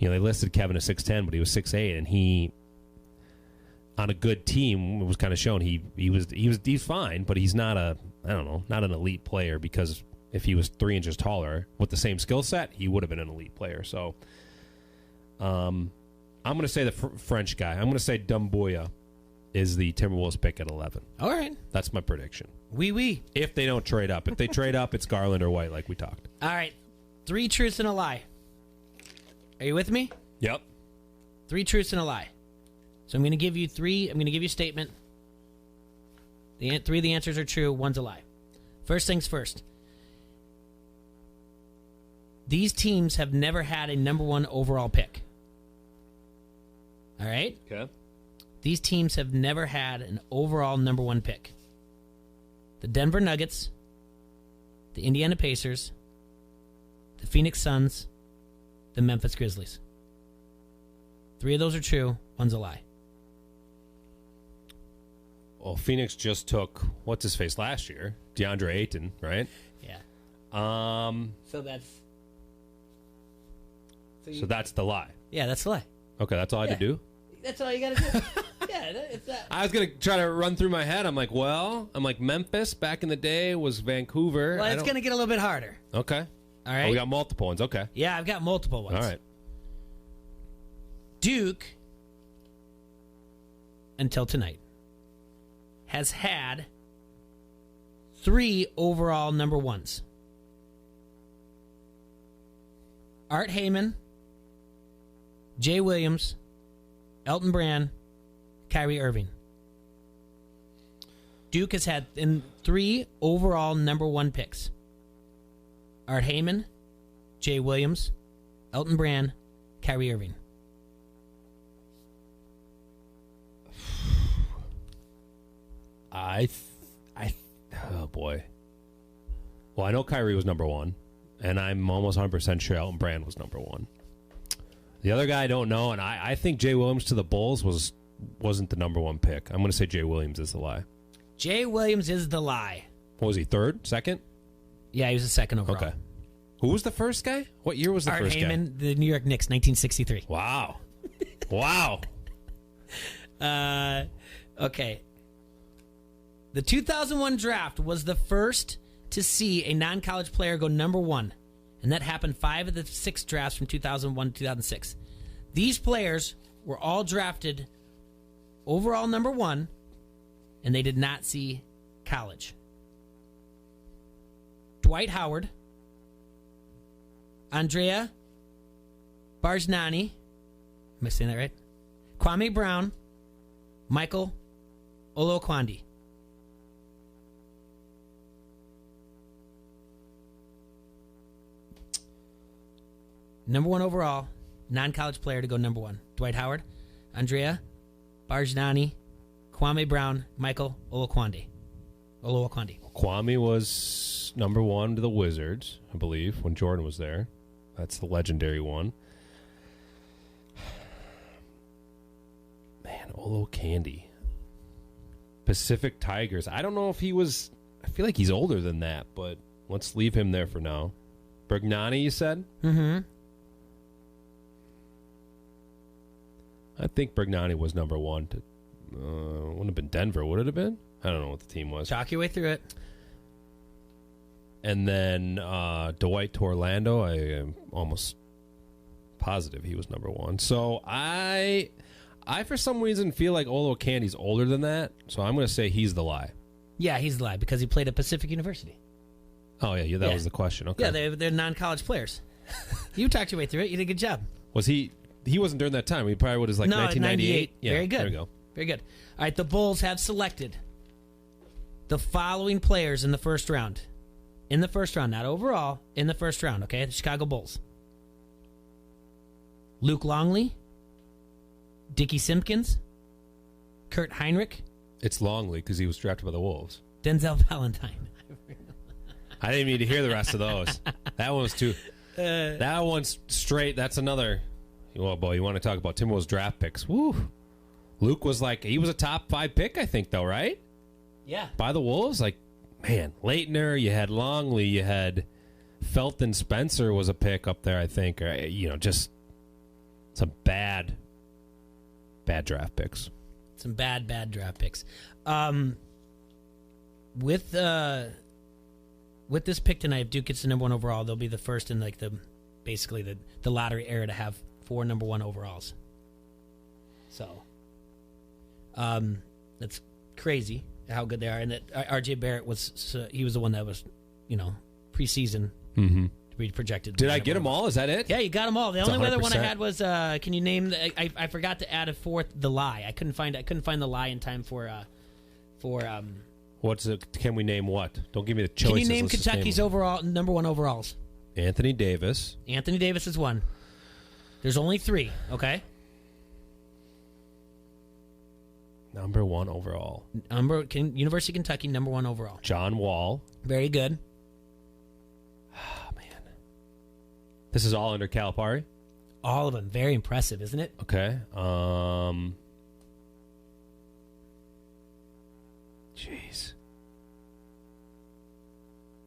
they listed Kevin as 6'10", but he was 6'8", and he, on a good team, it was kind of shown he's fine, but he's not not an elite player, because if he was 3 inches taller with the same skill set, he would have been an elite player. So I'm going to say the French guy. I'm going to say Doumbouya is the Timberwolves pick at 11. All right. That's my prediction. Oui. If they don't trade up. If they trade up, it's Garland or White, like we talked. All right. 3 truths and a lie. Are you with me? Yep. 3 truths and a lie. So I'm going to give you 3. I'm going to give you a statement. 3 of the answers are true. 1's a lie. First things first. These teams have never had a number 1 overall pick. All right? Okay. These teams have never had an overall number 1 pick. The Denver Nuggets, the Indiana Pacers, the Phoenix Suns, the Memphis Grizzlies. 3 of those are true. 1's a lie. Well, Phoenix just took, what's his face last year? DeAndre Ayton, right? Yeah. So that's the lie. Yeah, that's the lie. Okay, that's all I had to do? That's all you got to do. Yeah, It's that. I was going to try to run through my head. I'm like, Memphis back in the day was Vancouver. Well, it's going to get a little bit harder. Okay. All right. Oh, we got multiple ones. Okay. Yeah, I've got multiple ones. All right. Duke, until tonight, has had 3 overall number ones. Art Heyman, Jay Williams, Elton Brand, Kyrie Irving. Duke has had 3 overall number 1 picks. Art Heyman, Jay Williams, Elton Brand, Kyrie Irving. Oh boy. Well, I know Kyrie was number 1, and I'm almost 100% sure Elton Brand was number 1. The other guy I don't know, and I think Jay Williams to the Bulls wasn't the number 1 pick. I'm going to say Jay Williams is the lie. Jay Williams is the lie. What was he, 3rd, 2nd? Yeah, he was the 2nd overall. Okay. Who was the first guy? What year was the Art first Heyman, guy? the New York Knicks, 1963. Wow. Wow. Okay. The 2001 draft was the first to see a non-college player go number 1, and that happened 5 of the 6 drafts from 2001 to 2006. These players were all drafted overall number 1, and they did not see college. Dwight Howard, Andrea Bargnani, am I saying that right? Kwame Brown, Michael Olokwandi. Number 1 overall, non-college player to go number 1. Dwight Howard, Andrea Bargnani, Kwame Brown, Michael Olokwandi. Kwame was number 1 to the Wizards, I believe, when Jordan was there. That's the legendary one. Man, Olokwandi. Pacific Tigers. I don't know if he was... I feel like he's older than that, but let's leave him there for now. Bargnani, you said? Mm-hmm. I think Bargnani was number 1 to... wouldn't have been Denver, would it have been? I don't know what the team was. Talk your way through it. And then Dwight to Orlando, I am almost positive he was number 1. So I for some reason feel like Olokandi's older than that, so I'm going to say he's the lie. Yeah, he's the lie because he played at Pacific University. Oh, yeah, that was the question. Okay. Yeah, they're non-college players. You talked your way through it. You did a good job. Was he... He wasn't during that time. He probably was like 1998. Yeah, very good. There we go. Very good. All right, the Bulls have selected the following players in the first round. In the first round, not overall. In the first round, okay? The Chicago Bulls. Luke Longley, Dickie Simpkins, Kurt Heinrich. It's Longley because he was drafted by the Wolves. Denzel Valentine. I didn't need to hear the rest of those. That one was too... that one's straight. That's another... Oh, boy, you want to talk about Timberwolves draft picks. Woo. Luke was like... He was a top 5 pick, I think, though, right? Yeah. By the Wolves? Like, man, Leitner, you had Longley, you had Felton Spencer was a pick up there, I think. Just some bad draft picks. Some bad draft picks. With this pick tonight, if Duke gets the number 1 overall, they'll be the first in like the lottery era to have 4 number 1 overalls. So, that's crazy how good they are, and that R.J. Barrett he was the one that was, preseason to be projected. Did I get them all? Is that it? Yeah, you got them all. The only other one I had was can you name? I forgot to add a 4th, the lie. I couldn't find the lie in time for. What's it? Can we name what? Don't give me the choices. Can you name Kentucky's overall number 1 overalls? Anthony Davis. Anthony Davis is 1. There's only 3. Okay. Number 1 overall. University of Kentucky, number 1 overall. John Wall. Very good. Oh, man. This is all under Calipari? All of them. Very impressive, isn't it? Okay. Jeez.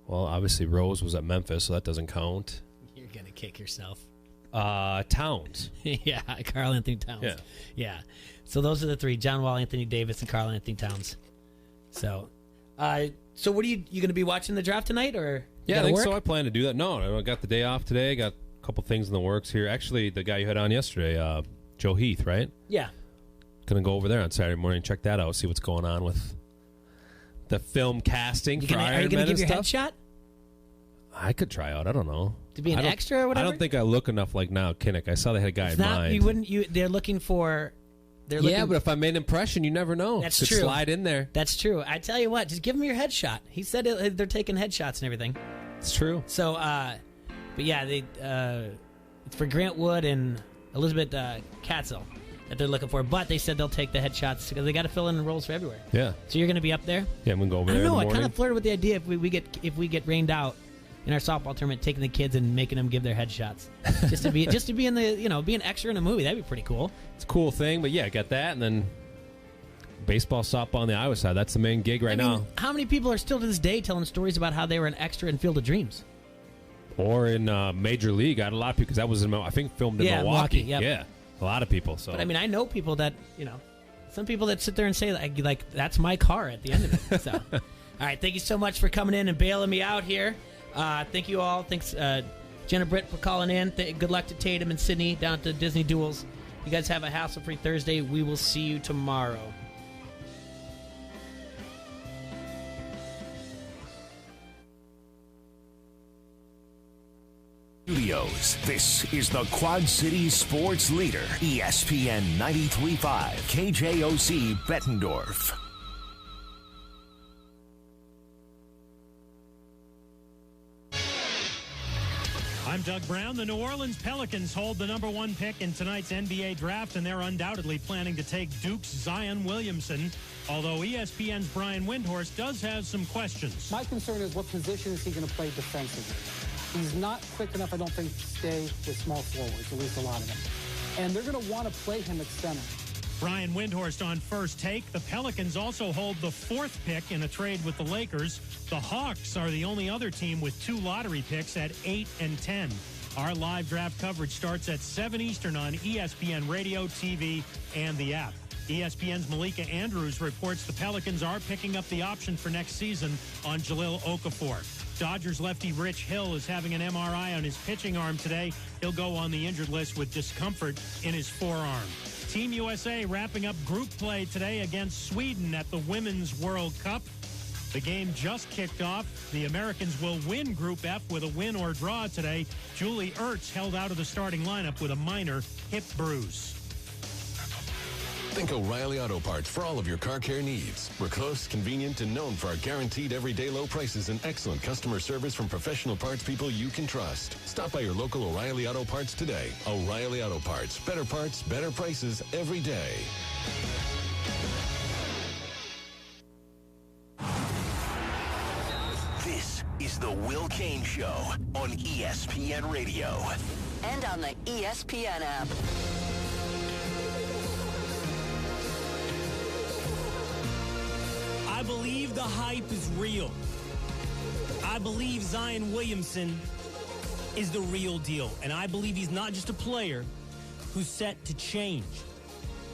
Well, obviously Rose was at Memphis, so that doesn't count. You're going to kick yourself. Towns. Yeah, Karl Anthony Towns. Yeah. So those are the three: John Wall, Anthony Davis, and Karl Anthony Towns. So, so what are you going to be watching the draft tonight, or Yeah, I think so. I plan to do that. No, I got the day off today. Got a couple things in the works here. Actually, the guy you had on yesterday, Joe Heath, right? Yeah. Gonna go over there on Saturday morning, check that out, see what's going on with the film casting. Are you going to give your headshot I could try out. I don't know. to be an extra or whatever? I don't think I look enough like now Kinnick. I saw they had a guy It's in not, mind. You wouldn't. They're looking for. Yeah, but if I made an impression, you never know. That's Could true. slide in there. That's true. I tell you what, just give him your headshot. He said they're taking headshots and everything. It's true. So, but yeah, it's for Grant Wood and Elizabeth Katzel that they're looking for. But they said they'll take the headshots because they got to fill in the roles for everywhere. Yeah. So you're going to be up there? Yeah, I'm gonna go over I there. don't know. In the I kind morning. of flirted with the idea if we get rained out in our softball tournament, taking the kids and making them give their headshots, just to be in the be an extra in a movie. That'd be pretty cool. It's a cool thing, but yeah, got that, and then baseball, softball on the Iowa side. That's the main gig right now. How many people are still to this day telling stories about how they were an extra in Field of Dreams? Or in Major League, I had a lot of people because that was I think filmed in Milwaukee. Yep. Yeah, a lot of people. So, But I mean, I know people that some people that sit there and say like that's my car at the end of it. So, all right, thank you so much for coming in and bailing me out here. Thank you all. Thanks, Jenna Britt, for calling in. Good luck to Tatum and Sydney down at the Disney Duels. You guys have a hassle-free Thursday. We will see you tomorrow. Studios. This is the Quad Cities sports leader, ESPN 93.5, KJOC Bettendorf. I'm Doug Brown. The New Orleans Pelicans hold the number 1 pick in tonight's NBA draft, and they're undoubtedly planning to take Duke's Zion Williamson, although ESPN's Brian Windhorst does have some questions. My concern is what position is he going to play defensively? He's not quick enough, I don't think, to stay with small forwards, at least a lot of them. And they're going to want to play him at center. Brian Windhorst on First Take. The Pelicans also hold the 4th pick in a trade with the Lakers. The Hawks are the only other team with 2 lottery picks at 8 and 10. Our live draft coverage starts at 7 Eastern on ESPN Radio, TV, and the app. ESPN's Malika Andrews reports the Pelicans are picking up the option for next season on Jahlil Okafor. Dodgers lefty Rich Hill is having an MRI on his pitching arm today. He'll go on the injured list with discomfort in his forearm. Team USA wrapping up group play today against Sweden at the Women's World Cup. The game just kicked off. The Americans will win Group F with a win or draw today. Julie Ertz held out of the starting lineup with a minor hip bruise. Think O'Reilly Auto Parts for all of your car care needs. We're close, convenient, and known for our guaranteed everyday low prices and excellent customer service from professional parts people you can trust. Stop by your local O'Reilly Auto Parts today. O'Reilly Auto Parts. Better parts, better prices every day. This is the Will Kane Show on ESPN Radio. And on the ESPN app. I believe the hype is real. I believe Zion Williamson is the real deal. And I believe he's not just a player who's set to change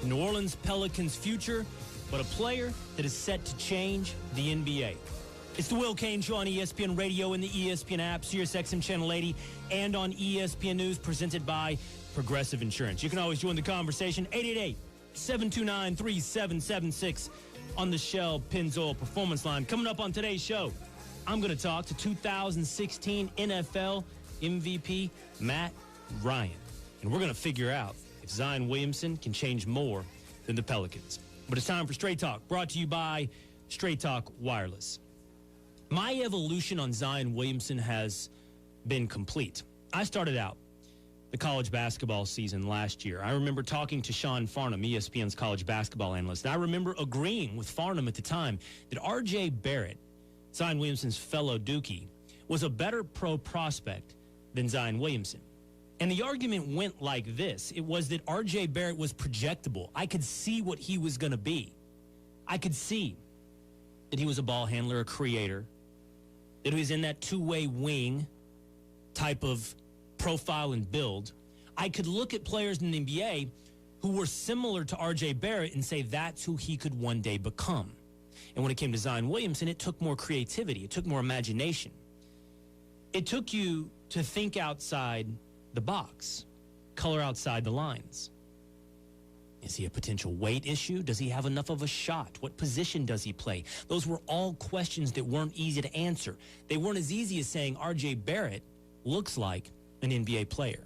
the New Orleans Pelicans' future, but a player that is set to change the NBA. It's the Will Kane Show on ESPN Radio and the ESPN app, SiriusXM Channel 80, and on ESPN News, presented by Progressive Insurance. You can always join the conversation, 888-729-3776. On the Shell Pennzoil Performance Line. Coming up on today's show, I'm going to talk to 2016 NFL MVP Matt Ryan. And we're going to figure out if Zion Williamson can change more than the Pelicans. But it's time for Straight Talk, brought to you by Straight Talk Wireless. My evolution on Zion Williamson has been complete. I started out the college basketball season last year. I remember talking to Sean Farnham, ESPN's college basketball analyst, and I remember agreeing with Farnham at the time that R.J. Barrett, Zion Williamson's fellow Dookie, was a better pro prospect than Zion Williamson. And the argument went like this. It was that R.J. Barrett was projectable. I could see what he was going to be. I could see that he was a ball handler, a creator, that he was in that two-way wing type of profile and build. I could look at players in the NBA who were similar to R.J. Barrett and say that's who he could one day become. And when it came to Zion Williamson, it took more creativity. It took more imagination. It took you to think outside the box, color outside the lines. Is he a potential weight issue? Does he have enough of a shot? What position does he play? Those were all questions that weren't easy to answer. They weren't as easy as saying R.J. Barrett looks like an NBA player.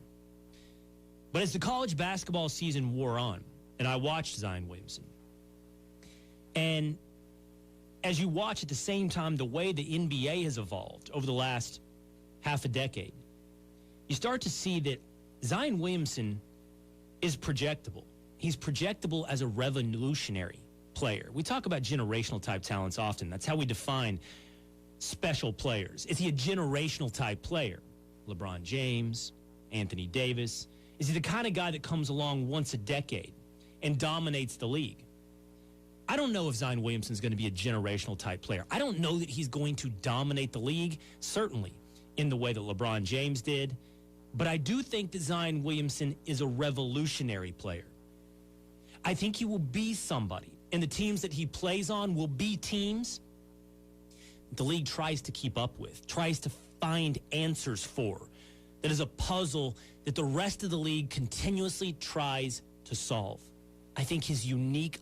But as the college basketball season wore on, and I watched Zion Williamson, and as you watch at the same time the way the NBA has evolved over the last half a decade, you start to see that Zion Williamson is projectable. He's projectable as a revolutionary player. We talk about generational type talents often. That's how we define special players. Is he a generational type player? LeBron James, Anthony Davis. Is he the kind of guy that comes along once a decade and dominates the league? I don't know if Zion Williamson is going to be a generational type player. I don't know that he's going to dominate the league, certainly in the way that LeBron James did. But I do think that Zion Williamson is a revolutionary player. I think he will be somebody, and the teams that he plays on will be teams the league tries to keep up with, tries to find answers for. That is a puzzle that the rest of the league continuously tries to solve. I think his unique